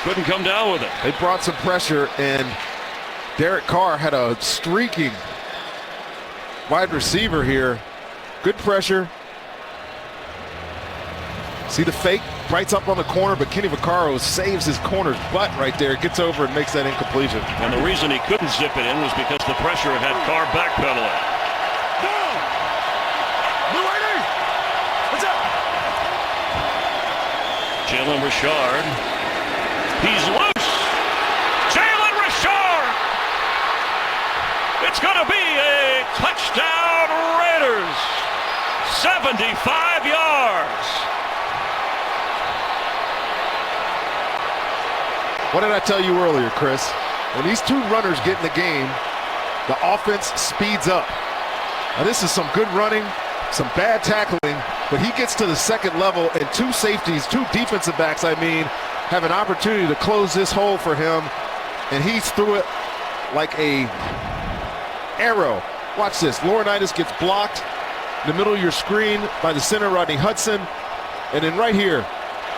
couldn't come down with it. They brought some pressure, and Derek Carr had a streaking wide receiver here. Good pressure. See the fake? Bites up on the corner, but Kenny Vaccaro saves his corner's butt right there. Gets over and makes that incompletion. And the reason he couldn't zip it in was because the pressure had Carr backpedaling. Jalen Richard. He's loose. Jalen Richard! It's going to be a touchdown, Raiders. 75 yards. What did I tell you earlier, Chris? When these two runners get in the game, the offense speeds up. Now, this is some good running, some bad tackling, but he gets to the second level, and two safeties, two defensive backs, have an opportunity to close this hole for him, and he's through it like a arrow. Watch this. Laurinaitis gets blocked in the middle of your screen by the center, Rodney Hudson, and then right here,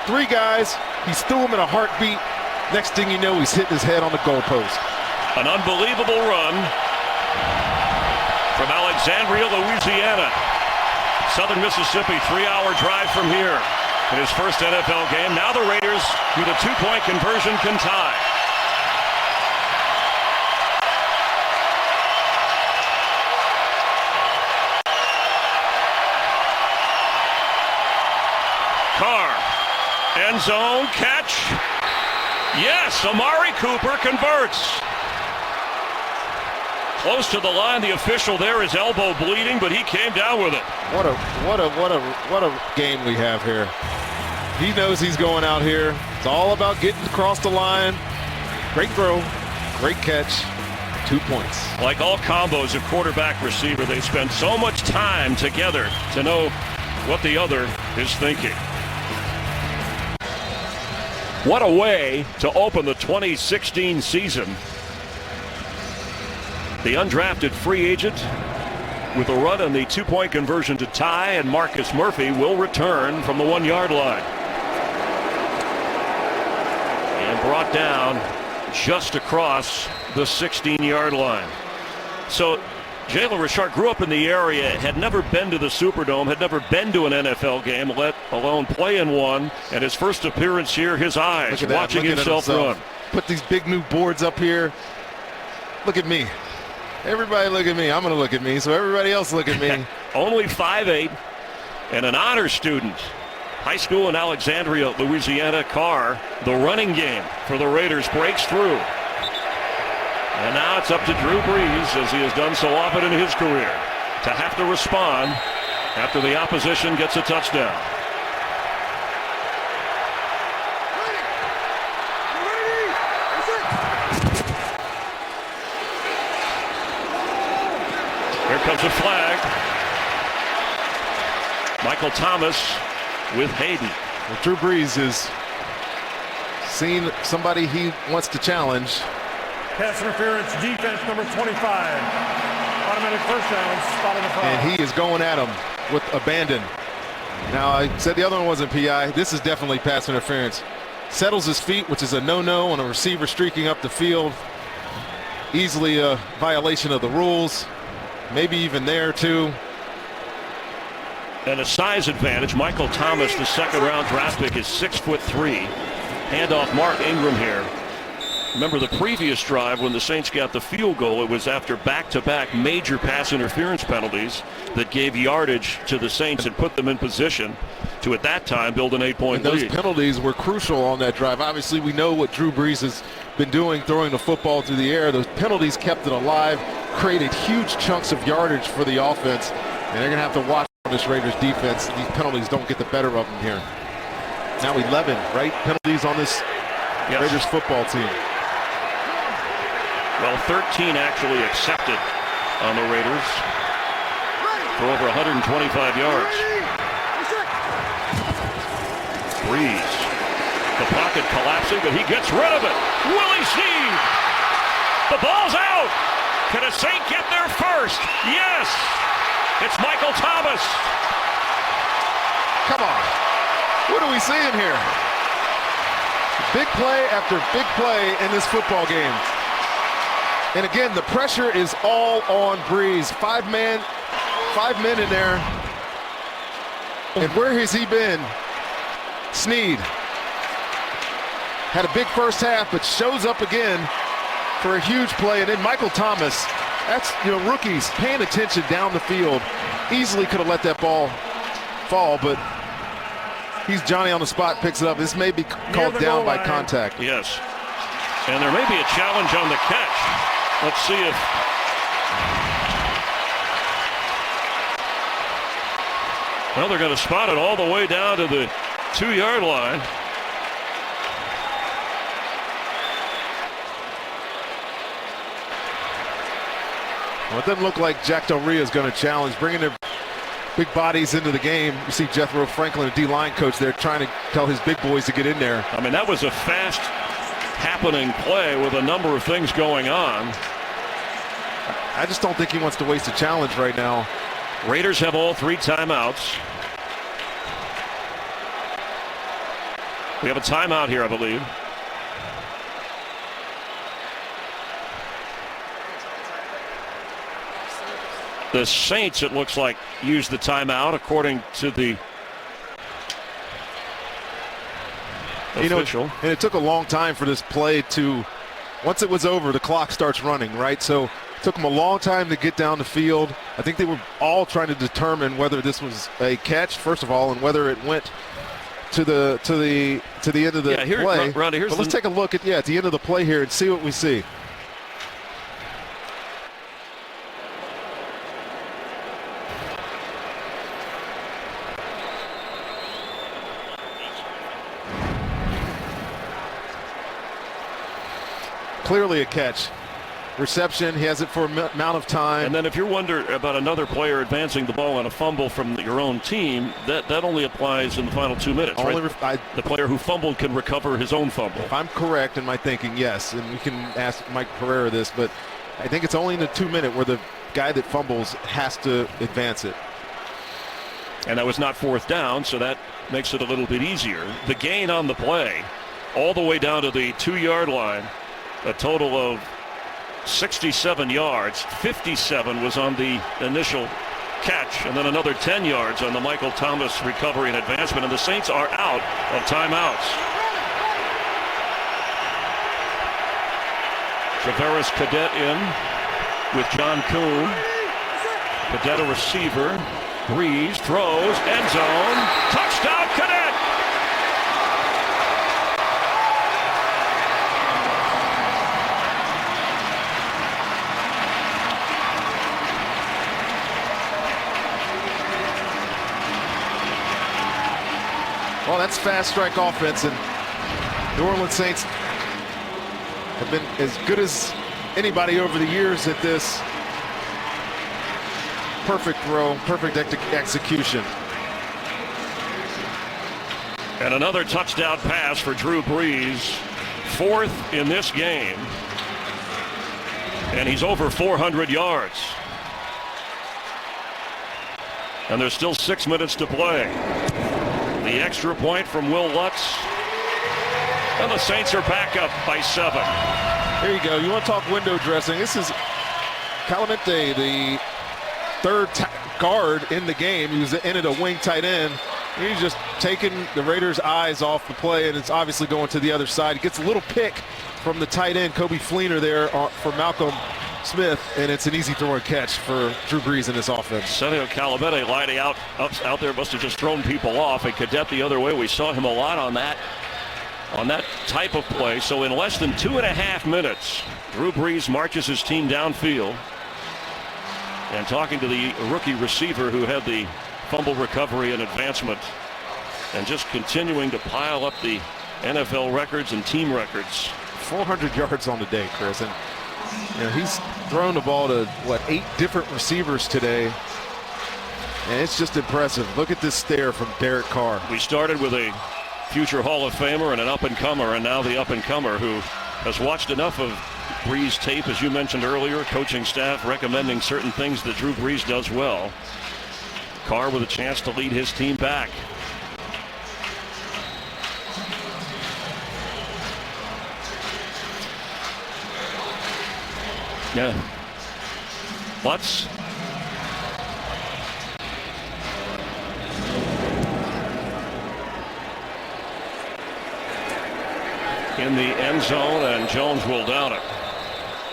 three guys, he's threw him in a heartbeat. Next thing you know, he's hitting his head on the goalpost. An unbelievable run from Alexandria, Louisiana. Southern Mississippi, 3-hour drive from here. In his first NFL game, now the Raiders, with a 2-point conversion, can tie. Carr, end zone catch. Yes, Amari Cooper converts. Close to the line, the official there is elbow bleeding, but he came down with it. What a game we have here. He knows he's going out here. It's all about getting across the line. Great throw, great catch, 2 points. Like all combos of quarterback receiver, they spend so much time together to know what the other is thinking. What a way to open the 2016 season. The undrafted free agent with a run on the 2-point conversion to tie, and Marcus Murphy will return from the 1-yard line. And brought down just across the 16-yard line. So Jalen Richard grew up in the area, had never been to the Superdome, had never been to an NFL game, let alone play in one. And his first appearance here, his eyes watching himself run. Put these big new boards up here. Look at me. Everybody look at me. I'm going to look at me, so everybody else look at me. Only 5'8", and an honor student. High school in Alexandria, Louisiana. Carr, the running game for the Raiders, breaks through. And now it's up to Drew Brees, as he has done so often in his career, to have to respond after the opposition gets a touchdown. Here comes a flag. Michael Thomas with Hayden. Well, Drew Brees is seeing somebody he wants to challenge. Pass interference, defense number 25. Automatic first down, spot on the foul. And he is going at him with abandon. Now, I said the other one wasn't PI. This is definitely pass interference. Settles his feet, which is a no-no on a receiver streaking up the field. Easily a violation of the rules. Maybe even there, too. And a size advantage. Michael Thomas, the second-round draft pick, is 6'3". Handoff Mark Ingram here. Remember the previous drive when the Saints got the field goal, it was after back-to-back major pass interference penalties that gave yardage to the Saints and put them in position to, at that time, build an 8-point lead. Those penalties were crucial on that drive. Obviously, we know what Drew Brees has been doing, throwing the football through the air. Those penalties kept it alive, created huge chunks of yardage for the offense, and they're going to have to watch this Raiders defense. These penalties don't get the better of them here. Now 11, right? Penalties on this Raiders football team. Well, 13 actually accepted on the Raiders for over 125 yards. Brees pocket collapsing, but he gets rid of it. Willie Snead. The ball's out. Can a Saint get there first? Yes. It's Michael Thomas. Come on. What are we seeing here? Big play after big play in this football game. And again, the pressure is all on Breeze. Five men in there. And where has he been? Snead had a big first half, but shows up again for a huge play. And then Michael Thomas, that's, rookies paying attention down the field. Easily could have let that ball fall, but he's Johnny on the spot, picks it up. This may be called down by contact. Yes. And there may be a challenge on the catch. Let's see if... Well, they're going to spot it all the way down to the 2-yard line. Well, it doesn't look like Jack Del Rio is going to challenge, bringing their big bodies into the game. You see Jethro Franklin, a D-line coach there, trying to tell his big boys to get in there. I mean, that was a fast happening play with a number of things going on. I just don't think he wants to waste a challenge right now. Raiders have all 3 timeouts. We have a timeout here, I believe. The Saints, it looks like, used the timeout according to the official. And it took a long time for this play to, once it was over, the clock starts running, right? So it took them a long time to get down the field. I think they were all trying to determine whether this was a catch, first of all, and whether it went to the end of the play. Ronnie, but let's take a look at the end of the play here and see what we see. Clearly a catch. Reception, he has it for an amount of time. And then if you're wondering about another player advancing the ball on a fumble from your own team, that only applies in the final 2 minutes, right? The player who fumbled can recover his own fumble. If I'm correct in my thinking, yes. And we can ask Mike Pereira this, but I think it's only in the 2 minute where the guy that fumbles has to advance it. And that was not 4th down, so that makes it a little bit easier. The gain on the play, all the way down to the 2-yard line, a total of 67 yards. 57 was on the initial catch, and then another 10 yards on the Michael Thomas recovery and advancement, and the Saints are out of timeouts. Travaris Cadet in with John Kuhn. Cadet a receiver. Breeze throws, end zone, touchdown Cadet! Well, that's fast strike offense, and New Orleans Saints have been as good as anybody over the years at this. Perfect throw, perfect execution. And another touchdown pass for Drew Brees, 4th in this game. And he's over 400 yards. And there's still 6 minutes to play. The extra point from Will Lutz. And the Saints are back up by 7. Here you go. You want to talk window dressing. This is Calamete, the third guard in the game. He was in at a wing tight end. He's just taking the Raiders' eyes off the play, and it's obviously going to the other side. He gets a little pick from the tight end, Kobe Fleener, there for Malcolm Smith, and it's an easy throw and catch for Drew Brees in this offense. Senio Calamete lining out there, must have just thrown people off, and Cadet the other way. We saw him a lot on that type of play. So in less than 2.5 minutes, Drew Brees marches his team downfield. And talking to the rookie receiver who had the fumble recovery and advancement, and just continuing to pile up the NFL records and team records. 400 yards on the day, Chris. And he's thrown the ball to, 8 different receivers today. And it's just impressive. Look at this stare from Derek Carr. We started with a future Hall of Famer and an up-and-comer, and now the up-and-comer who has watched enough of Brees tape, as you mentioned earlier, coaching staff recommending certain things that Drew Brees does well. Carr with a chance to lead his team back. Yeah. Lutz. In the end zone, and Jones will down it.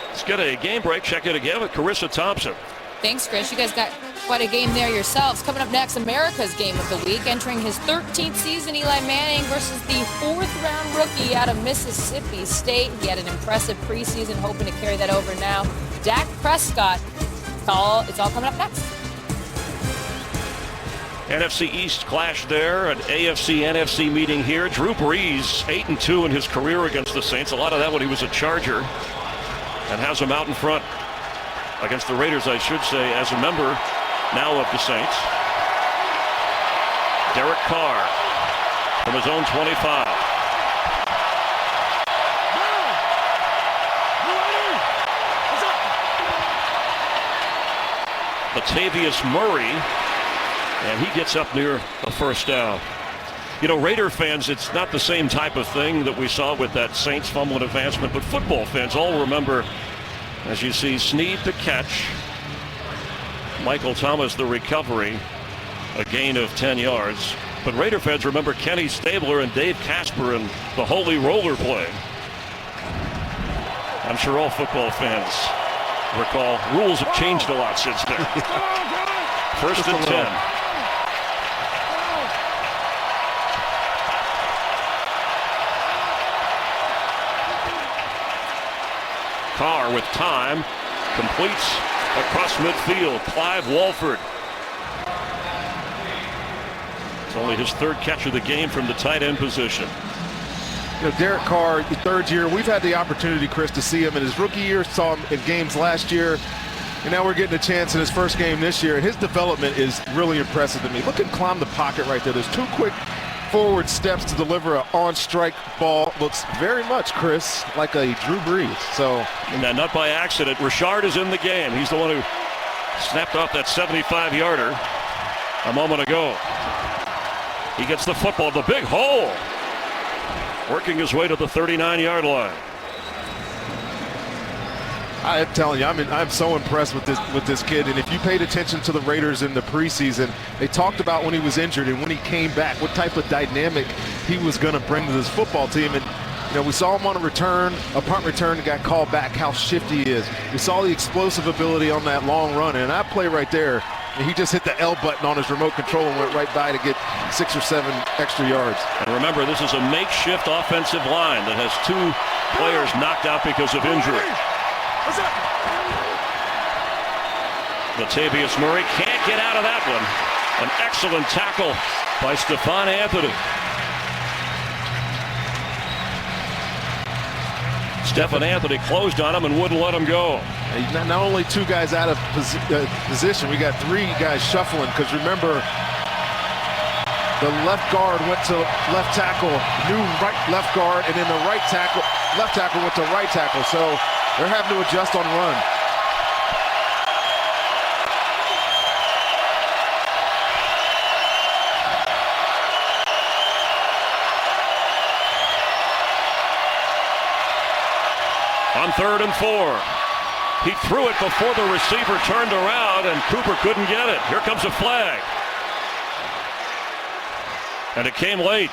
Let's get a game break. Check it again with Carissa Thompson. Thanks, Chris. You guys got quite a game there yourselves. Coming up next, America's Game of the Week. Entering his 13th season, Eli Manning versus the 4th-round rookie out of Mississippi State. He had an impressive preseason, hoping to carry that over now. Dak Prescott. It's all coming up next. NFC East clash there, an AFC-NFC meeting here. Drew Brees, 8-2 in his career against the Saints. A lot of that when he was a Charger, and has him out in front against the Raiders, I should say, as a member now of the Saints. Derek Carr from his own 25. Latavius Murray, and he gets up near a first down. You know, Raider fans, it's not the same type of thing that we saw with that Saints fumble and advancement, but football fans all remember, as you see, Snead the catch, Michael Thomas the recovery, a gain of 10 yards. But Raider fans remember Kenny Stabler and Dave Casper and the holy roller play. I'm sure all football fans recall. Rules have changed a lot since then. First and 10. Carr with time, completes across midfield. Clive Walford. It's only his 3rd catch of the game from the tight end position. You know, Derek Carr, the 3rd year, we've had the opportunity, Chris, to see him in his rookie year, saw him in games last year, and now we're getting a chance in his first game this year, and his development is really impressive to me. Look at him climb the pocket right there. There's 2 quick forward steps to deliver an on-strike ball. Looks very much, Chris, like a Drew Brees. So, and not by accident, Richard is in the game. He's the one who snapped off that 75-yarder a moment ago. He gets the football, the big hole, working his way to the 39-yard line. I'm telling you, I'm so impressed with this kid. And if you paid attention to the Raiders in the preseason, they talked about when he was injured and when he came back, what type of dynamic he was going to bring to this football team. And you know, we saw him on a punt return, got called back. How shifty he is. We saw the explosive ability on that long run, and that play right there, he just hit the L button on his remote control and went right by to get 6 or 7 extra yards. And remember, this is a makeshift offensive line that has 2 players knocked out because of injury. Latavius Murray can't get out of that one. An excellent tackle by Stephon Anthony. Stephon Anthony closed on him and wouldn't let him go. Not only 2 guys out of position, we got 3 guys shuffling, because remember, the left guard went to left tackle, new left guard, and then the left tackle went to right tackle. So they're having to adjust on run. On 3rd and 4. He threw it before the receiver turned around, and Cooper couldn't get it. Here comes a flag. And it came late.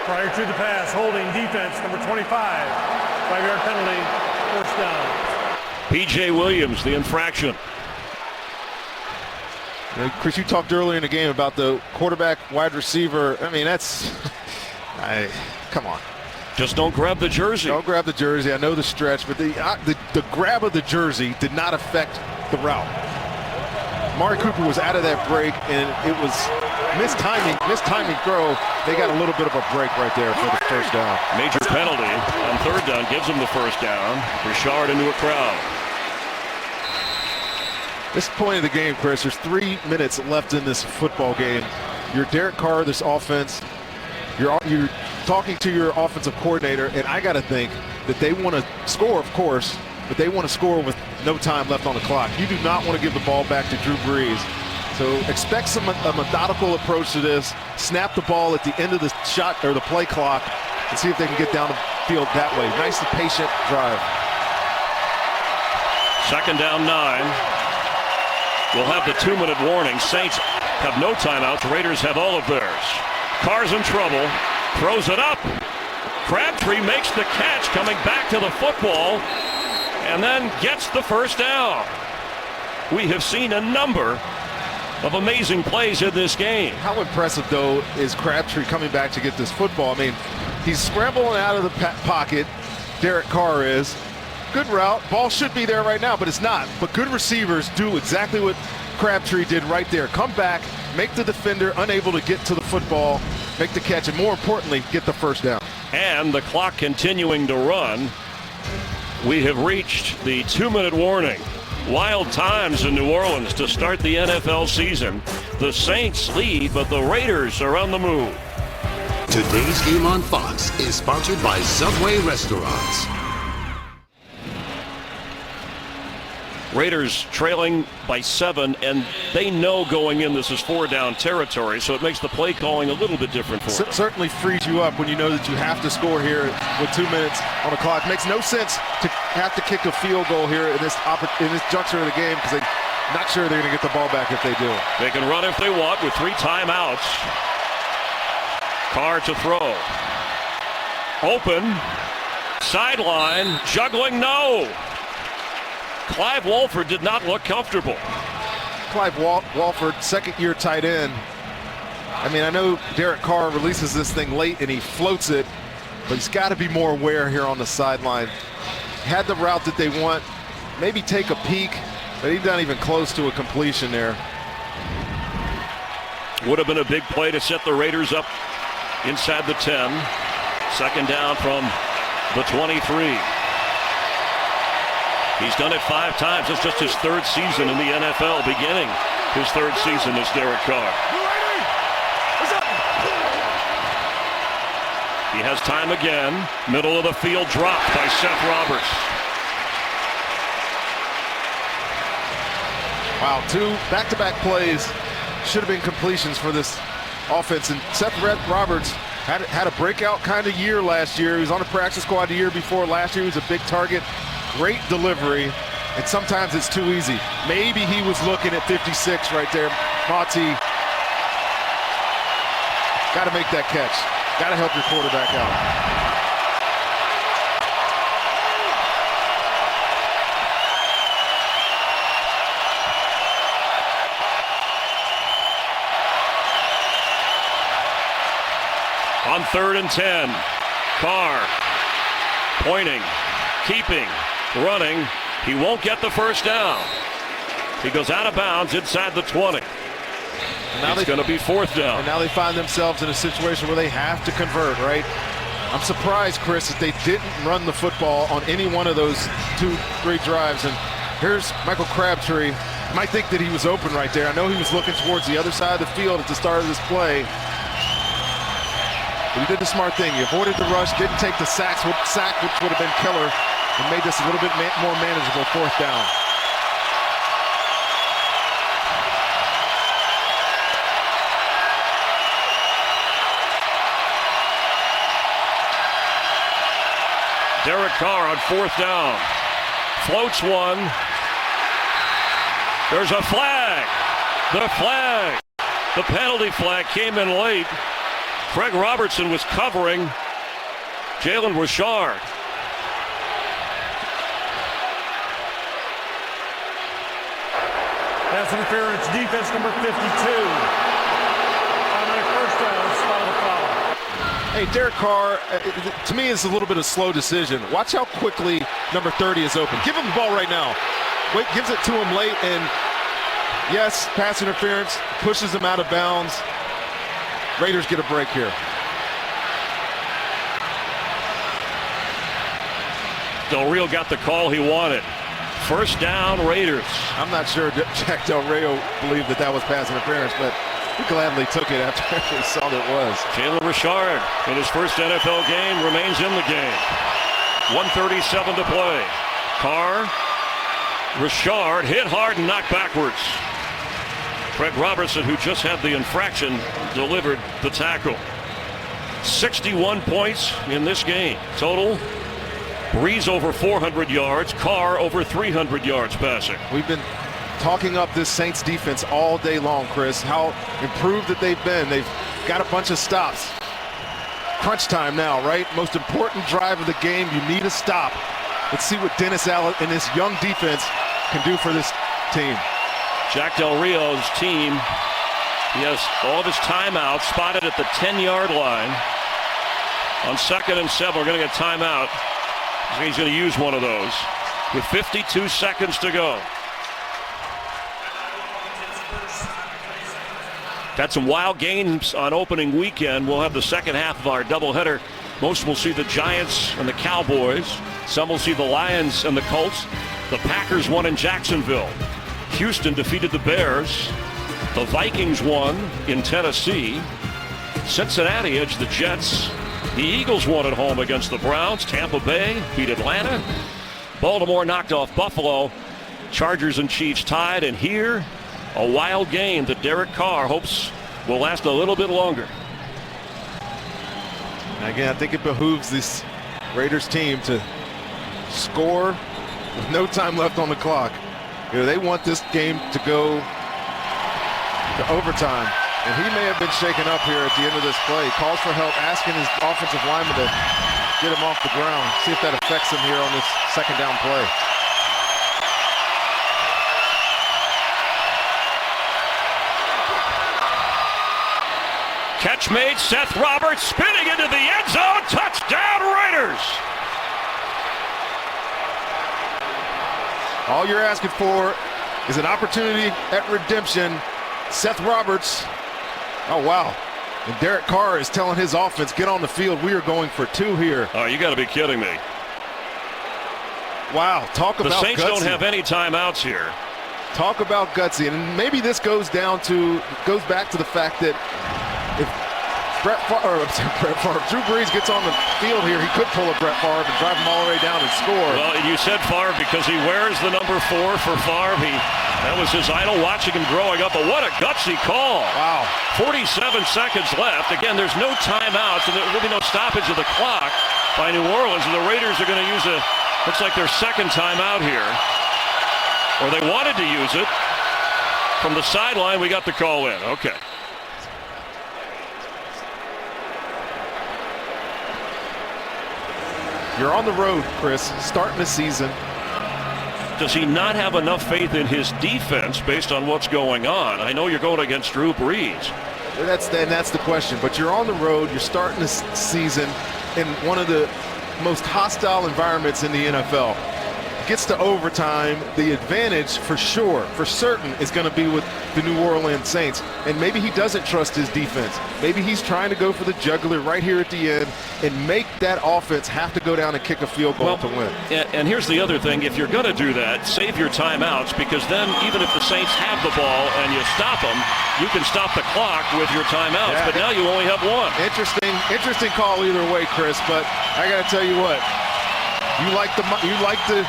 Prior to the pass, holding defense, number 25. 5-yard penalty, first down. P.J. Williams, the infraction. Chris, you talked earlier in the game about the quarterback, wide receiver. I mean, come on. Just don't grab the jersey. Don't grab the jersey. I know the stretch, but the grab of the jersey did not affect the route. Amari Cooper was out of that break, and it was mistiming throw. They got a little bit of a break right there for the first down. Major penalty on 3rd down gives them the first down. Richard into a crowd. This point of the game, Chris, there's 3 minutes left in this football game. You're Derek Carr, this offense. You're talking to your offensive coordinator, and I got to think that they want to score, of course, but they want to score with no time left on the clock. You do not want to give the ball back to Drew Brees. So expect a methodical approach to this. Snap the ball at the end of the shot or the play clock and see if they can get down the field that way. Nice and patient drive. 2nd down 9. We'll have the 2-minute warning. Saints have no timeouts. Raiders have all of theirs. Carr's in trouble. Throws it up. Crabtree makes the catch, coming back to the football, and then gets the first down. We have seen a number of amazing plays in this game. How impressive, though, is Crabtree coming back to get this football? I mean, he's scrambling out of the pocket. Derek Carr is. Good route. Ball should be there right now, but it's not. But good receivers do exactly what Crabtree did right there. Come back, make the defender unable to get to the football, make the catch, and more importantly, get the first down. And the clock continuing to run. We have reached the 2-minute warning. Wild times in New Orleans to start the NFL season. The Saints lead, but the Raiders are on the move. Today's game on Fox is sponsored by Subway Restaurants. Raiders trailing by 7, and they know going in this is 4-down territory, so it makes the play calling a little bit different for them. Certainly frees you up when you know that you have to score here with 2 minutes on the clock. Makes no sense to have to kick a field goal here in this juncture of the game because they're not sure they're going to get the ball back if they do. They can run if they want with 3 timeouts. Carr to throw. Open. Sideline. Juggling. No. Clive Walford did not look comfortable. Clive Walford, second-year tight end. I mean, I know Derek Carr releases this thing late and he floats it, but he's got to be more aware here on the sideline. Had the route that they want, maybe take a peek, but he's not even close to a completion there. Would have been a big play to set the Raiders up inside the 10. 2nd down from the 23. He's done it 5 times. It's just his 3rd season in the NFL, beginning his 3rd season as Derek Carr. He has time again. Middle of the field dropped by Seth Roberts. Wow, 2 back-to-back plays should have been completions for this offense. And Seth Roberts had a breakout kind of year last year. He was on the practice squad the year before. Last year he was a big target. Great delivery, and sometimes it's too easy. Maybe he was looking at 56 right there. Monty, got to make that catch. Got to help your quarterback out. On 3rd and 10, Carr pointing, keeping, running. He won't get the first down. He goes out of bounds inside the 20. It's going to be 4th down. And now they find themselves in a situation where they have to convert, right? I'm surprised, Chris, that they didn't run the football on any one of those 2-3 drives. And here's Michael Crabtree. You might think that he was open right there. I know he was looking towards the other side of the field at the start of this play. But he did the smart thing. He avoided the rush, didn't take the sack, which would have been killer, and made this a little bit more manageable 4th down. Derek Carr on 4th down. Floats one. There's a flag. The penalty flag came in late. Craig Robertson was covering Jalen Richard. Pass interference, defense number 52. Automatic first down, spot of the foul. Hey, Derek Carr, to me, is a little bit of a slow decision. Watch how quickly number 30 is open. Give him the ball right now. Gives it to him late, and yes, pass interference, pushes him out of bounds. Raiders get a break here. Del Rio got the call he wanted. First down, Raiders. I'm not sure Jack Del Rio believed that was pass interference, but he gladly took it after he saw that it was. Jalen Richard, in his first NFL game, remains in the game. 1:37 to play. Carr, Richard hit hard and knocked backwards. Craig Robertson, who just had the infraction, delivered the tackle. 61 points in this game. Total, Breeze over 400 yards, Carr over 300 yards passing. We've been talking up this Saints defense all day long, Chris. How improved that they've been. They've got a bunch of stops. Crunch time now, right? Most important drive of the game. You need a stop. Let's see what Dennis Allen and his young defense can do for this team. Jack Del Rio's team, he has all of his timeouts spotted at the 10-yard line. On 2nd and 7, we're going to get timeout. He's going to use one of those with 52 seconds to go. Got some wild games on opening weekend. We'll have the second half of our doubleheader. Most will see the Giants and the Cowboys. Some will see the Lions and the Colts. The Packers won in Jacksonville. Houston defeated the Bears. The Vikings won in Tennessee. Cincinnati edged the Jets. The Eagles won at home against the Browns. Tampa Bay beat Atlanta. Baltimore knocked off Buffalo. Chargers and Chiefs tied. And here, a wild game that Derek Carr hopes will last a little bit longer. Again, I think it behooves this Raiders team to score with no time left on the clock. You know, they want this game to go to overtime. And he may have been shaken up here at the end of this play. Calls for help, asking his offensive lineman to get him off the ground. See if that affects him here on this second down play. Catch made, Seth Roberts spinning into the end zone. Touchdown, Raiders! All you're asking for is an opportunity at redemption. Seth Roberts. Oh, wow. And Derek Carr is telling his offense, get on the field. We are going for 2 here. Oh, you got to be kidding me. Wow, talk about gutsy. The Saints don't have any timeouts here. Talk about gutsy. And maybe this goes back to the fact that if Drew Brees gets on the field here, he could pull a Brett Favre and drive him all the way down and score. Well, you said Favre because he wears the number 4 for Favre. That was his idol, watching him growing up. But what a gutsy call. Wow. 47 seconds left. Again, there's no timeouts, and there will be no stoppage of the clock by New Orleans. And the Raiders are going to use looks like their second timeout here. Or they wanted to use it. From the sideline, we got the call in. Okay. You're on the road, Chris, starting the season. Does he not have enough faith in his defense based on what's going on? I know you're going against Drew Brees. That's the question. But you're on the road. You're starting this season in one of the most hostile environments in the NFL. Gets to overtime, the advantage for sure, for certain, is going to be with the New Orleans Saints. And maybe he doesn't trust his defense. Maybe he's trying to go for the jugular right here at the end and make that offense have to go down and kick a field goal to win. And here's the other thing. If you're going to do that, save your timeouts, because then even if the Saints have the ball and you stop them, you can stop the clock with your timeouts. Yeah. But now you only have one. Interesting call either way, Chris. But I got to tell you what, you like the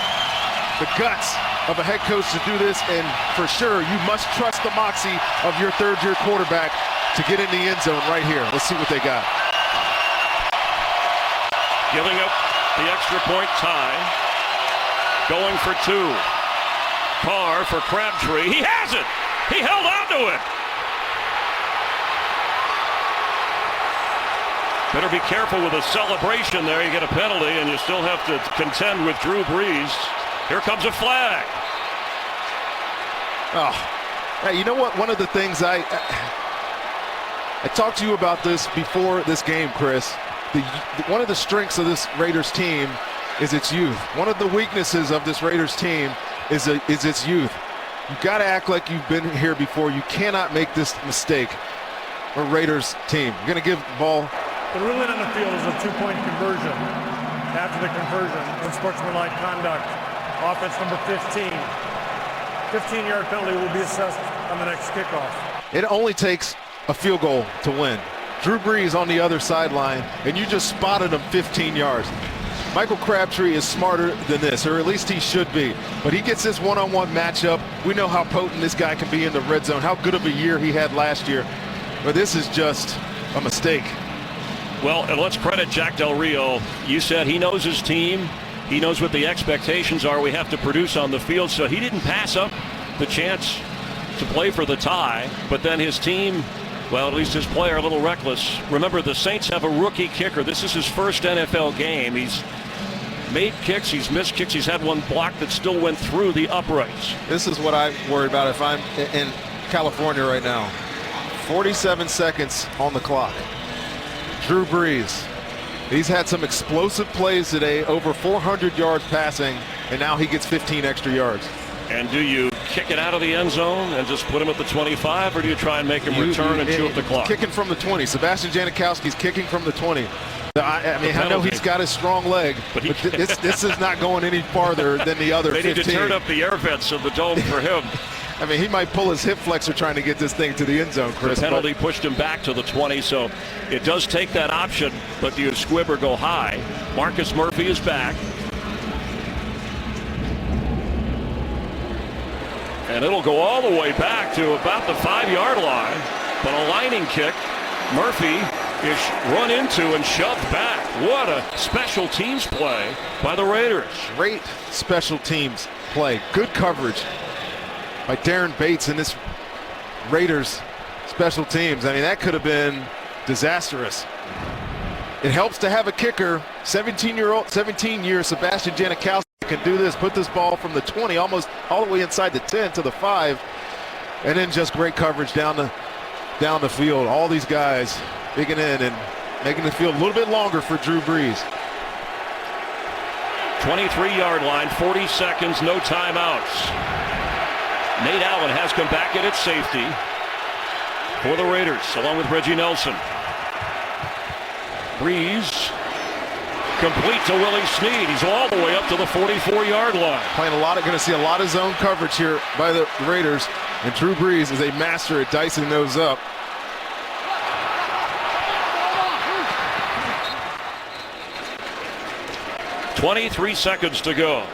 guts of a head coach to do this, and for sure you must trust the moxie of your third-year quarterback to get in the end zone right here. Let's see what they got. Giving up the extra point tie. Going for 2. Carr for Crabtree. He has it! He held on to it! Better be careful with a celebration there. You get a penalty and you still have to contend with Drew Brees. Here comes a flag. Oh, hey, you know what? One of the things I talked to you about this before this game, Chris. One of the strengths of this Raiders team is its youth. One of the weaknesses of this Raiders team is its youth. You got to act like you've been here before. You cannot make this mistake. A Raiders team. You're going to give the ball. The ruling on the field is a 2-point conversion. After the conversion, unsportsmanlike conduct Offense number 15. 15-yard penalty will be assessed on the next kickoff. It only takes a field goal to win. Drew Brees on the other sideline, and you just spotted him 15 yards. Michael Crabtree is smarter than this, or at least he should be. But he gets this one-on-one matchup. We know how potent this guy can be in the red zone, how good of a year he had last year. But this is just a mistake. Well, and let's credit Jack Del Rio. You said he knows his team. He knows what the expectations are we have to produce on the field. So he didn't pass up the chance to play for the tie. But then his team, well, at least his player, a little reckless. Remember, the Saints have a rookie kicker. This is his first NFL game. He's made kicks, he's missed kicks, he's had one block that still went through the uprights. This is what I worry about if I'm in California right now. 47 seconds on the clock. Drew Brees, he's had some explosive plays today, over 400 yards passing, and now he gets 15 extra yards. And do you kick it out of the end zone and just put him at the 25, or do you try and make him return and chew up the clock? Kicking from the 20. Sebastian Janikowski's kicking from the 20. I mean, I know he's got a strong leg, but this is not going any farther than the other 15. They need to turn up the air vents of the dome for him. I mean, he might pull his hip flexor trying to get this thing to the end zone, Chris. The penalty pushed him back to the 20, so it does take that option, but do you squib or go high? Marcus Murphy is back. And it'll go all the way back to about the 5-yard line, but a lining kick. Murphy is run into and shoved back. What a special teams play by the Raiders. Great special teams play. Good coverage by Darren Bates and this Raiders special teams. I mean, that could have been disastrous. It helps to have a kicker. 17-year Sebastian Janikowski can do this, put this ball from the 20 almost all the way inside the 10 to the 5, and then just great coverage down the field. All these guys digging in and making the field a little bit longer for Drew Brees. 23-yard line, 40 seconds, no timeouts. Nate Allen has come back in at safety for the Raiders, along with Reggie Nelson. Brees complete to Willie Snead. He's all the way up to the 44-yard line. Going to see a lot of zone coverage here by the Raiders, and Drew Brees is a master at dicing those up. .23 seconds to go.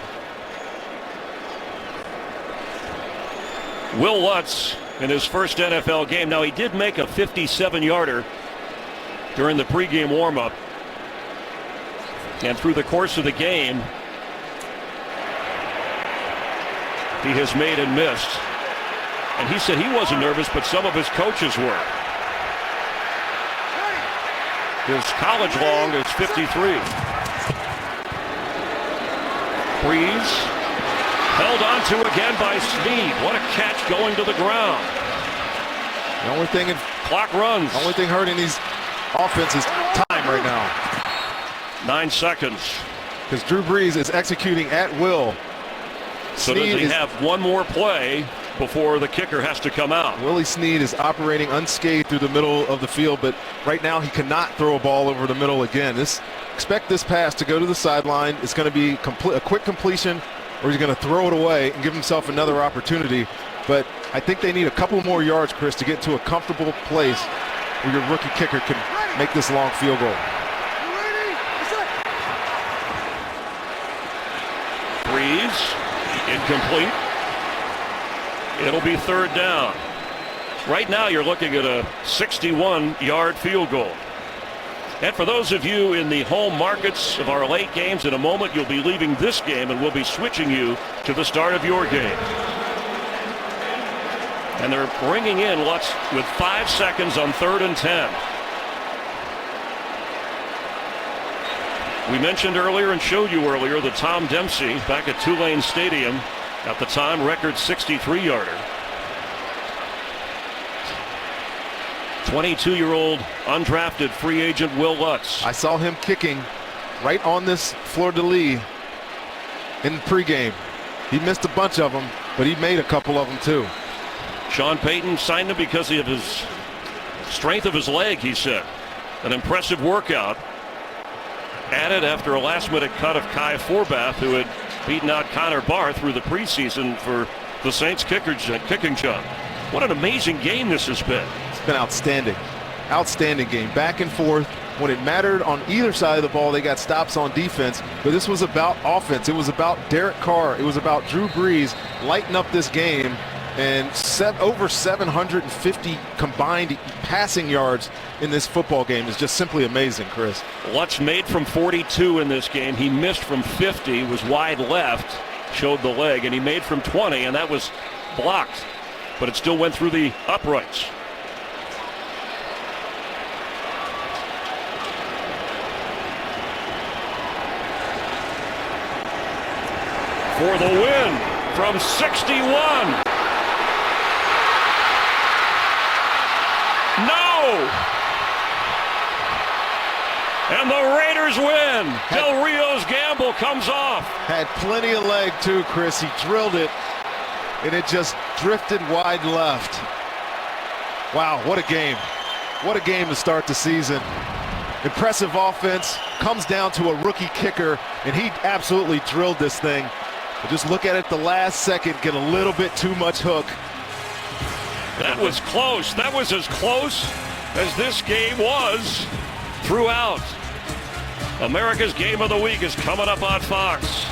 Will Lutz in his first NFL game. Now, he did make a 57-yarder during the pregame warm-up. And through the course of the game, he has made and missed. And he said he wasn't nervous, but some of his coaches were. His college long is 53. Brees held on to again by Snead. What a catch going to the ground. The only thing clock runs. The only thing hurting these offenses time right now. 9 seconds. Because Drew Brees is executing at will. So does he have one more play before the kicker has to come out? Willie Snead is operating unscathed through the middle of the field, but right now he cannot throw a ball over the middle again. Expect this pass to go to the sideline. It's going to be a quick completion, or he's going to throw it away and give himself another opportunity. But I think they need a couple more yards, Chris, to get to a comfortable place where your rookie kicker can make this long field goal. Brees, incomplete. It'll be third down. Right now you're looking at a 61-yard field goal. And for those of you in the home markets of our late games, in a moment you'll be leaving this game and we'll be switching you to the start of your game. And they're bringing in Lutz with 5 seconds on 3rd and 10. We mentioned earlier and showed you earlier that Tom Dempsey back at Tulane Stadium, at the time record 63-yarder. 22-year-old undrafted free agent Will Lutz. I saw him kicking right on this fleur-de-lis in pregame. He missed a bunch of them, but he made a couple of them too. Sean Payton signed him because of his strength of his leg, he said. An impressive workout. Added after a last-minute cut of Kai Forbath, who had beating out Connor Barr through the preseason for the Saints kicking job. What an amazing game this has been. It's been outstanding. Outstanding game. Back and forth. When it mattered on either side of the ball, they got stops on defense. But this was about offense. It was about Derek Carr. It was about Drew Brees lighting up this game. And over 750 combined passing yards in this football game is just simply amazing, Chris. Lutz made from 42 in this game. He missed from 50, was wide left, showed the leg, and he made from 20, and that was blocked. But it still went through the uprights. For the win from 61. No! And the Raiders win. Del Rio's gamble comes off. Had plenty of leg too, Chris. He drilled it, and it just drifted wide left. Wow, what a game. What a game to start the season. Impressive offense. Comes down to a rookie kicker, and he absolutely drilled this thing. But just look at it the last second, get a little bit too much hook. That was close. That was as close as this game was throughout. America's Game of the Week is coming up on Fox.